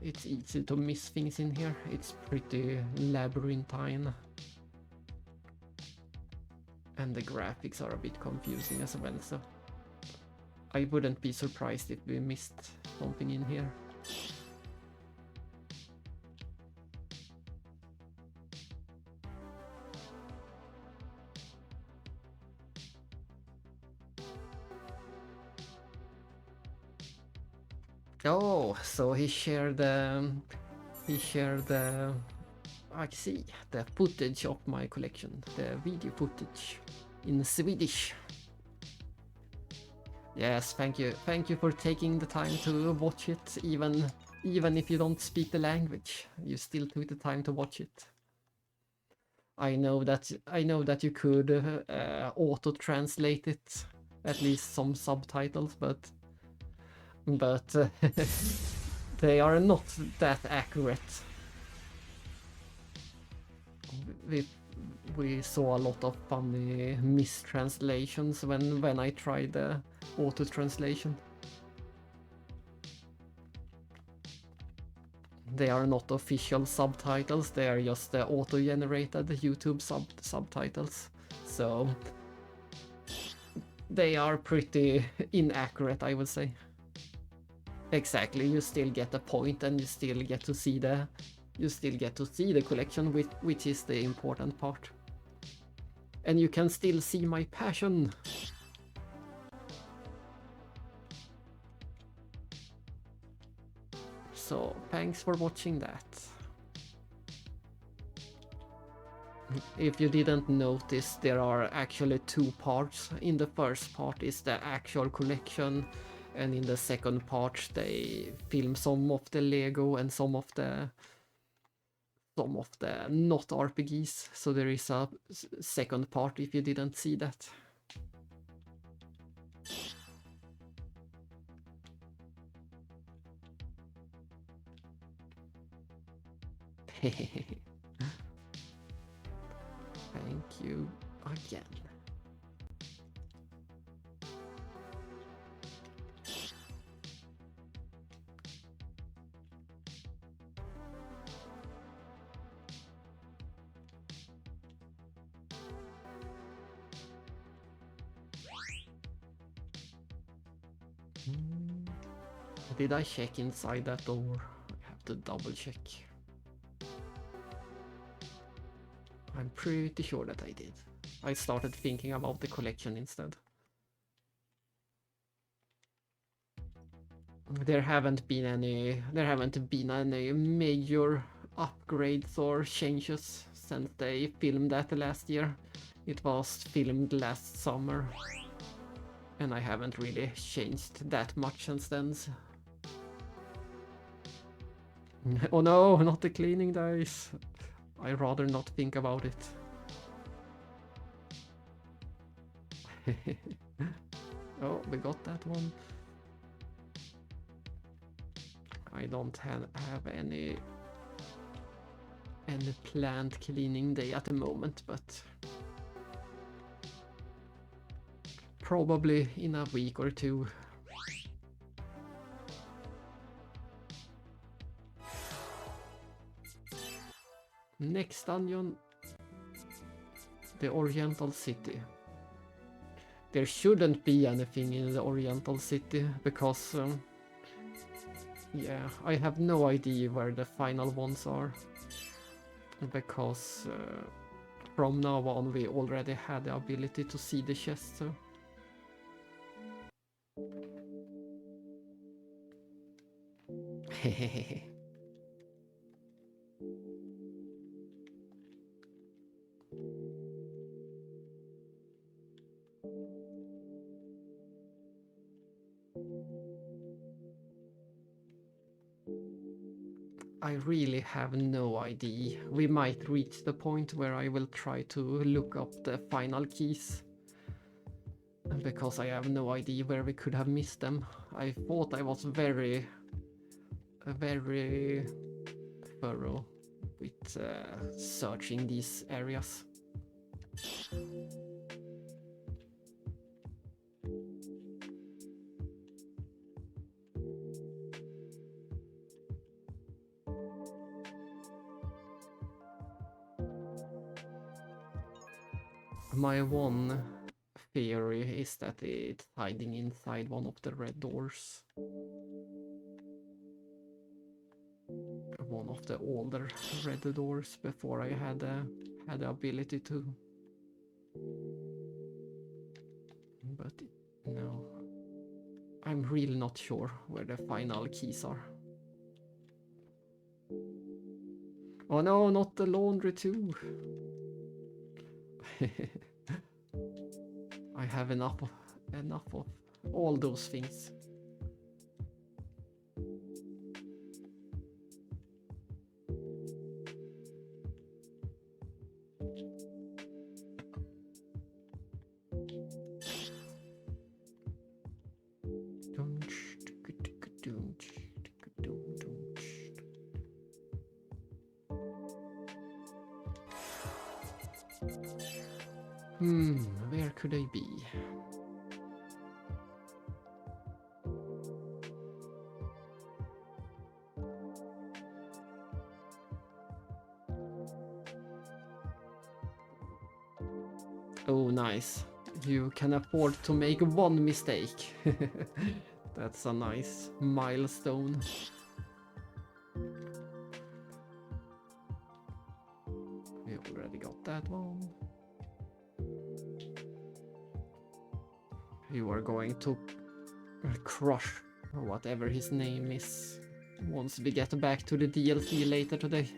Speaker 1: It's easy to miss things in here. It's pretty labyrinthine. And the graphics are a bit confusing as well, so I wouldn't be surprised if we missed something in here. Oh, so he shared I see, the footage of my collection, the video footage in Swedish. Yes, thank you for taking the time to watch it, even if you don't speak the language, you still took the time to watch it. I know that you could auto-translate it, at least some subtitles, but they are not that accurate. We saw a lot of funny mistranslations when I tried the auto translation. They are not official subtitles, they are just the auto-generated YouTube subtitles. So they are pretty inaccurate, I would say. Exactly, you still get the point and you still get to see the collection, which is the important part. And you can still see my passion. So thanks for watching that. If you didn't notice, there are actually two parts. In the first part is the actual collection, and in the second part they film some of the Lego and some of the not RPGs. So there is a second part if you didn't see that. Thank you again. Did I check inside that door? I have to double check. I'm pretty sure that I did. I started thinking about the collection instead. There haven't been any major upgrades or changes since they filmed that last year. It was filmed last summer, and I haven't really changed that much since then. Oh no, not the cleaning dice. I'd rather not think about it. Oh, we got that one. I don't have any planned cleaning day at the moment, but probably in a week or two. Next dungeon, the Oriental City. There shouldn't be anything in the Oriental City because yeah, I have no idea where the final ones are, because from now on we already had the ability to see the chest, so. I really have no idea. We might reach the point where I will try to look up the final keys, because I have no idea where we could have missed them. I thought I was very thorough with searching these areas. My one theory is that it's hiding inside one of the red doors. One of the older red doors before I had the ability to. But no, I'm really not sure where the final keys are. Oh no, not the laundry too. I have enough of all those things. Where could I be? Oh, nice. You can afford to make one mistake. That's a nice milestone. We already got that one. You are going to crush whatever his name is once we get back to the DLC later today.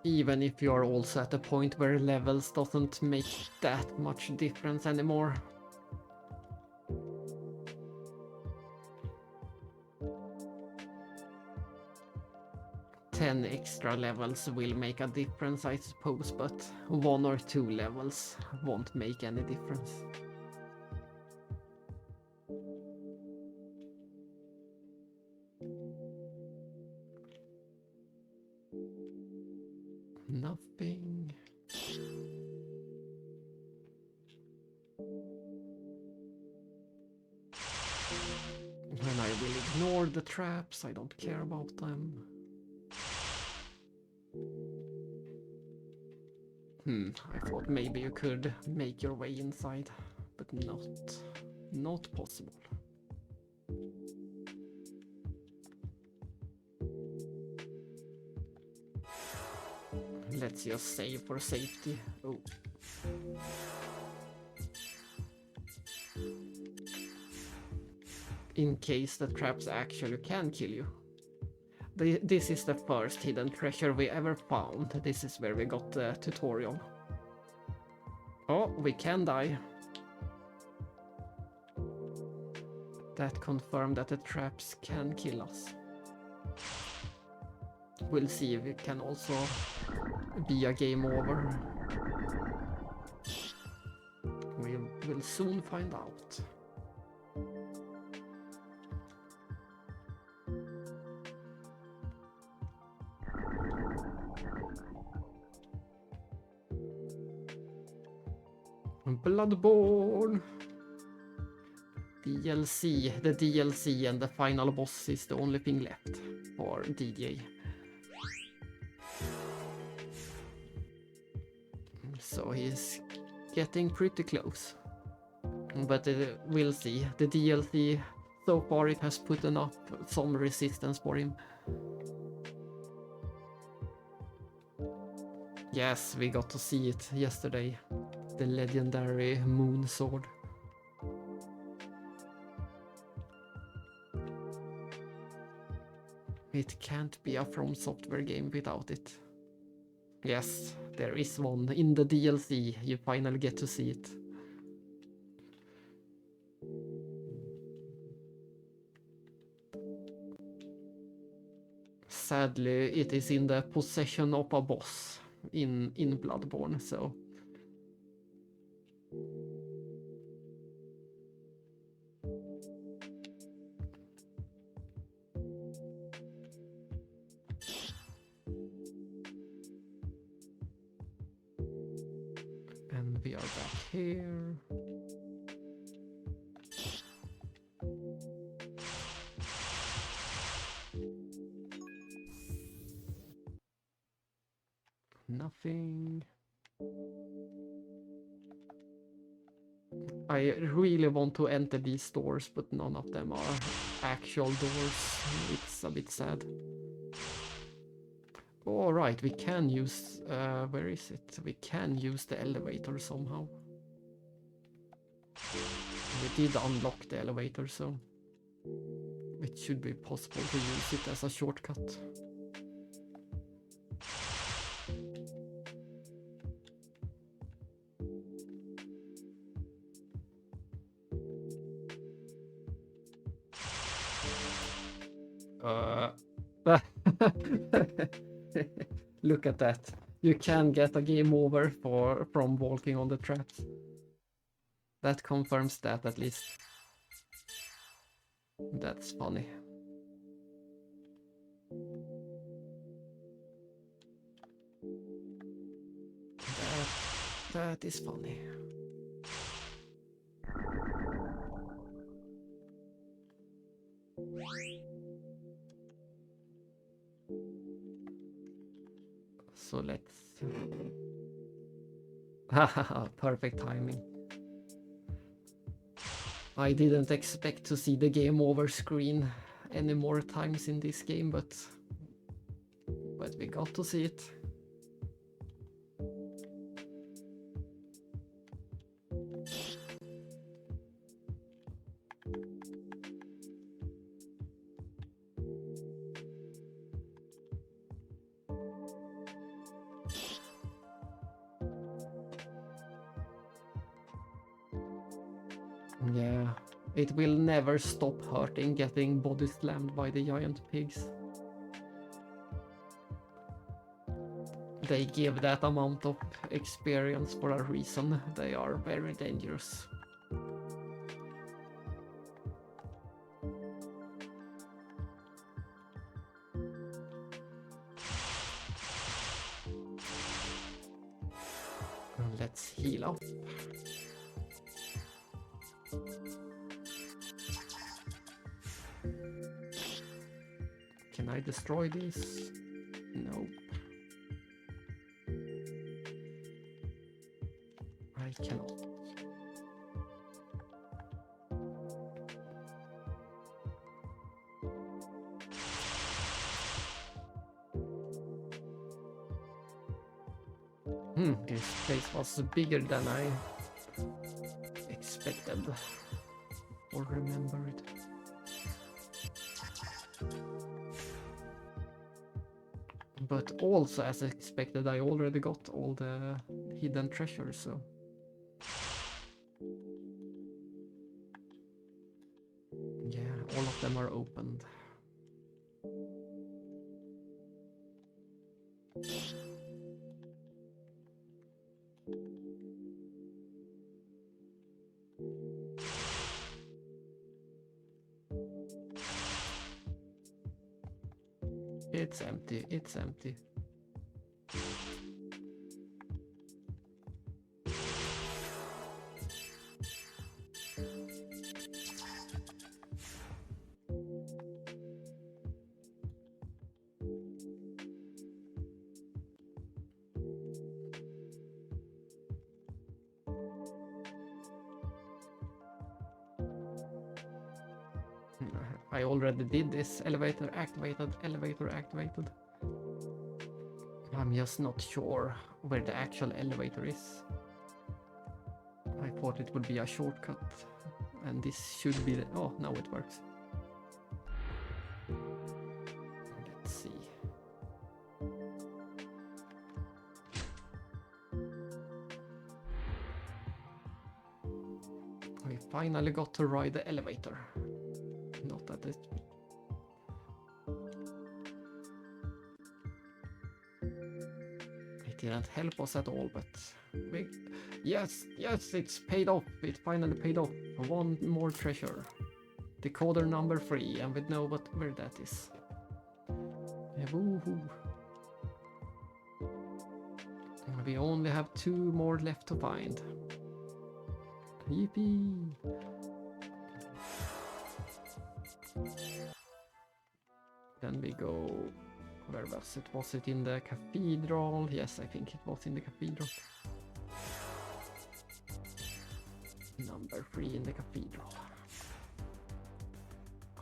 Speaker 1: Even if you're also at a point where levels doesn't make that much difference anymore. Ten extra levels will make a difference, I suppose, but 1 or 2 levels won't make any difference. Nothing. And I will ignore the traps, I don't care about them. I thought maybe you could make your way inside, but not possible. Let's just save for safety. Oh. In case the traps actually can kill you. This is the first hidden treasure we ever found. This is where we got the tutorial. Oh, we can die. That confirmed that the traps can kill us. We'll see if it can also be a game over. We'll soon find out. Bloodborne! DLC, the DLC and the final boss is the only thing left for DJ. So he's getting pretty close. But we'll see. The DLC, so far it has put enough some resistance for him. Yes, we got to see it yesterday. The legendary moon sword. It can't be a From Software game without it. Yes, there is one in the DLC. You finally get to see it. Sadly, it is in the possession of a boss in Bloodborne, so... And we are back here. Nothing. I really want to enter these doors, but none of them are actual doors. It's a bit sad. Alright, we can use... where is it? We can use the elevator somehow. We did unlock the elevator, so... it should be possible to use it as a shortcut. Look at that. You can get a game over from walking on the traps. That confirms that at least. That's funny. That is funny. So let's... Haha, perfect timing. I didn't expect to see the game over screen any more times in this game, but we got to see it. Yeah, it will never stop hurting getting body slammed by the giant pigs. They give that amount of experience for a reason. They are very dangerous. Let's heal up. Can I destroy this? Nope. I cannot. This place was bigger than I expected or remembered. But also, as expected, I already got all the hidden treasures, so... Yeah, all of them are opened. It's empty, it's empty. I already did this. Elevator activated, elevator activated. I'm just not sure where the actual elevator is. I thought it would be a shortcut, and this should be the... Oh, now it works. Let's see. I finally got to ride the elevator. Not that it... It didn't help us at all, but... Yes, it's paid off. It finally paid off. One more treasure. Decoder number 3, and we know where that is. Woohoo! We only have 2 more left to find. Yippee! Then we go... Where was it? Was it in the cathedral? Yes, I think it was in the cathedral. Number 3 in the cathedral.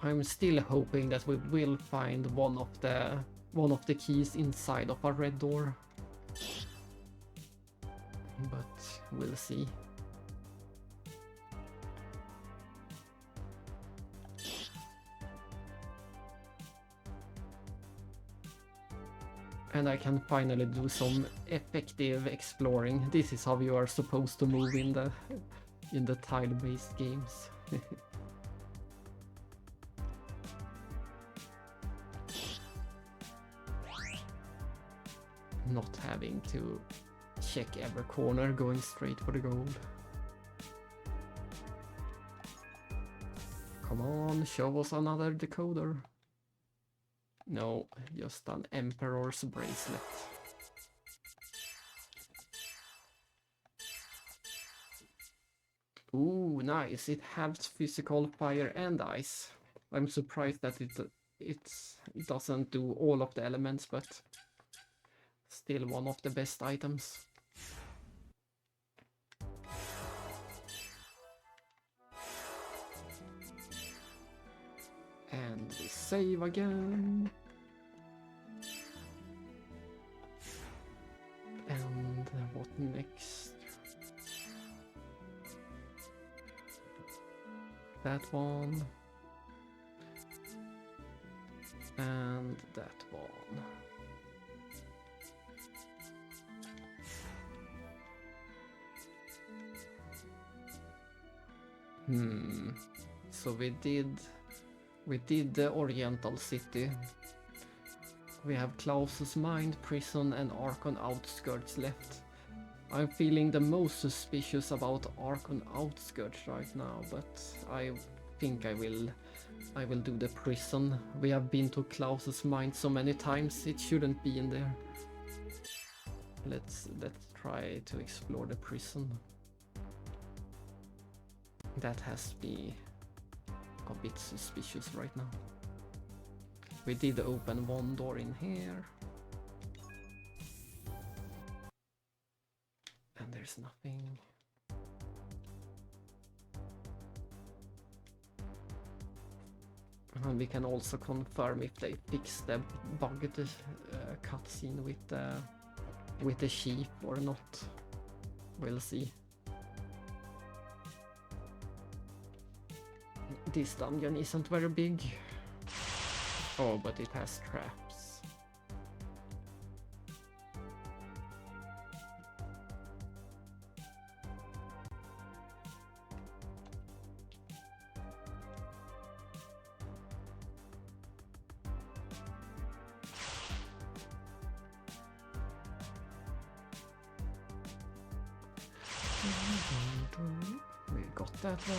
Speaker 1: I'm still hoping that we will find one of the keys inside of a red door. But we'll see. And I can finally do some effective exploring. This is how you are supposed to move in the tile-based games. Not having to check every corner, going straight for the gold. Come on, show us another decoder. No, just an Emperor's bracelet. Ooh, nice. It has physical fire and ice. I'm surprised that it doesn't do all of the elements, but still one of the best items. And we save again. And what next? That one. And that one. So we did the Oriental City. We have Klaus's Mind, Prison, and Archon Outskirts left. I'm feeling the most suspicious about Archon Outskirts right now, but I think I will do the Prison. We have been to Klaus's Mind so many times, it shouldn't be in there. Let's try to explore the Prison. That has me a bit suspicious right now. We did open one door in here. And there's nothing. And we can also confirm if they fixed the bugged cutscene with the sheep or not. We'll see. This dungeon isn't very big. Oh, but it has traps. We got that one.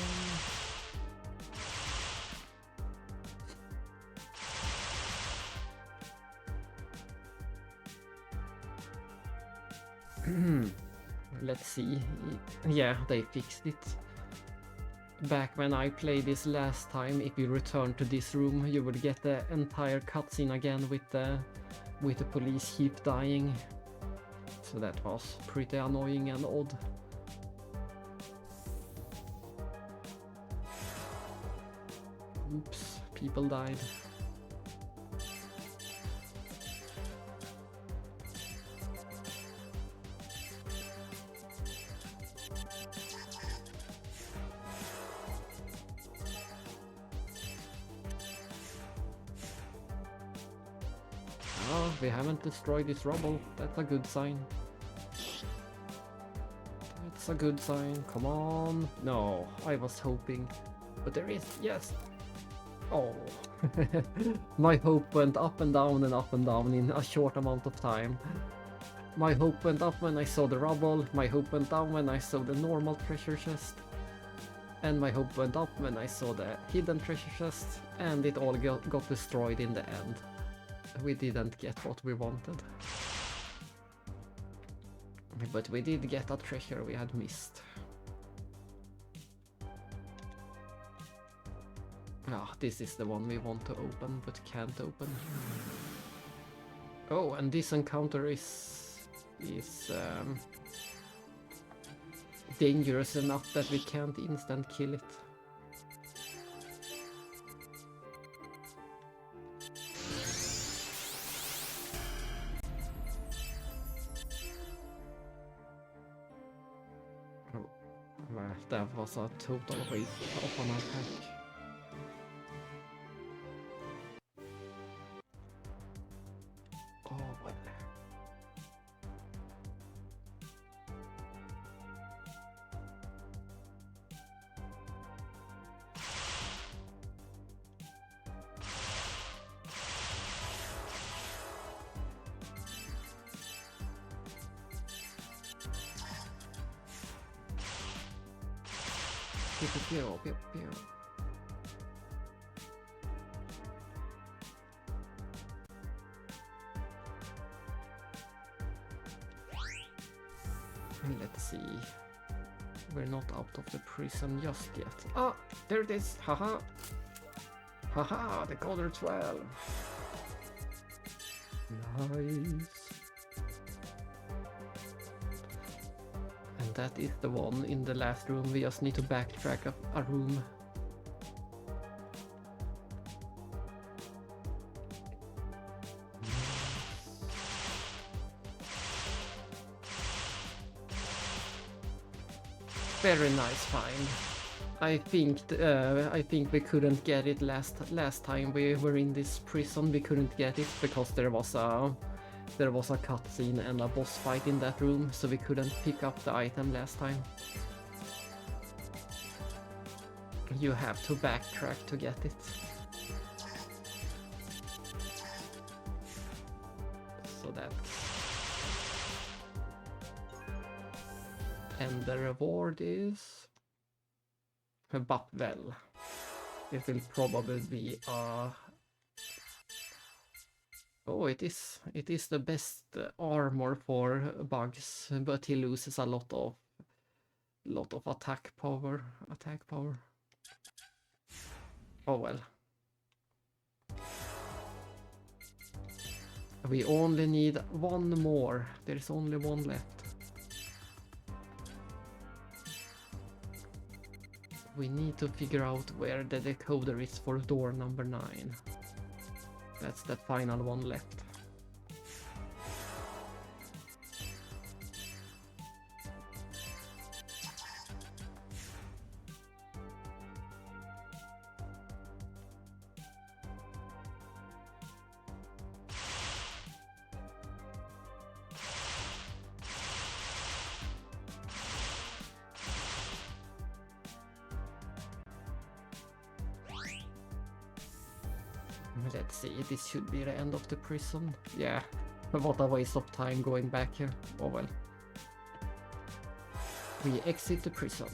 Speaker 1: Let's see. Yeah, they fixed it. Back when I played this last time, if you return to this room, you would get the entire cutscene again with the police chief dying. So that was pretty annoying and odd. Oops, people died. Oh, we haven't destroyed this rubble. That's a good sign. That's a good sign. Come on. No, I was hoping. But there is, yes. Oh. My hope went up and down and up and down in a short amount of time. My hope went up when I saw the rubble. My hope went down when I saw the normal treasure chest. And my hope went up when I saw the hidden treasure chest. And it all got destroyed in the end. We didn't get what we wanted. But we did get a treasure we had missed. Ah, this is the one we want to open but can't open. Oh, and this encounter is dangerous enough that we can't instant kill it. That was a total waste of an attack. Oh well. Pew, pew, pew. Let's see. we're not out of the prison just yet. Ah, there it is! Haha! Haha, decoder 12! Nice! And that is the one in the last room. We just need to backtrack a room. Very nice find. I think we couldn't get it last time we were in this prison. We couldn't get it because there was a cutscene and a boss fight in that room, so we couldn't pick up the item last time. You have to backtrack to get it. So that's... And the reward is... But well, it will probably be oh, it is the best armor for bugs, but he loses a lot of attack power. Oh well. We only need one more. There's only one left. We need to figure out where the decoder is for door number 9. That's the final one left. Let's see, this should be the end of the prison. Yeah, what a waste of time going back here. Oh well. We exit the prison.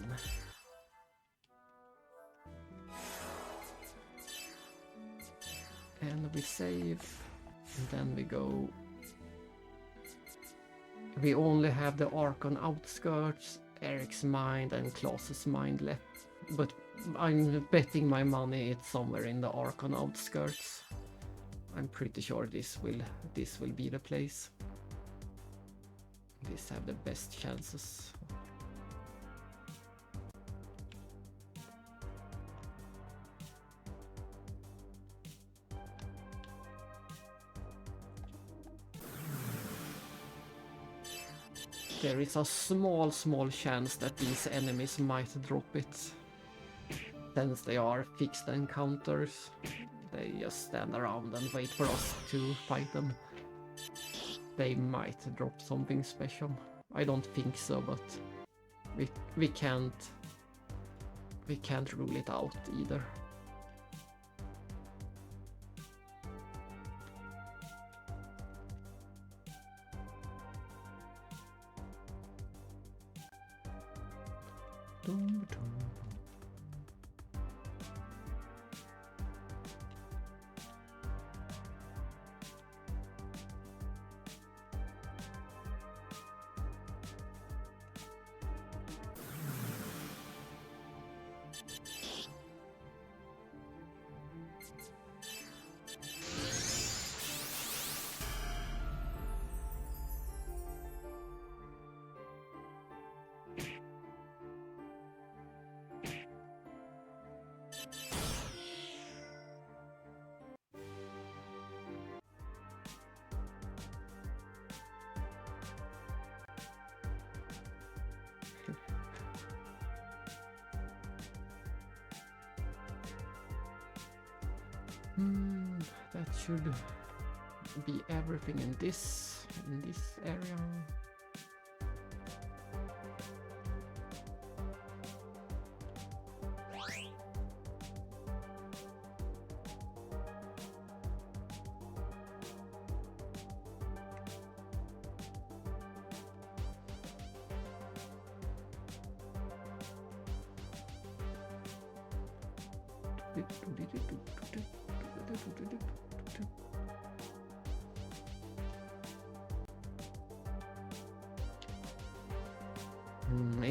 Speaker 1: And we save. And then we go... We only have the Archon outskirts, Eric's mind and Klaus's mind left. But I'm betting my money it's somewhere in the Archon outskirts. I'm pretty sure this will be the place. These have the best chances. There is a small chance that these enemies might drop it. Since they are fixed encounters, they just stand around and wait for us to fight them. They might drop something special. I don't think so, but we can't rule it out either. That should be everything in this area.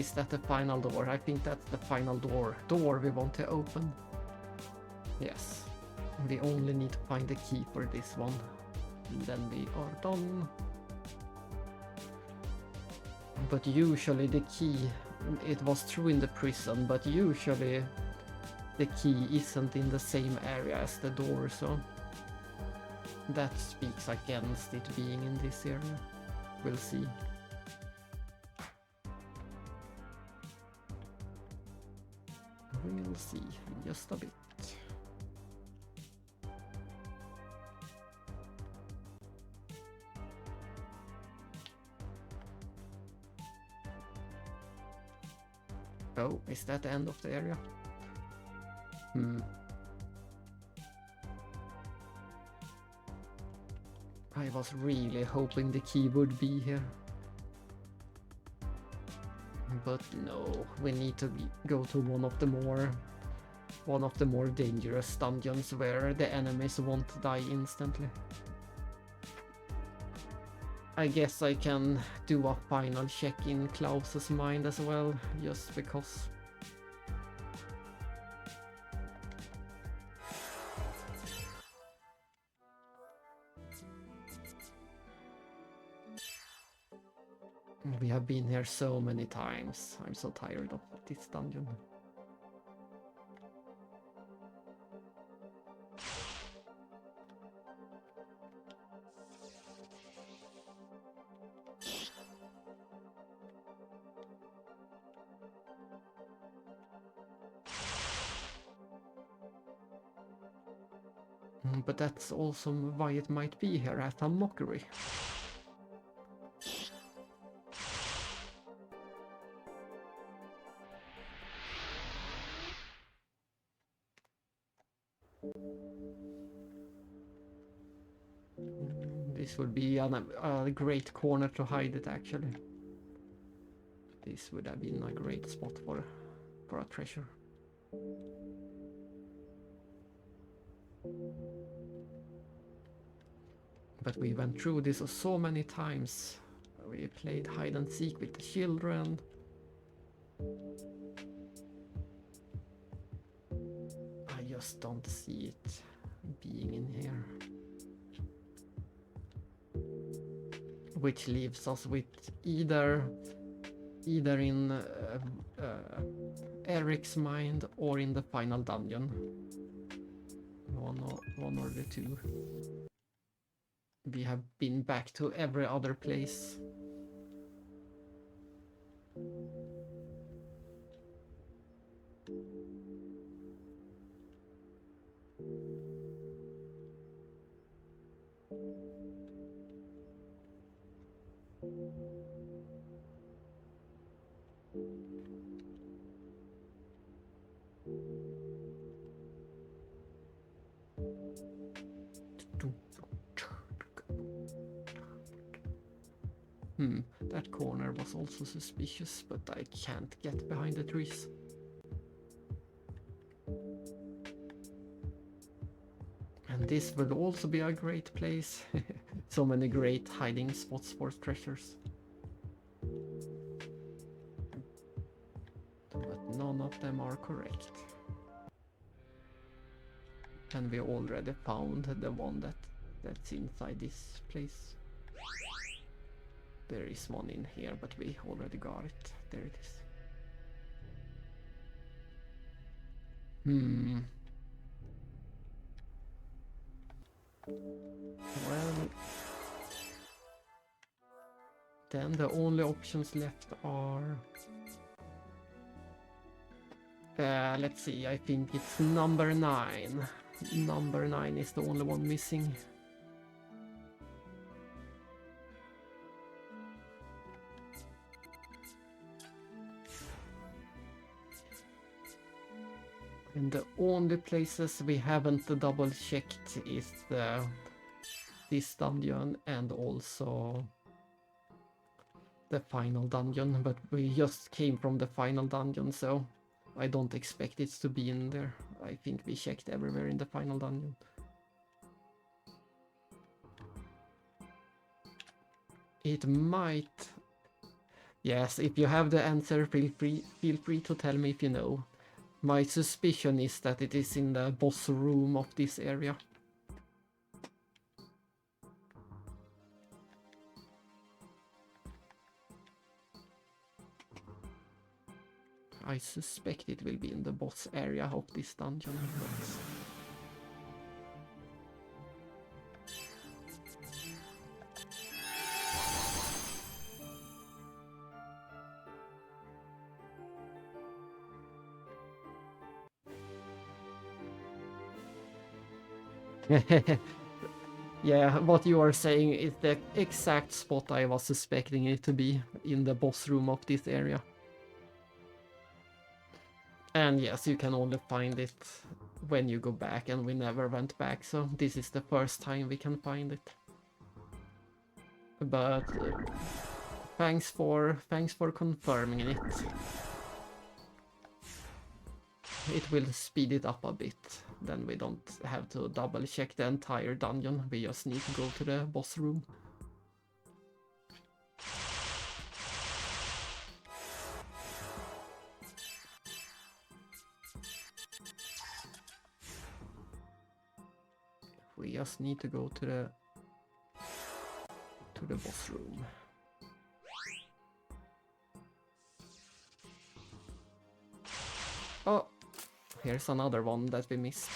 Speaker 1: is that the final door? I think that's the final door we want to open. Yes. We only need to find the key for this one. And then we are done. But usually the key, it was true in the prison, but usually the key isn't in the same area as the door, so that speaks against it being in this area. We'll see. We'll see in just a bit. Oh, is that the end of the area? I was really hoping the key would be here. But no, we need to go to one of the more dangerous dungeons where the enemies won't die instantly. I guess I can do a final check in Klaus's mind as well, just because. We have been here so many times. I'm so tired of this dungeon. But that's also why it might be here as a mockery. This would be a great corner to hide it, actually. This would have been a great spot for a treasure. But we went through this so many times. We played hide and seek with the children. I just don't see it being in here. Which leaves us with either in Eric's mind or in the final dungeon. One or the two. We have been back to every other place. That corner was also suspicious, but I can't get behind the trees. And this will also be a great place. So many great hiding spots for treasures. But none of them are correct. And we already found the one that's inside this place. There is one in here, but we already got it. There it is. Well, then the only options left are... let's see, I think it's number 9. Number 9 is the only one missing. And the only places we haven't double checked is this dungeon and also the final dungeon, but we just came from the final dungeon, so I don't expect it to be in there. I think we checked everywhere in the final dungeon. It might Yes, if you have the answer, feel free to tell me if you know. My suspicion is that it is in the boss room of this area. I suspect it will be in the boss area of this dungeon. But yeah, what you are saying is the exact spot I was suspecting it to be, in the boss room of this area. And yes, you can only find it when you go back, and we never went back, so this is the first time we can find it. But thanks for confirming it. It will speed it up a bit, then we don't have to double check the entire dungeon, we just need to go to the boss room. We just need to go to the boss room. Oh, here's another one that we missed.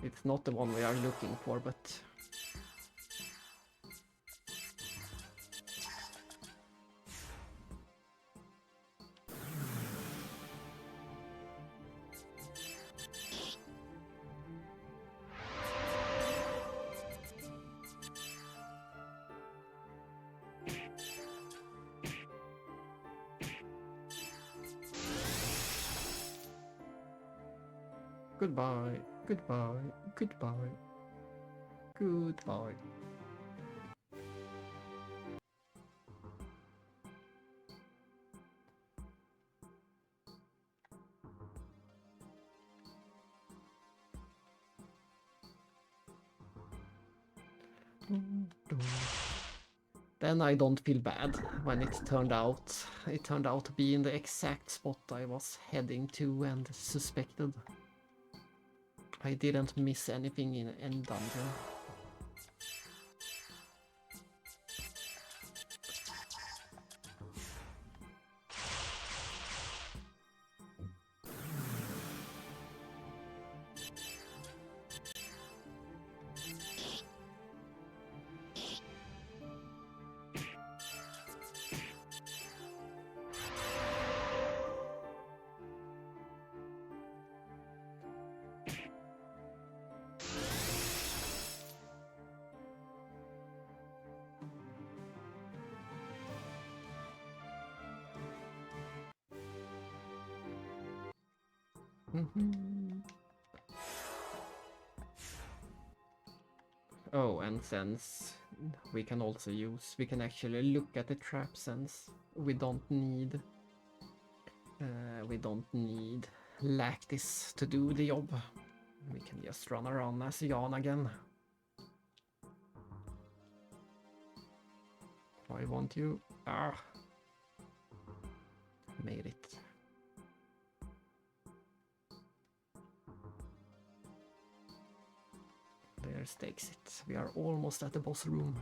Speaker 1: It's not the one we are looking for, but... Goodbye, goodbye, goodbye, goodbye. Then I don't feel bad when it turned out to be in the exact spot I was heading to and suspected. I didn't miss anything in any dungeon. Oh, and since we can actually look at the trap, since we don't need Lactis to do the job. We can just run around as Jan again. Why won't you? Ah, made it. There stakes it. We are almost at the boss room.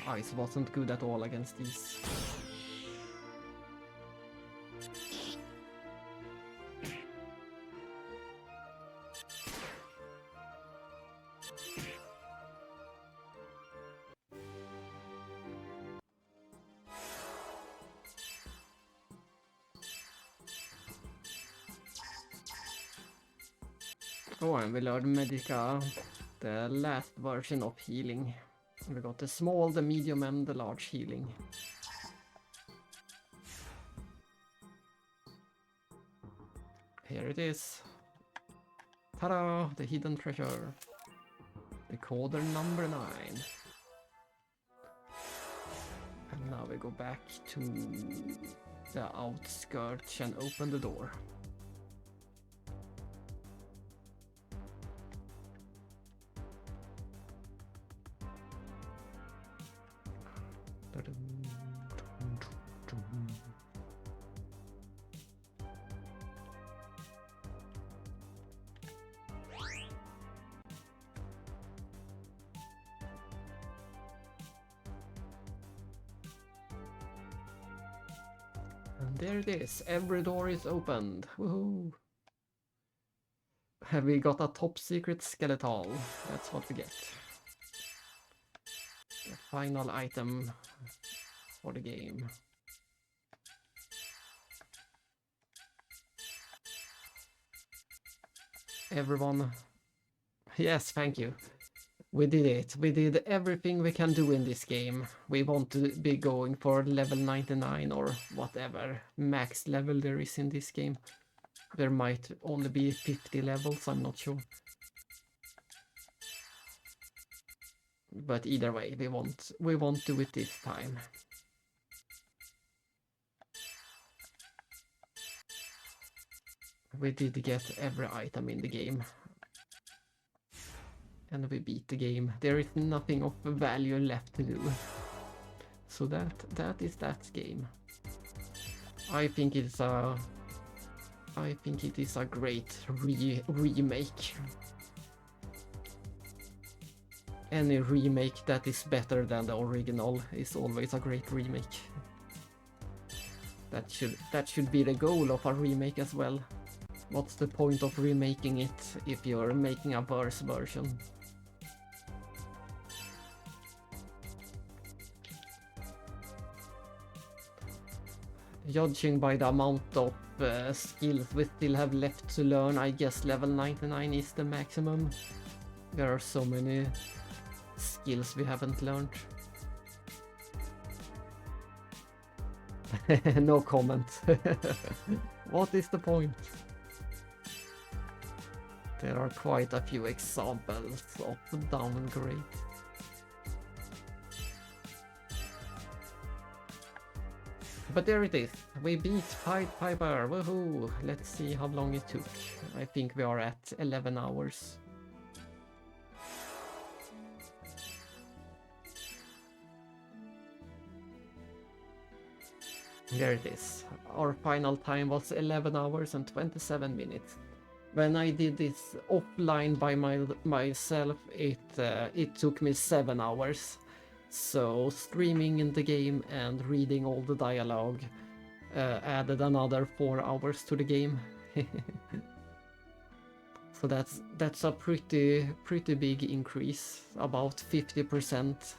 Speaker 1: Ice wasn't good at all against these. Oh, and we learned Medica, the last version of healing. We got the small, the medium, and the large healing. Here it is. Ta-da! The hidden treasure. Decoder number 9. And now we go back to the outskirts and open the door. And there it is, every door is opened. Woohoo! Have we got a top secret skeletal? That's what we get. The final item for the game. Everyone, yes, thank you. We did it. We did everything we can do in this game. We want to be going for level 99 or whatever max level there is in this game. There might only be 50 levels, I'm not sure. But either way, we won't do it this time. We did get every item in the game. And we beat the game. There is nothing of value left to do. So that is that game. I think it is a great remake. Any remake that is better than the original is always a great remake. That should be the goal of a remake as well. What's the point of remaking it if you're making a worse version? Judging by the amount of skills we still have left to learn, I guess level 99 is the maximum. There are so many skills we haven't learned. No comment. What is the point? There are quite a few examples of downgrade. But there it is. We beat Pied Piper. Woohoo! Let's see how long it took. I think we are at 11 hours. There it is. Our final time was 11 hours and 27 minutes. When I did this offline by myself, it took me 7 hours. So streaming in the game and reading all the dialogue added another 4 hours to the game. So that's a pretty big increase, about 50%,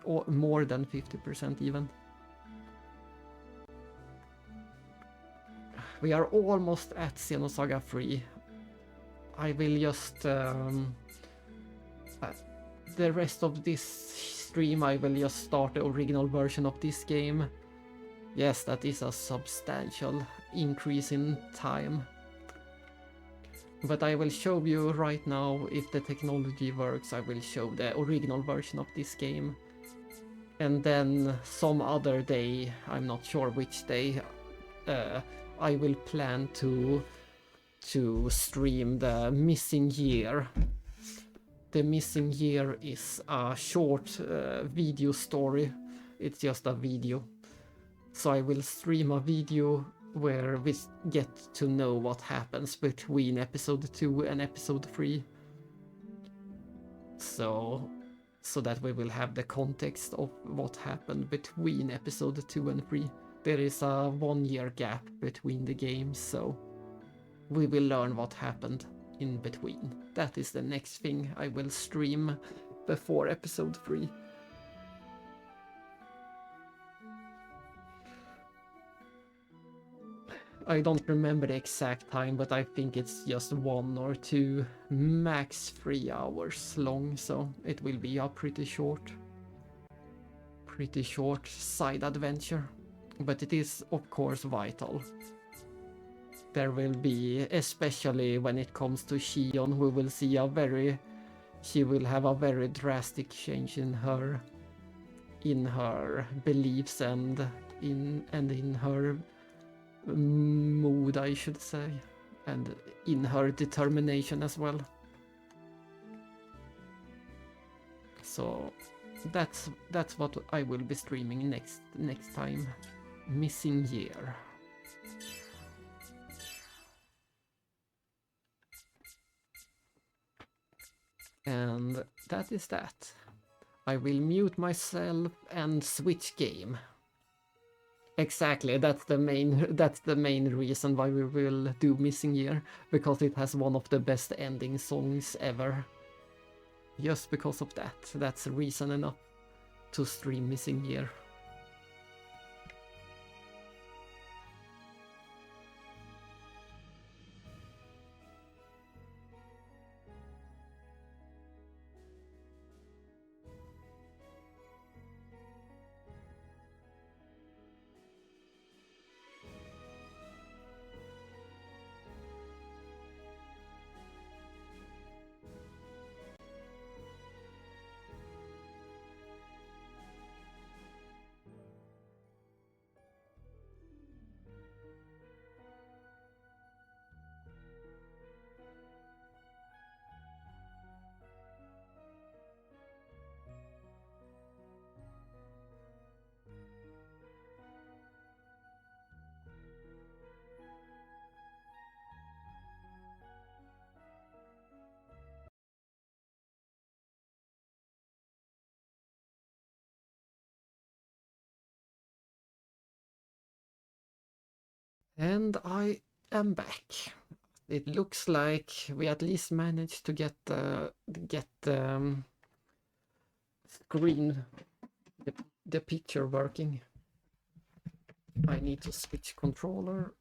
Speaker 1: or more than 50% even. We are almost at Xenosaga 3. I will just the rest of this stream I will just start the original version of this game. Yes, that is a substantial increase in time. But I will show you right now, if the technology works, I will show the original version of this game. And then some other day, I'm not sure which day, I will plan to stream the Missing Year. The Missing Year is a short video story. It's just a video. So I will stream a video where we get to know what happens between episode 2 and episode 3. So that we will have the context of what happened between episode 2 and 3. There is a 1 year gap between the games, so we will learn what happened in between. That is the next thing I will stream before episode 3. I don't remember the exact time, but I think it's just 1 or 2, max 3 hours long, so it will be a pretty short side adventure. But it is of course vital. There will be, especially when it comes to Shion, we will see she will have a very drastic change in her beliefs and in her mood, I should say, and in her determination as well. So that's what I will be streaming next time. Missing Year. And that is that. I will mute myself and switch game. Exactly, that's the main reason why we will do Missing Year, because it has one of the best ending songs ever. Just because of that, that's reason enough to stream Missing Year. And I am back. It looks like we at least managed to get the screen, the picture working. I need to switch controller.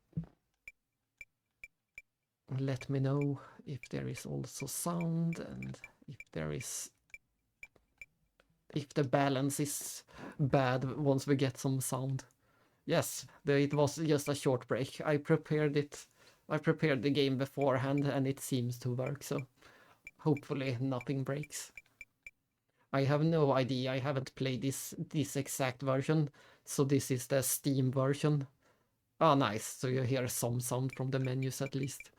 Speaker 1: Let me know if there is also sound and if the balance is bad once we get some sound. Yes, it was just a short break. I prepared the game beforehand and it seems to work, so hopefully nothing breaks. I have no idea, I haven't played this exact version, so this is the Steam version. Ah, nice, so you hear some sound from the menus at least.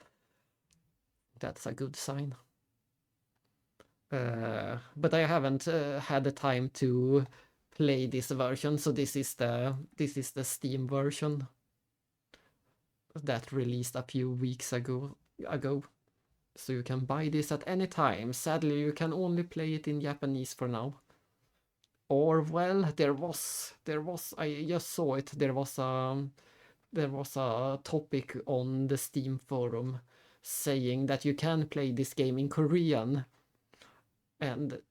Speaker 1: That's a good sign. But I haven't had the time to play this version, so this is the Steam version that released a few weeks ago. So you can buy this at any time. Sadly, you can only play it in Japanese for now. Or well, there was I just saw it. There was a topic on the Steam forum saying that you can play this game in Korean, and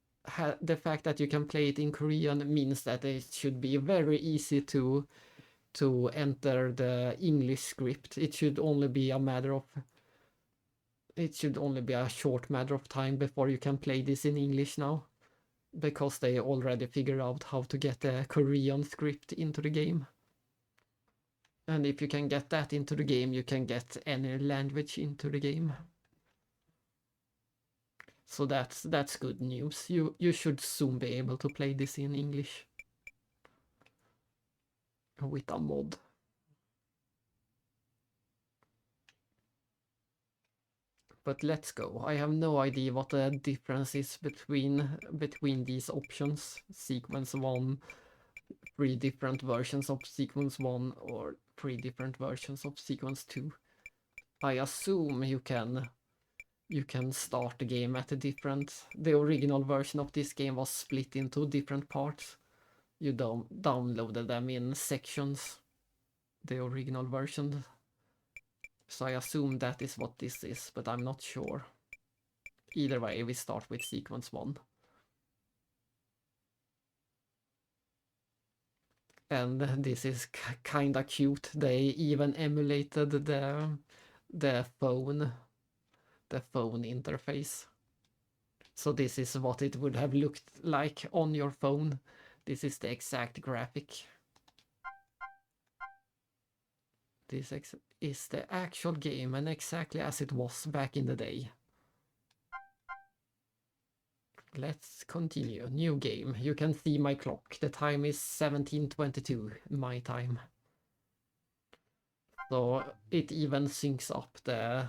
Speaker 1: the fact that you can play it in Korean means that it should be very easy to enter the English script. It should only be a short matter of time before you can play this in English now, because they already figured out how to get the Korean script into the game. And if you can get that into the game, you can get any language into the game. So that's good news. You should soon be able to play this in English with a mod. But let's go. I have no idea what the difference is between these options. Sequence 1, 3 different versions of Sequence 1, or 3 different versions of Sequence 2. I assume you can start the game at the original version of this game was split into different parts. You downloaded them in sections, the original version. So I assume that is what this is, but I'm not sure. Either way, we start with Sequence 1. And this is kinda cute. They even emulated the phone interface. So this is what it would have looked like on your phone. This is the exact graphic. This is the actual game and exactly as it was back in the day. Let's continue. New game. You can see my clock. The time is 17:22, my time. So it even syncs up the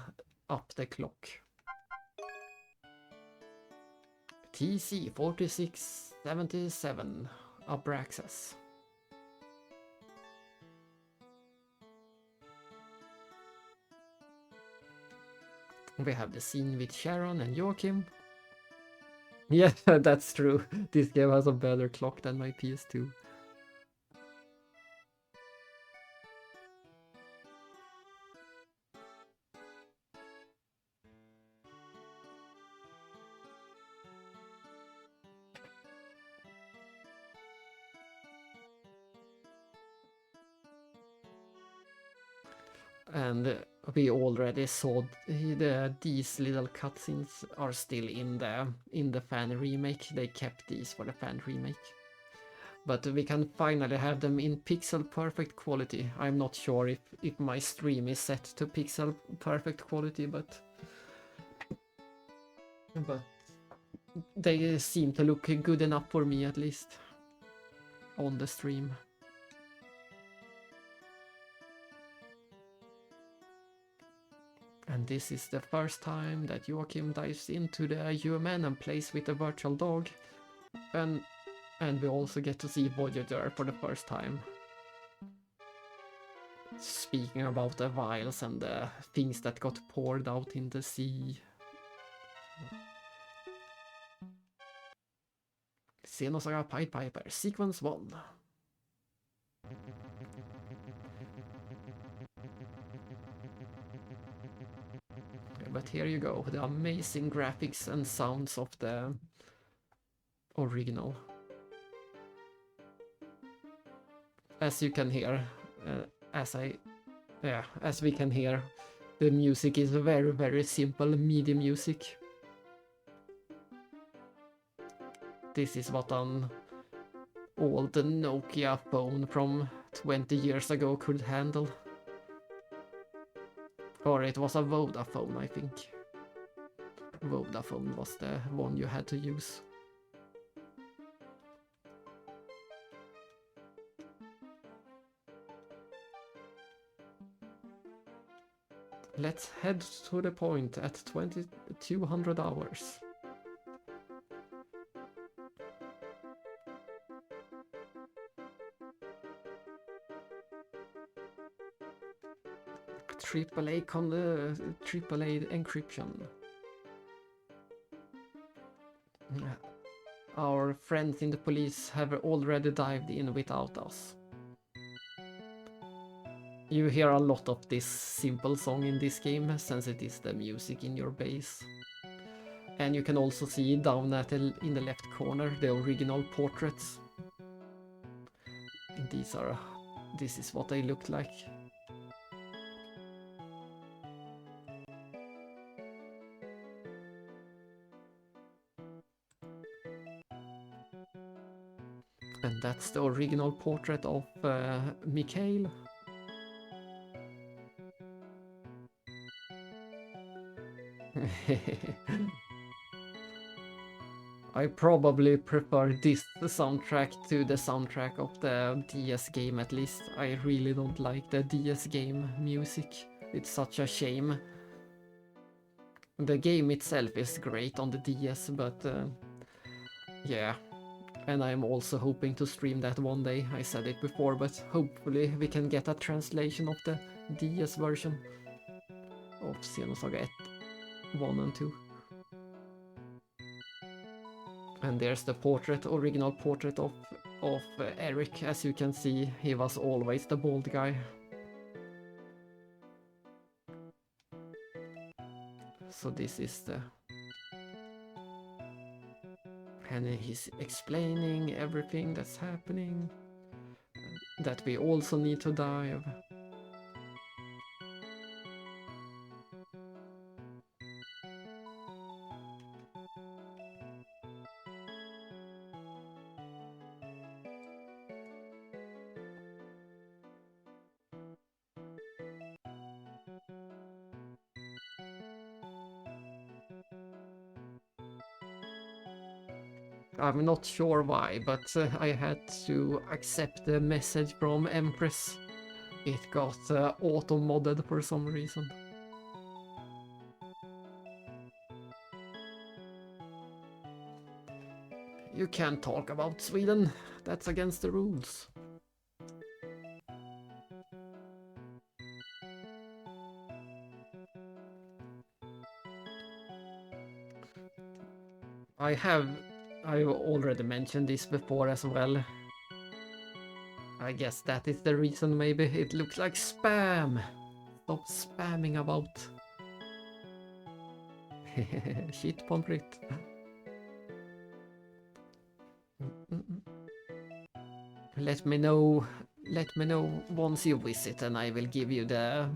Speaker 1: clock. TC 4677 Abraxas. We have the scene with Sharon and Joachim. Yeah, that's true. This game has a better clock than my PS2. And we already saw these little cutscenes are still in the fan remake. They kept these for the fan remake. But we can finally have them in pixel perfect quality. I'm not sure if my stream is set to pixel perfect quality, but they seem to look good enough for me at least on the stream. And this is the first time that Joachim dives into the human and plays with a virtual dog. And we also get to see Voyager for the first time. Speaking about the vials and the things that got poured out in the sea. Xenosaga Pied Piper, Sequence 1. But here you go, the amazing graphics and sounds of the original. As you can hear, as we can hear, the music is very, very simple MIDI music. This is what an old Nokia phone from 20 years ago could handle. Or it was a Vodafone, I think. Vodafone was the one you had to use. Let's head to the point at 2200 hours. AAA encryption. Our friends in the police have already dived in without us. You hear a lot of this simple song in this game, since it is the music in your base. And you can also see down in the left corner the original portraits. This is what they look like. And that's the original portrait of Mikhail. I probably prefer this soundtrack to the soundtrack of the DS game at least. I really don't like the DS game music. It's such a shame. The game itself is great on the DS, but yeah. And I'm also hoping to stream that one day. I said it before, but hopefully we can get a translation of the DS version of Xenosaga 1 and 2. And there's the original portrait of Eric. As you can see, he was always the bald guy. So this is the... And he's explaining everything that's happening. that we also need to dive. I'm not sure why, but I had to accept the message from Empress. It got auto-modded for some reason. You can't talk about Sweden. That's against the rules. I've already mentioned this before as well. I guess that is the reason, maybe. It looks like spam. Stop spamming about. Shit, pommes frites. Let me know once you visit, and I will give you the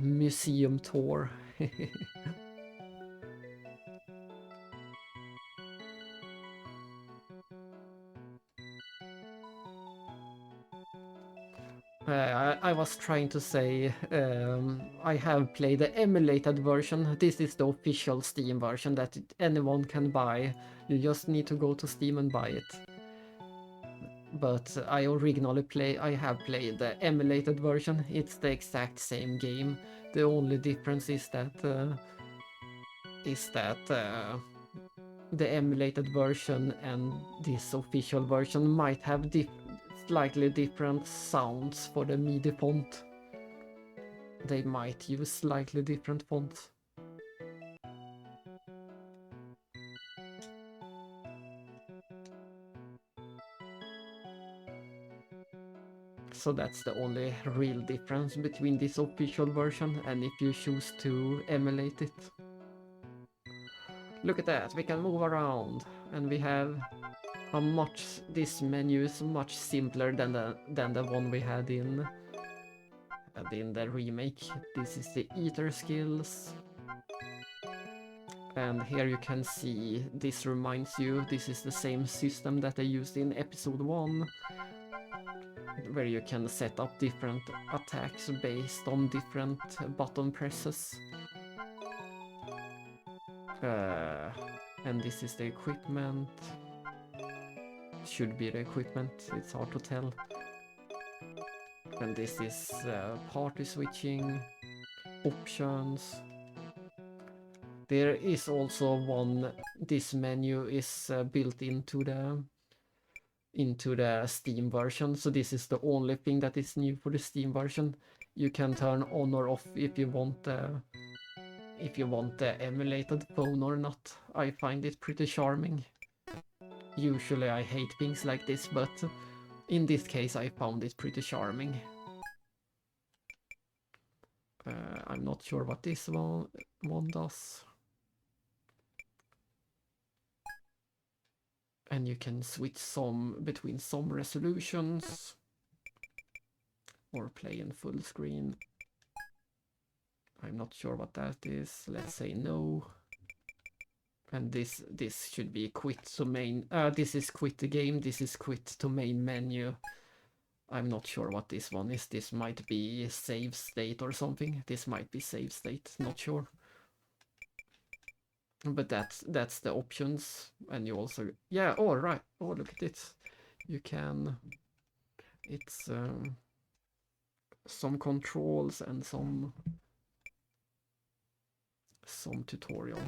Speaker 1: museum tour. I was trying to say, I have played the emulated version. This is the official Steam version that anyone can buy. You just need to go to Steam and buy it. But I have played the emulated version. It's the exact same game. The only difference is that the emulated version and this official version might have slightly different sounds for the MIDI font. They might use slightly different fonts. So that's the only real difference between this official version and if you choose to emulate it. Look at that, we can move around, and we have this menu is much simpler than the one we had in the remake. This is the eater skills, and here you can see, this reminds you, this is the same system that I used in episode 1, where you can set up different attacks based on different button presses. And this is the equipment. Should be the equipment, it's hard to tell. And this is party switching, options. There is also this menu is built into the Steam version, so this is the only thing that is new for the Steam version. You can turn on or off if you want the emulated phone or not. I find it pretty charming. Usually I hate things like this, but in this case I found it pretty charming. I'm not sure what this one does. And you can switch between some resolutions or play in full screen. I'm not sure what that is. Let's say no. And this should be quit to main. This is quit the game. This is quit to main menu. I'm not sure what this one is. This might be save state or something. This might be save state. Not sure. But that's the options, and you also right. Oh, look at it. You can. It's some controls and some tutorial.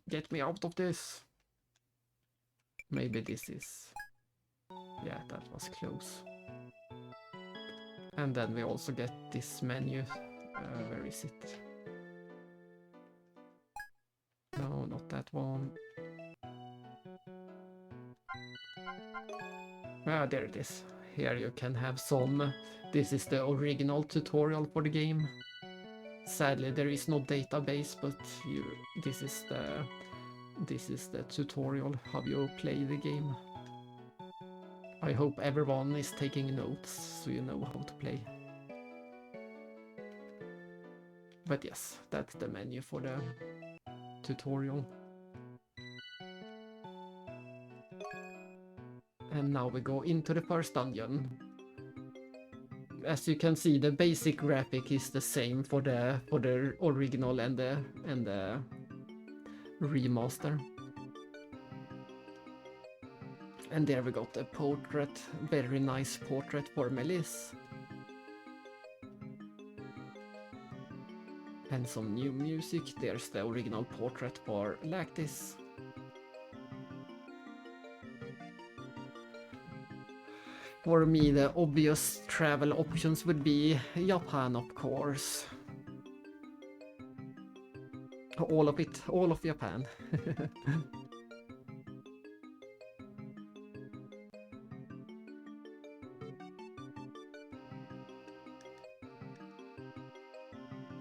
Speaker 1: Get me out of this. Maybe this is... Yeah, that was close. And then we also get this menu. Where is it? No, not that one. Ah, there it is. Here you can have some... This is the original tutorial for the game. Sadly, there is no database, but this is this is the tutorial how you play the game. I hope everyone is taking notes so you know how to play. But yes, that's the menu for the tutorial. And now we go into the first dungeon. As you can see, the basic graphic is the same for the original and the remaster. And there we got the portrait, very nice portrait for Melis. And some new music. There's the original portrait for Lactis. For me, the obvious travel options would be Japan, of course. All of it, all of Japan.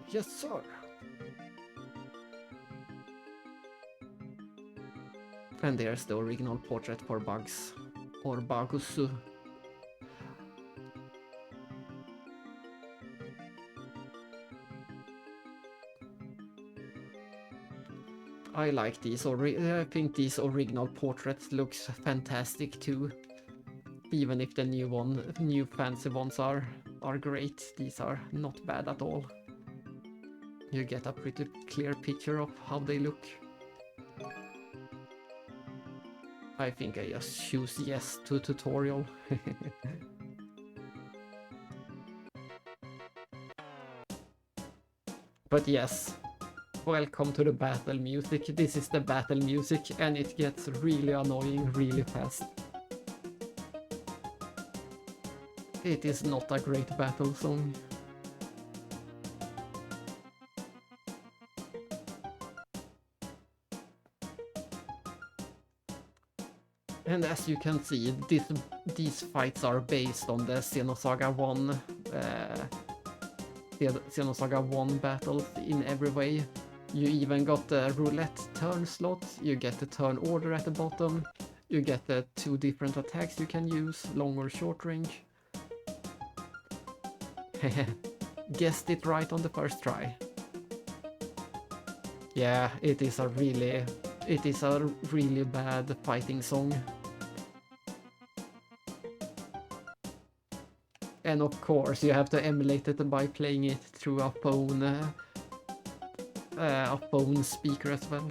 Speaker 1: Yes, sir. And there's the original portrait for Bugs, or Bagusu. I like these. I think these original portraits looks fantastic too. Even if the new fancy ones are great, these are not bad at all. You get a pretty clear picture of how they look. I think I just choose yes to tutorial. But yes, welcome to the battle music. This is the battle music and it gets really annoying really fast. It is not a great battle song. And as you can see, these fights are based on the Xenosaga 1 Xenosaga 1 battles in every way. You even got the roulette turn slot, you get the turn order at the bottom, you get the 2 different attacks you can use, long or short range. Guessed it right on the first try. Yeah, it is a really bad fighting song. And of course you have to emulate it by playing it through a phone speaker as well.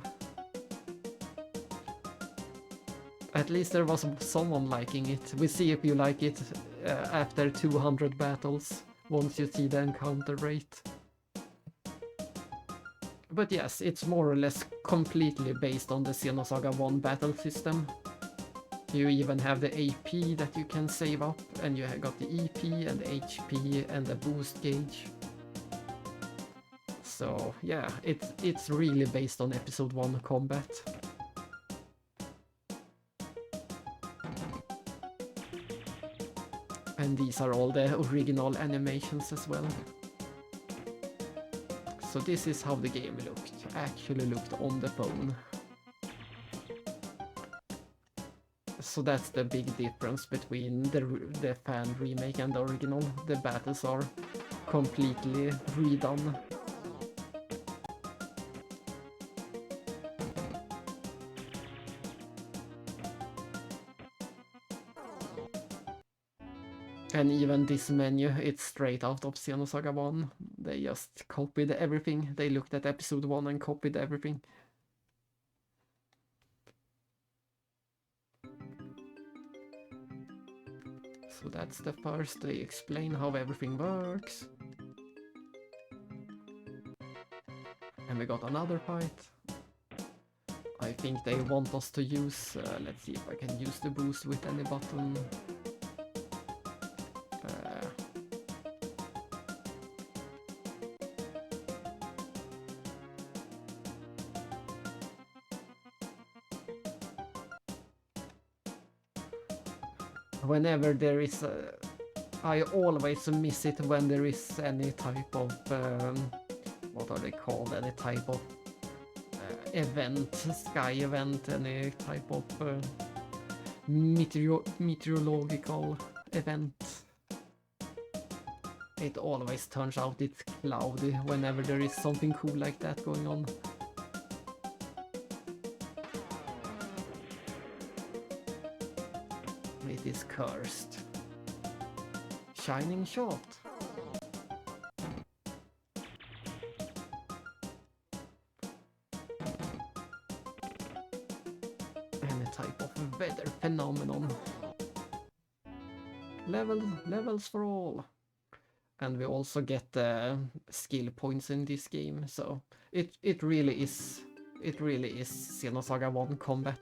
Speaker 1: At least there was someone liking it. We see if you like it after 200 battles, once you see the encounter rate. But yes, it's more or less completely based on the Xenosaga 1 battle system. You even have the AP that you can save up, and you have got the EP and the HP and the boost gauge. So yeah, it's really based on episode 1 combat. And these are all the original animations as well. So this is how the game actually looked on the phone. So that's the big difference between the fan remake and the original. The battles are completely redone. And even this menu, it's straight out of Xenosaga 1. They just copied everything. They looked at episode 1 and copied everything. So that's the first. They explain how everything works. And we got another fight. I think they want us to use... let's see if I can use the boost with any button. Whenever there is I always miss it when there is any type of what are they called, any type of event, sky event, any type of meteorological event. It always turns out it's cloudy whenever there is something cool like that going on. It is cursed. Shining shot. Any type of weather phenomenon. Levels for all. And we also get skill points in this game, so it really is Xenosaga 1 combat.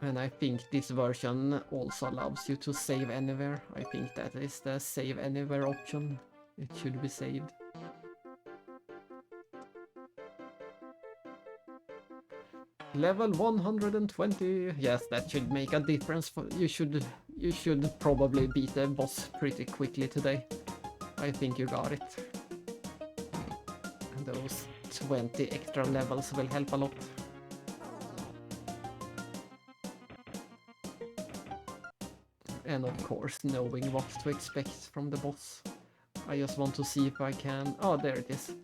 Speaker 1: And I think this version also allows you to save anywhere. I think that is the save anywhere option. It should be saved. Level 120. Yes, that should make a difference. You should probably beat the boss pretty quickly today. I think you got it. And those 20 extra levels will help a lot. And of course, knowing what to expect from the boss. I just want to see if I can... Oh, there it is.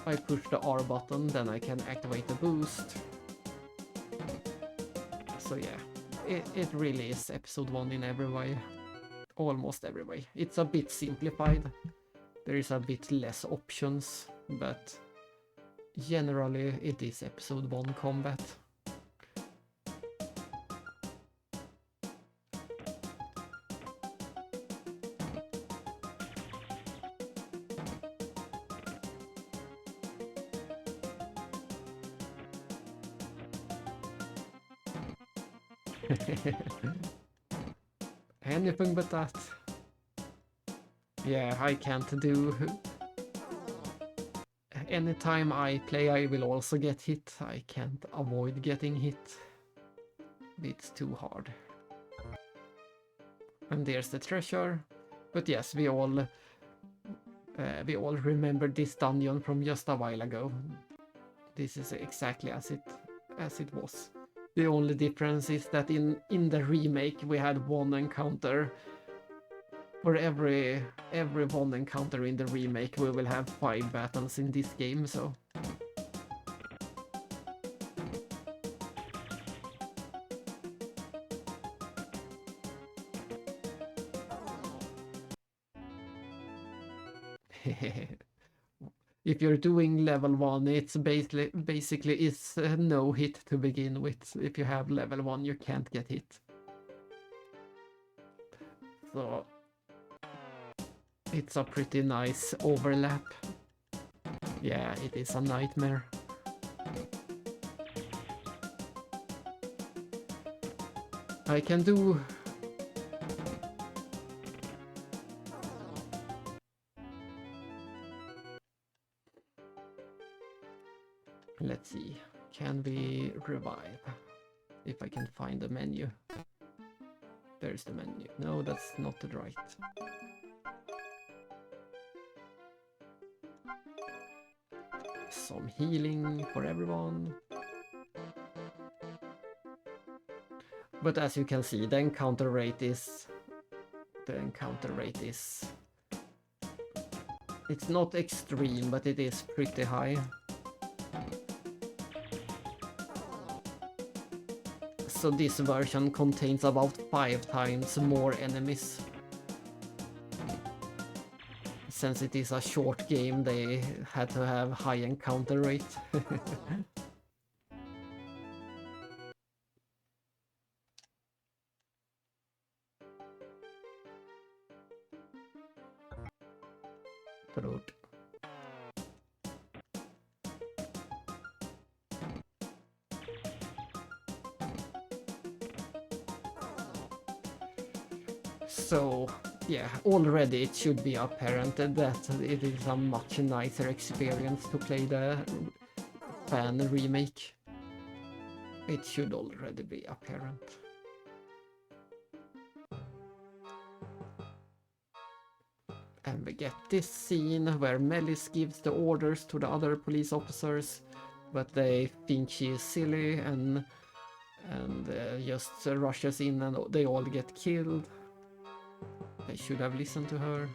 Speaker 1: I push the R button, then I can activate the boost. So yeah, it really is episode 1 in every way. Almost every way. It's a bit simplified. There is a bit less options, but generally it is episode 1 combat. Anything but that. Yeah, I can't do... Anytime I play, I will also get hit. I can't avoid getting hit. It's too hard. And there's the treasure. But yes, we all remember this dungeon from just a while ago. This is exactly as it was. The only difference is that in the remake we had one encounter. For every one encounter in the remake we will have 5 battles in this game, so... If you're doing level 1, it's basically it's no hit to begin with. If you have level 1, you can't get hit. So it's a pretty nice overlap. Yeah, it is a nightmare. I can do... Let's see, can we revive? If I can find the menu. There's the menu. No, that's not the right. Some healing for everyone. But as you can see, the encounter rate is... It's not extreme, but it is pretty high. So this version contains about 5 times more enemies. Since it is a short game, they had to have high encounter rate. Throat. So, yeah, already it should be apparent that it is a much nicer experience to play the fan remake. It should already be apparent. And we get this scene where Melis gives the orders to the other police officers, but they think she is silly and just rushes in and they all get killed. They should have listened to her.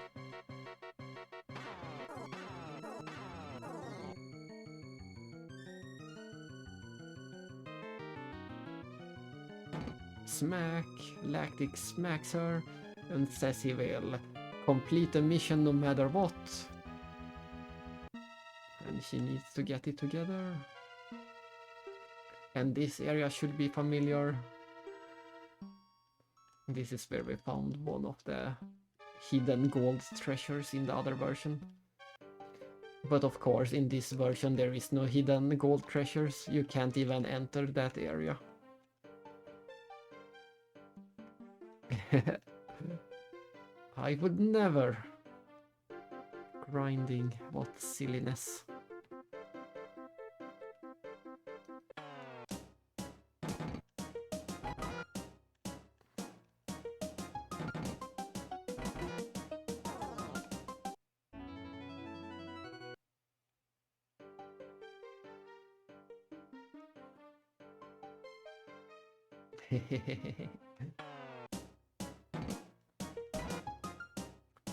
Speaker 1: Smack, Lactic smacks her and says he will complete the mission no matter what. And she needs to get it together. And this area should be familiar. This is where we found one of the hidden gold treasures in the other version. But of course, in this version there is no hidden gold treasures. You can't even enter that area. I would never. Grinding, what silliness.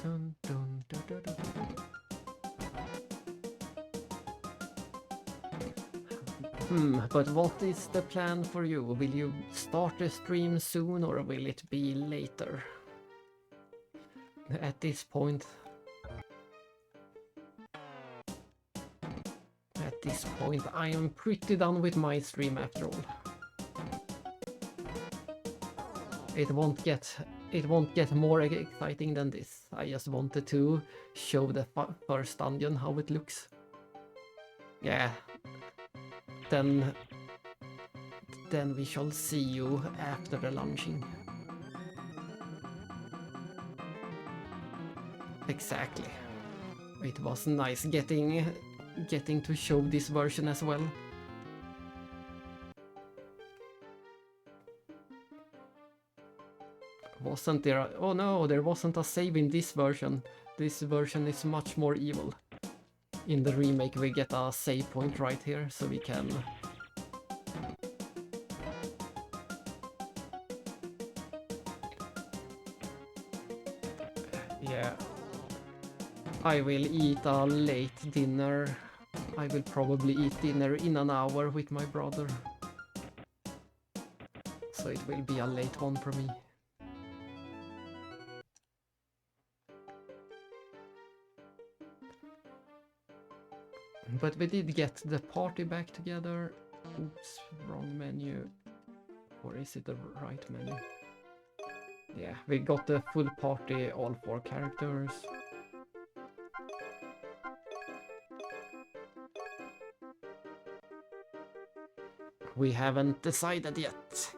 Speaker 1: Dun, dun, dun, dun, dun, dun. But what is the plan for you? Will you start the stream soon or will it be later? At this point, I am pretty done with my stream after all. It won't get more exciting than this. I just wanted to show the first dungeon how it looks. Yeah. Then we shall see you after the launching. Exactly. It was nice getting to show this version as well. Wasn't there? Oh no, there wasn't a save in this version. This version is much more evil. In the remake we get a save point right here, so we can... Yeah. I will eat a late dinner. I will probably eat dinner in an hour with my brother. So it will be a late one for me. But we did get the party back together. Oops, wrong menu. Or is it the right menu? Yeah, we got the full party, all 4 characters. We haven't decided yet.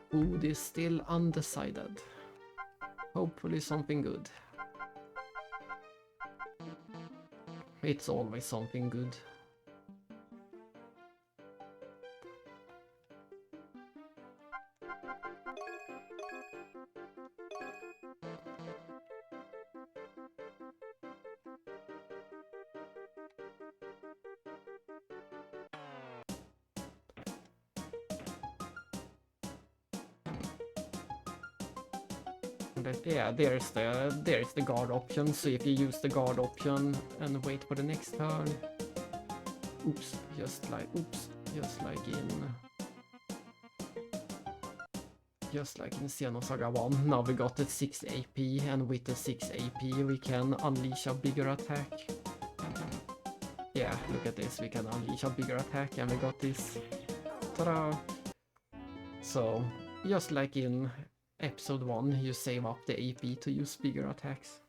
Speaker 1: Food is still undecided. Hopefully something good. It's always something good. Yeah, there's the guard option, so if you use the guard option and wait for the next turn. Oops, just like in Xenosaga 1, now we got the 6 AP, and with the 6 AP we can unleash a bigger attack. Yeah, look at this, we can unleash a bigger attack and we got this. Ta-da! So, just like in episode 1, you save up the AP to use bigger attacks.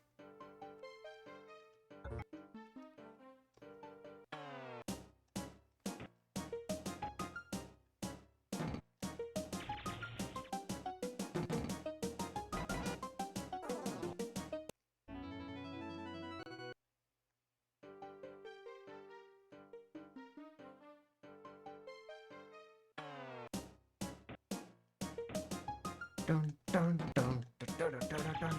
Speaker 1: Dun, dun, dun, dun, dun, dun, dun, dun.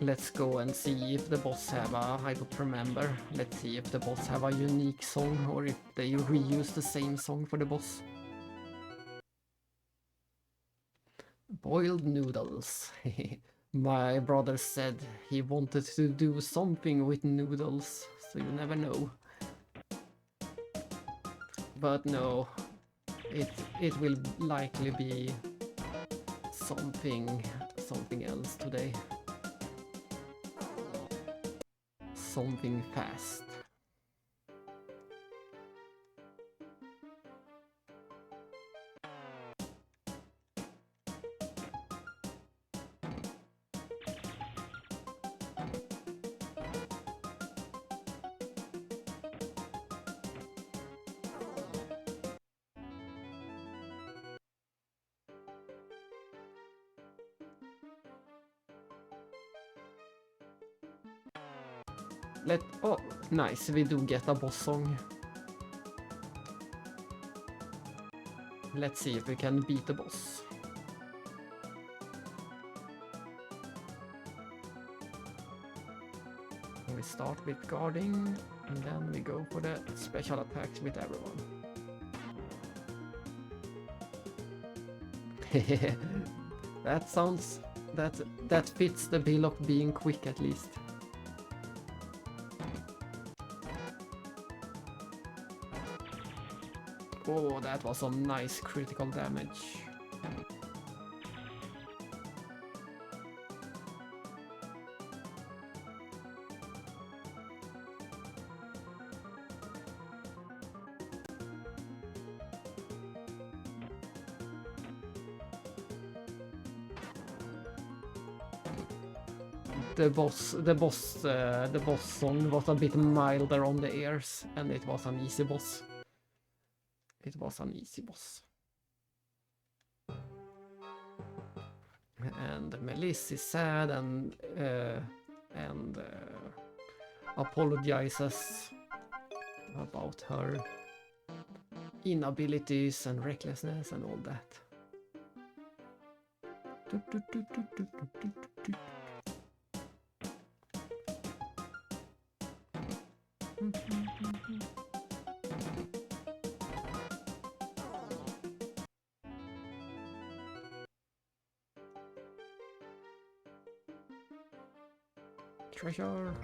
Speaker 1: Let's go and see if the boss have a, I don't remember. Let's see if the boss have a unique song or if they reuse the same song for the boss. Boiled noodles. My brother said he wanted to do something with noodles, so you never know. But no, it will likely be something else today. Something fast. Oh, nice, we do get a boss song. Let's see if we can beat the boss. We start with guarding, and then we go for the special attacks with everyone. That sounds... that fits the bill of being quick at least. Oh, that was some nice critical damage. The boss song was a bit milder on the ears, and it was an easy boss. It was an easy boss. And Melis is sad and apologizes about her inabilities and recklessness and all that. Treasure.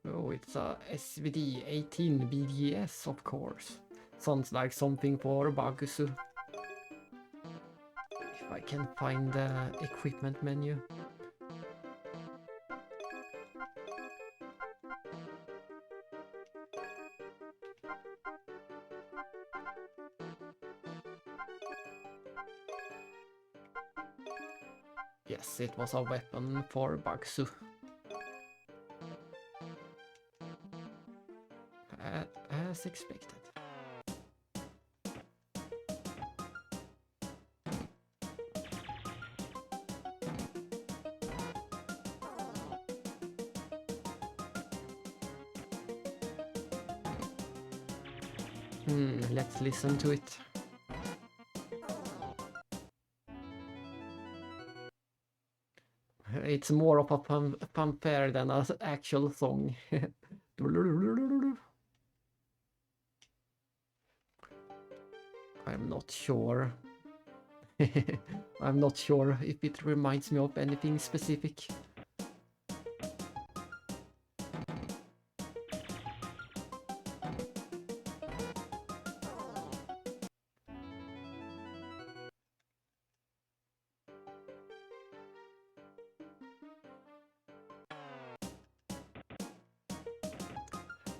Speaker 1: Oh, it's a SVD 18 BDS, of course. Sounds like something for Bagusu. If I can find the equipment menu. Yes, it was a weapon for Bagusu. As expected. Let's listen to it. It's more of a fanfare than an actual song. I'm not sure. I'm not sure if it reminds me of anything specific.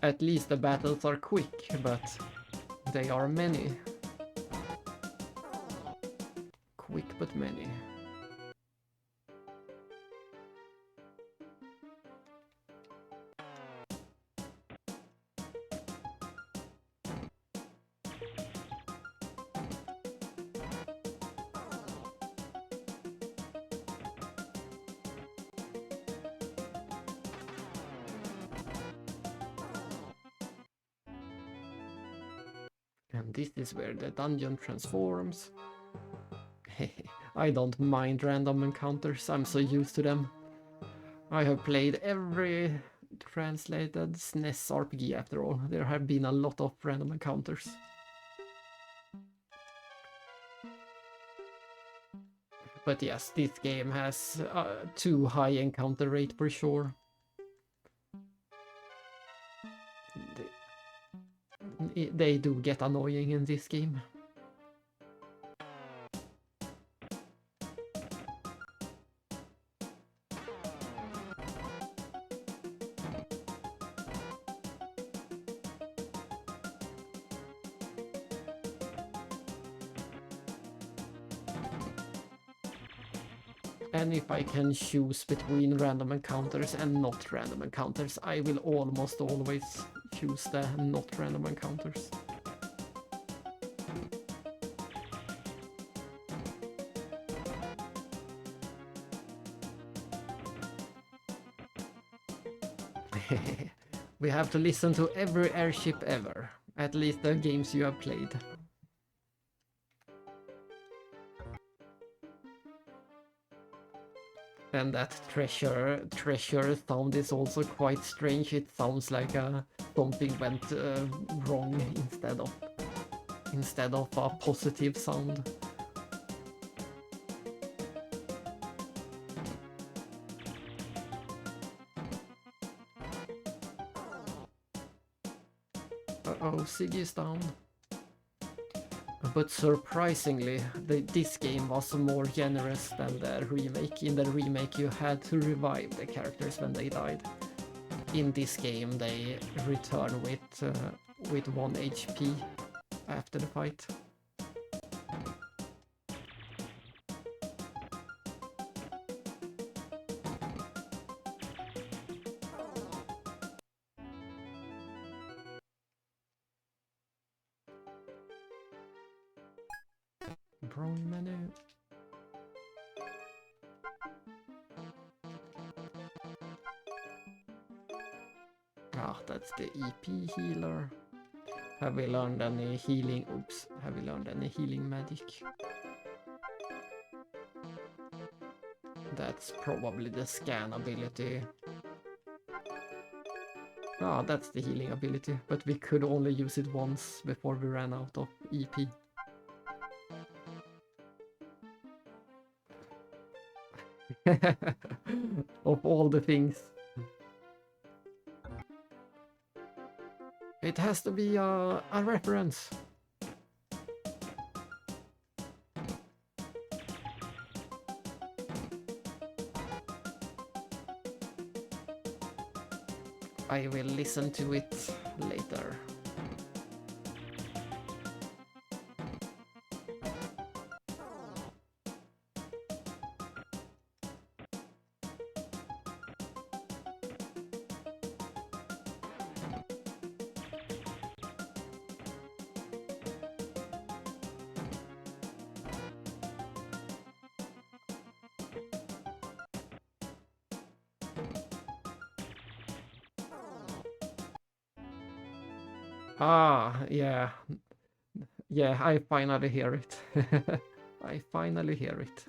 Speaker 1: At least the battles are quick, but they are many. Quick but many. And this is where the dungeon transforms. I don't mind random encounters, I'm so used to them. I have played every translated SNES RPG after all. There have been a lot of random encounters. But yes, this game has too high encounter rate for sure. They do get annoying in this game. And if I can choose between random encounters and not random encounters, I will almost always choose the not random encounters. We have to listen to every airship ever, at least the games you have played. And that treasure sound is also quite strange. It sounds like something went wrong instead of a positive sound. Uh-oh, Siggy's down. But surprisingly, this game was more generous than the remake. In the remake you had to revive the characters when they died. In this game they return with 1 HP after the fight. Brown menu. Ah, that's the EP healer. Have we learned any healing? Oops, have we learned any healing magic? That's probably the scan ability. Ah, that's the healing ability, but we could only use it once before we ran out of EP. Of all the things. It has to be a reference. I will listen to it later. Ah, yeah. Yeah, I finally hear it. I finally hear it.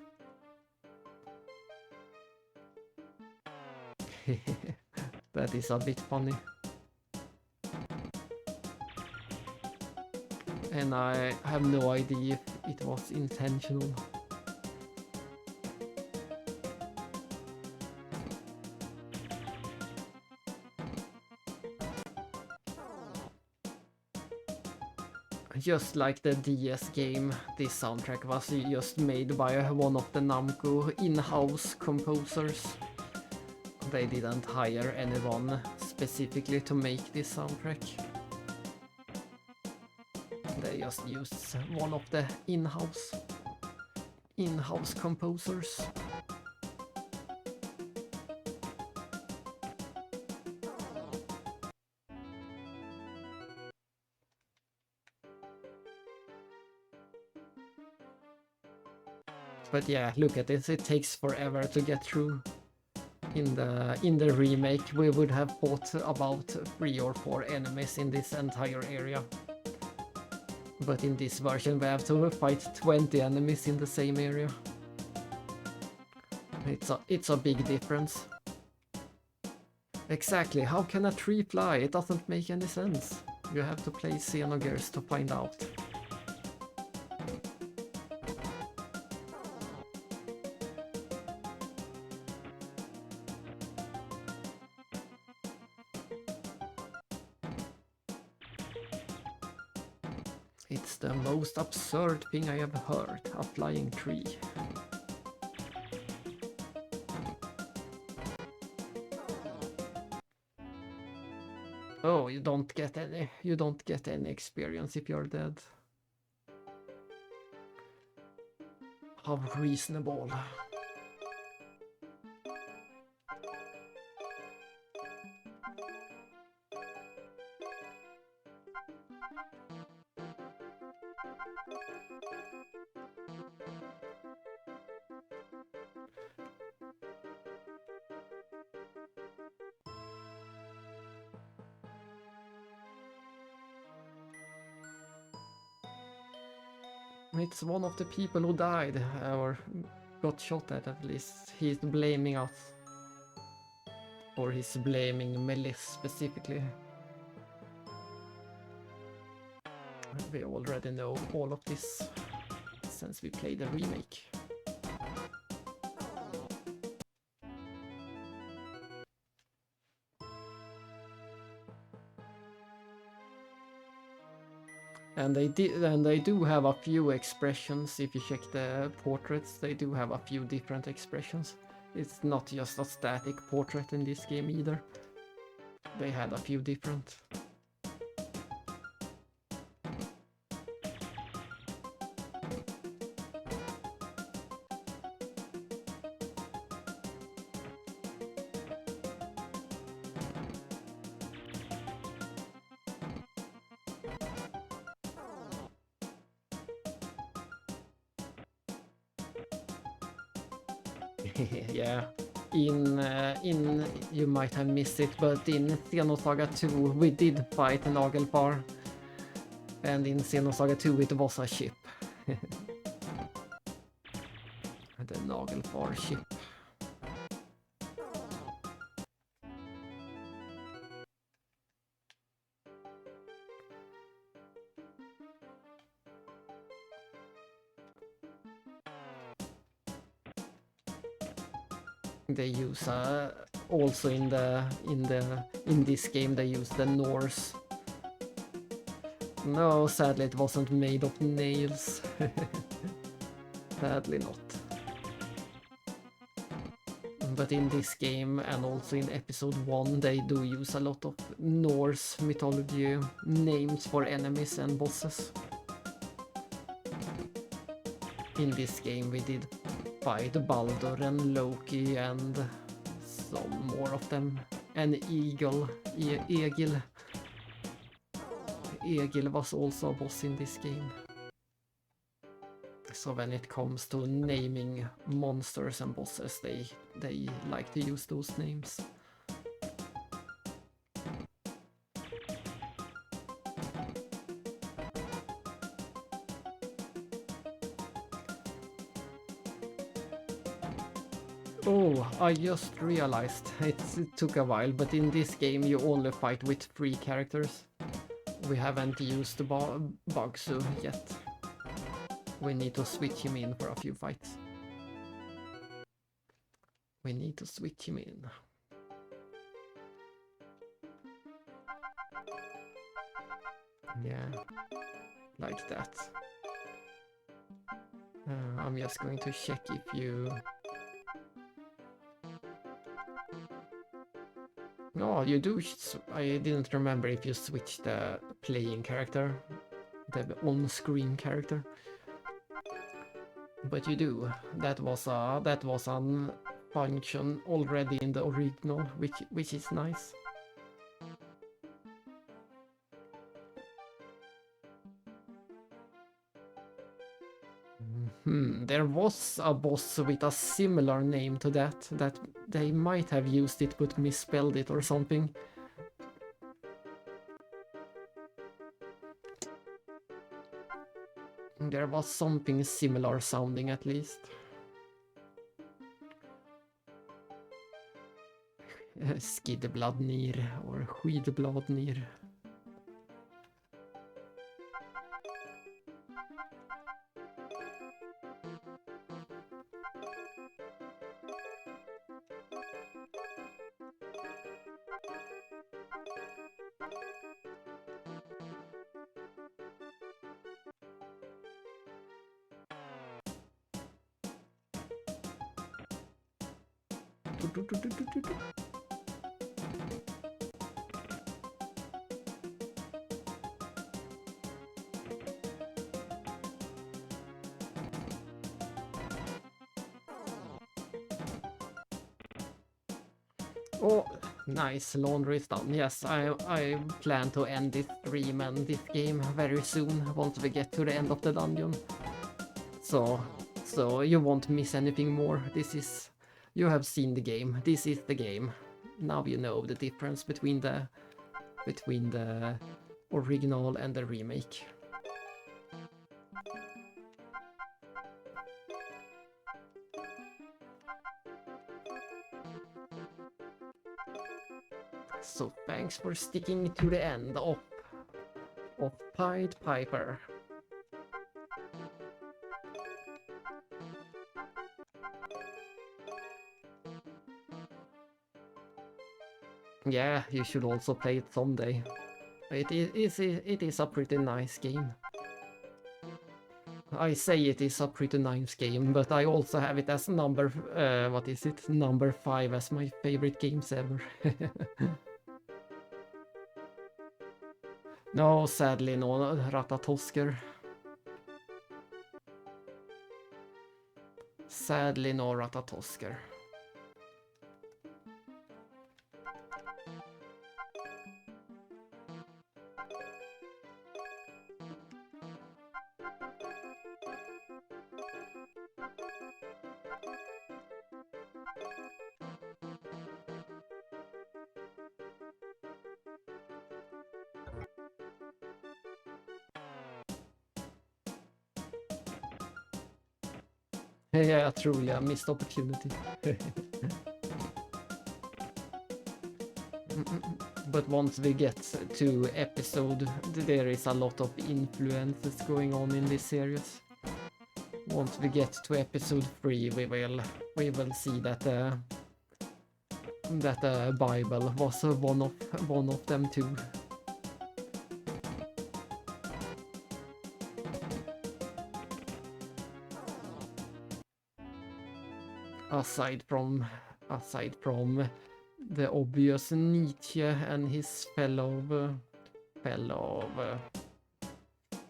Speaker 1: That is a bit funny. And I have no idea if it was intentional. Just like the DS game, this soundtrack was just made by one of the Namco in-house composers. They didn't hire anyone specifically to make this soundtrack. They just used one of the in-house composers. But yeah, look at this, it takes forever to get through. In the remake we would have fought about 3 or 4 enemies in this entire area. But in this version we have to fight 20 enemies in the same area. It's a big difference. Exactly, how can a tree fly? It doesn't make any sense. You have to play Xenogears to find out. It's the most absurd thing I have heard, a flying tree. Oh, you don't get any experience if you're dead. How reasonable. It's one of the people who died, or got shot at least. He's blaming us. Or he's blaming Melis specifically. We already know all of this since we played the remake. And they do have a few expressions. If you check the portraits, they do have a few different expressions. It's not just a static portrait in this game either. They had a few different. Yeah, in you might have missed it, but in Xenosaga 2 we did fight Nagelfar, and in Xenosaga 2 it was a ship. The Nagelfar ship. They use also in this game they use the Norse. No, sadly it wasn't made of nails. Sadly not. But in this game and also in episode 1 they do use a lot of Norse mythology names for enemies and bosses. In this game we did fight Baldur and Loki and some more of them. And Egil. Egil was also a boss in this game. So when it comes to naming monsters and bosses, they like to use those names. Oh, I just realized, it took a while, but in this game you only fight with 3 characters. We haven't used the Bugsu yet. We need to switch him in for a few fights. We need to switch him in. Yeah, like that. I'm just going to check if you... No, you do. I didn't remember if you switched the playing character, the on-screen character. But you do. That was a function already in the original, which is nice. There was a boss with a similar name to that they might have used it but misspelled it or something. There was something similar sounding at least. Skidbladnir or Skidbladnir. Oh, nice, laundry is done. Yes, I plan to end this stream and this game very soon once we get to the end of the dungeon. So you won't miss anything more. You have seen the game. This is the game. Now you know the difference between the original and the remake. So thanks for sticking to the end of Pied Piper. Yeah, you should also play it someday. It is a pretty nice game. I say it is a pretty nice game, but I also have it as number 5 as my favorite games ever. No, sadly no Ratatosker. Sadly no Ratatosker. Yeah, truly a missed opportunity. But once we get to episode, there is a lot of influences going on in this series. Once we get to episode 3, we will see that the Bible was one of them too. Aside from the obvious Nietzsche and his fellow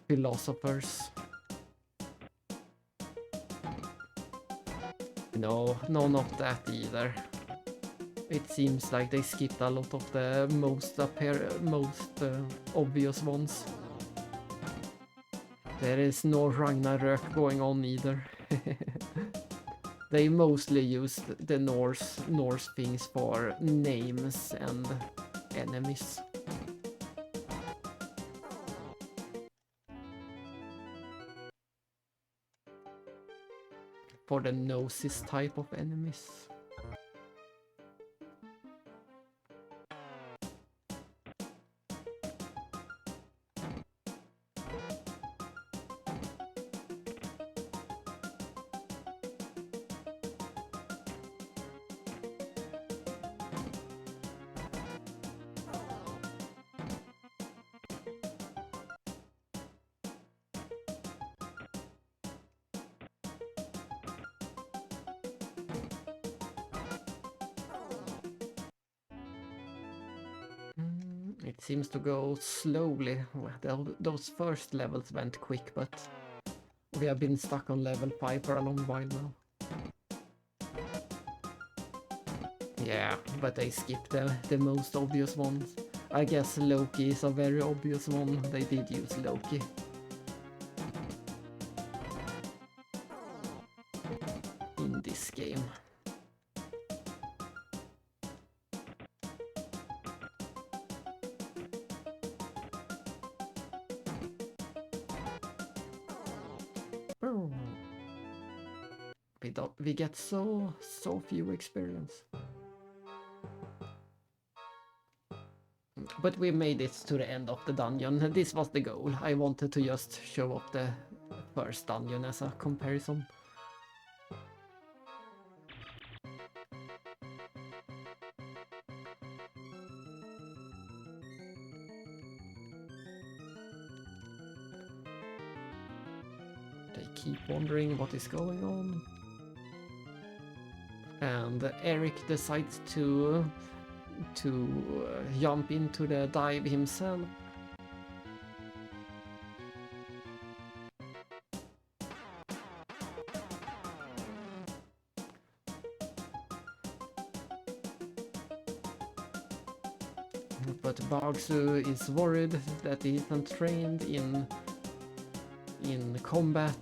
Speaker 1: philosophers. No, not that either. It seems like they skipped a lot of the most obvious ones. There is no Ragnarök going on either. They mostly used the Norse things for names and enemies. For the Gnosis type of enemies. It seems to go slowly. Those first levels went quick, but we have been stuck on level 5 for a long while now. Yeah, but they skipped the most obvious ones. I guess Loki is a very obvious one. They did use Loki. In this game. We get so few experience. But we made it to the end of the dungeon. This was the goal. I wanted to just show off the first dungeon as a comparison. They keep wondering what is going on. And Eric decides to jump into the dive himself. But Bagsu is worried that he isn't trained in combat.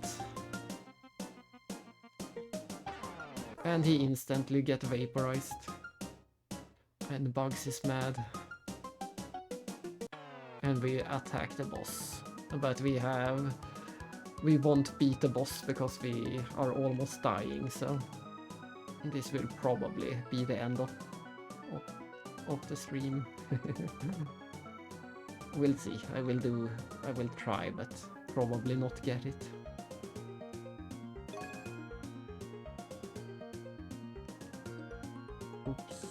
Speaker 1: And he instantly gets vaporized. And Bugs is mad. And we attack the boss. But we won't beat the boss because we are almost dying, so this will probably be the end of the stream. We'll see. I will try, but probably not get it. Oops.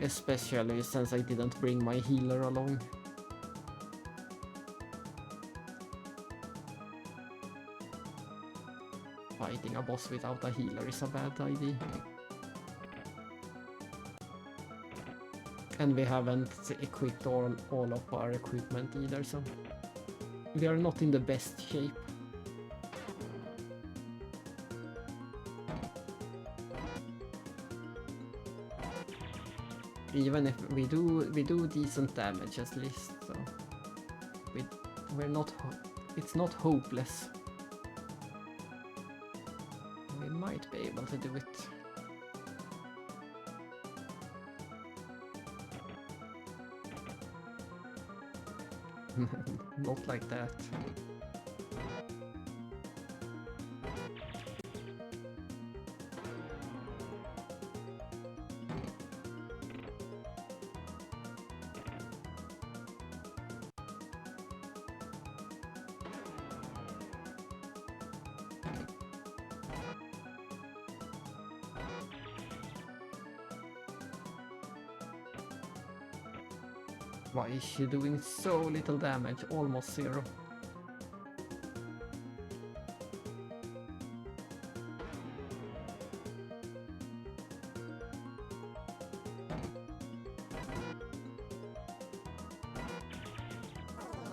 Speaker 1: Especially since I didn't bring my healer along. Fighting a boss without a healer is a bad idea. And we haven't equipped all of our equipment either, so we are not in the best shape. Even if we do decent damage at least, so we're not. It's not hopeless. We might be able to do it. Not like that. Why is she doing so little damage? Almost zero.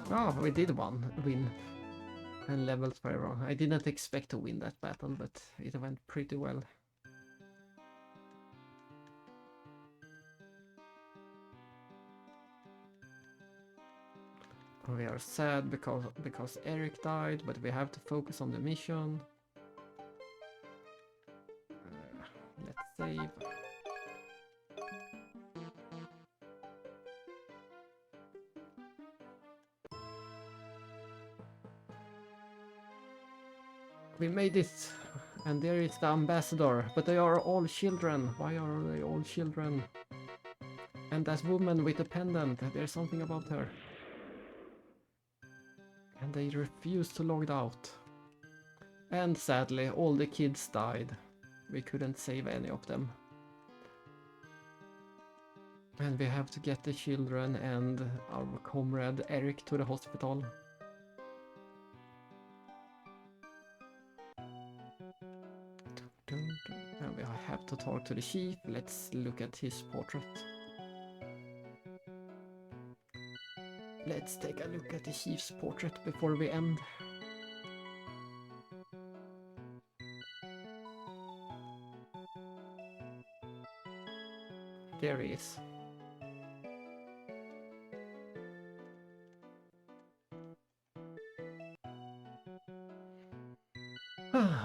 Speaker 1: Oh, we did win. And levels very wrong. I didn't expect to win that battle, but it went pretty well. We are sad because Eric died, but we have to focus on the mission. Let's save. We made it, and there is the ambassador, but they are all children. Why are they all children? And that woman with the pendant, there's something about her. And they refused to log out. And sadly, all the kids died. We couldn't save any of them. And we have to get the children and our comrade Eric to the hospital. And we have to talk to the chief. Let's look at his portrait. Let's take a look at the chief's portrait before we end. There he is.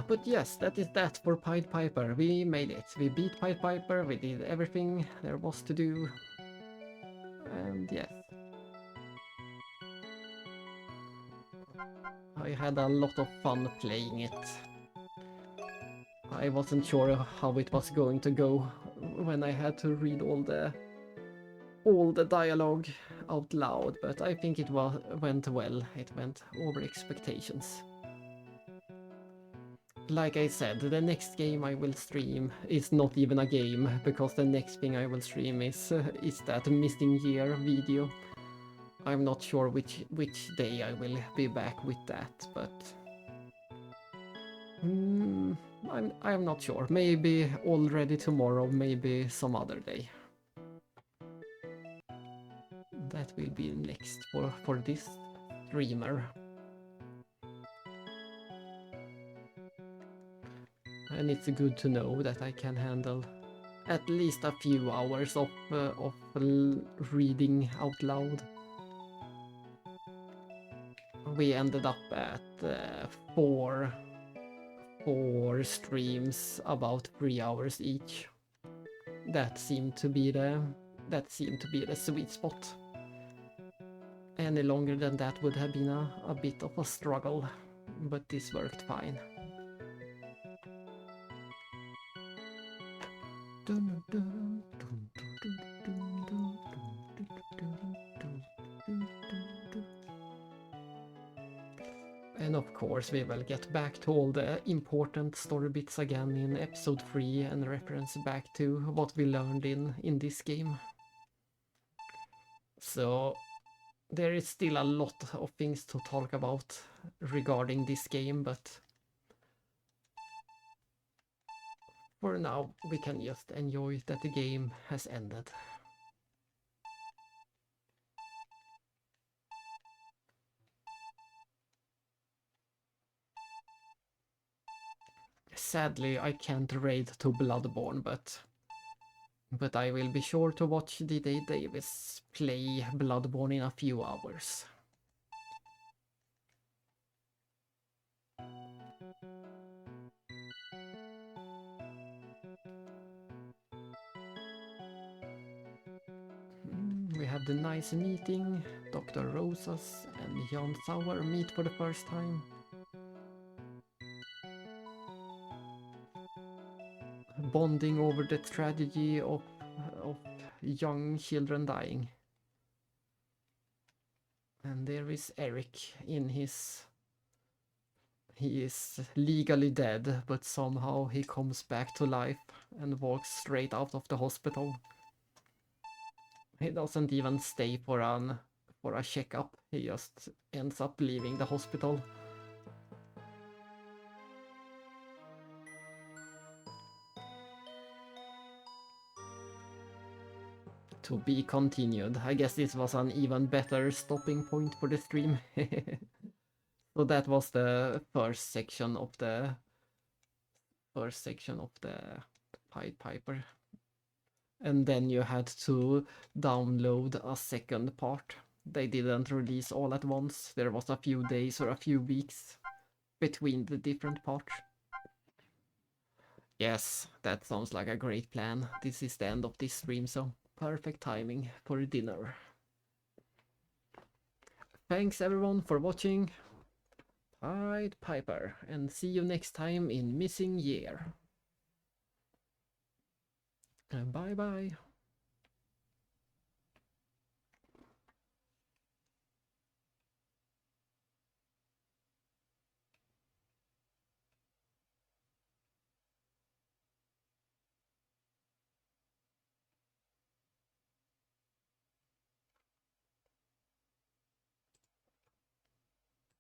Speaker 1: But yes, that is that for Pied Piper. We made it. We beat Pied Piper, we did everything there was to do. And yes. I had a lot of fun playing it. I wasn't sure how it was going to go when I had to read all the dialogue out loud, but I think it went well. It went over expectations. Like I said, the next game I will stream is not even a game, because the next thing I will stream is that missing year video. I'm not sure which day I will be back with that, but I'm not sure. Maybe already tomorrow, maybe some other day. That will be next for this streamer. And it's good to know that I can handle at least a few hours of reading out loud. We ended up at four streams, about 3 hours each. That seemed to be the sweet spot. Any longer than that would have been a bit of a struggle, but this worked fine. And of course we will get back to all the important story bits again in episode 3 and reference back to what we learned in this game. So there is still a lot of things to talk about regarding this game, but for now we can just enjoy that the game has ended. Sadly, I can't raid to Bloodborne, but I will be sure to watch D.D. Davis play Bloodborne in a few hours. We have the nice meeting. Dr. Rosas and Jan Sauer meet for the first time. Bonding over the tragedy of young children dying. And there is Eric in his... He is legally dead, but somehow he comes back to life and walks straight out of the hospital. He doesn't even stay for a checkup, he just ends up leaving the hospital. To be continued. I guess this was an even better stopping point for the stream. So that was the first section of the Pied Piper. And then you had to download a second part. They didn't release all at once. There was a few days or a few weeks between the different parts. Yes, that sounds like a great plan. This is the end of this stream, so perfect timing for dinner. Thanks everyone for watching Pied Piper, and see you next time in Missing Year. Bye bye.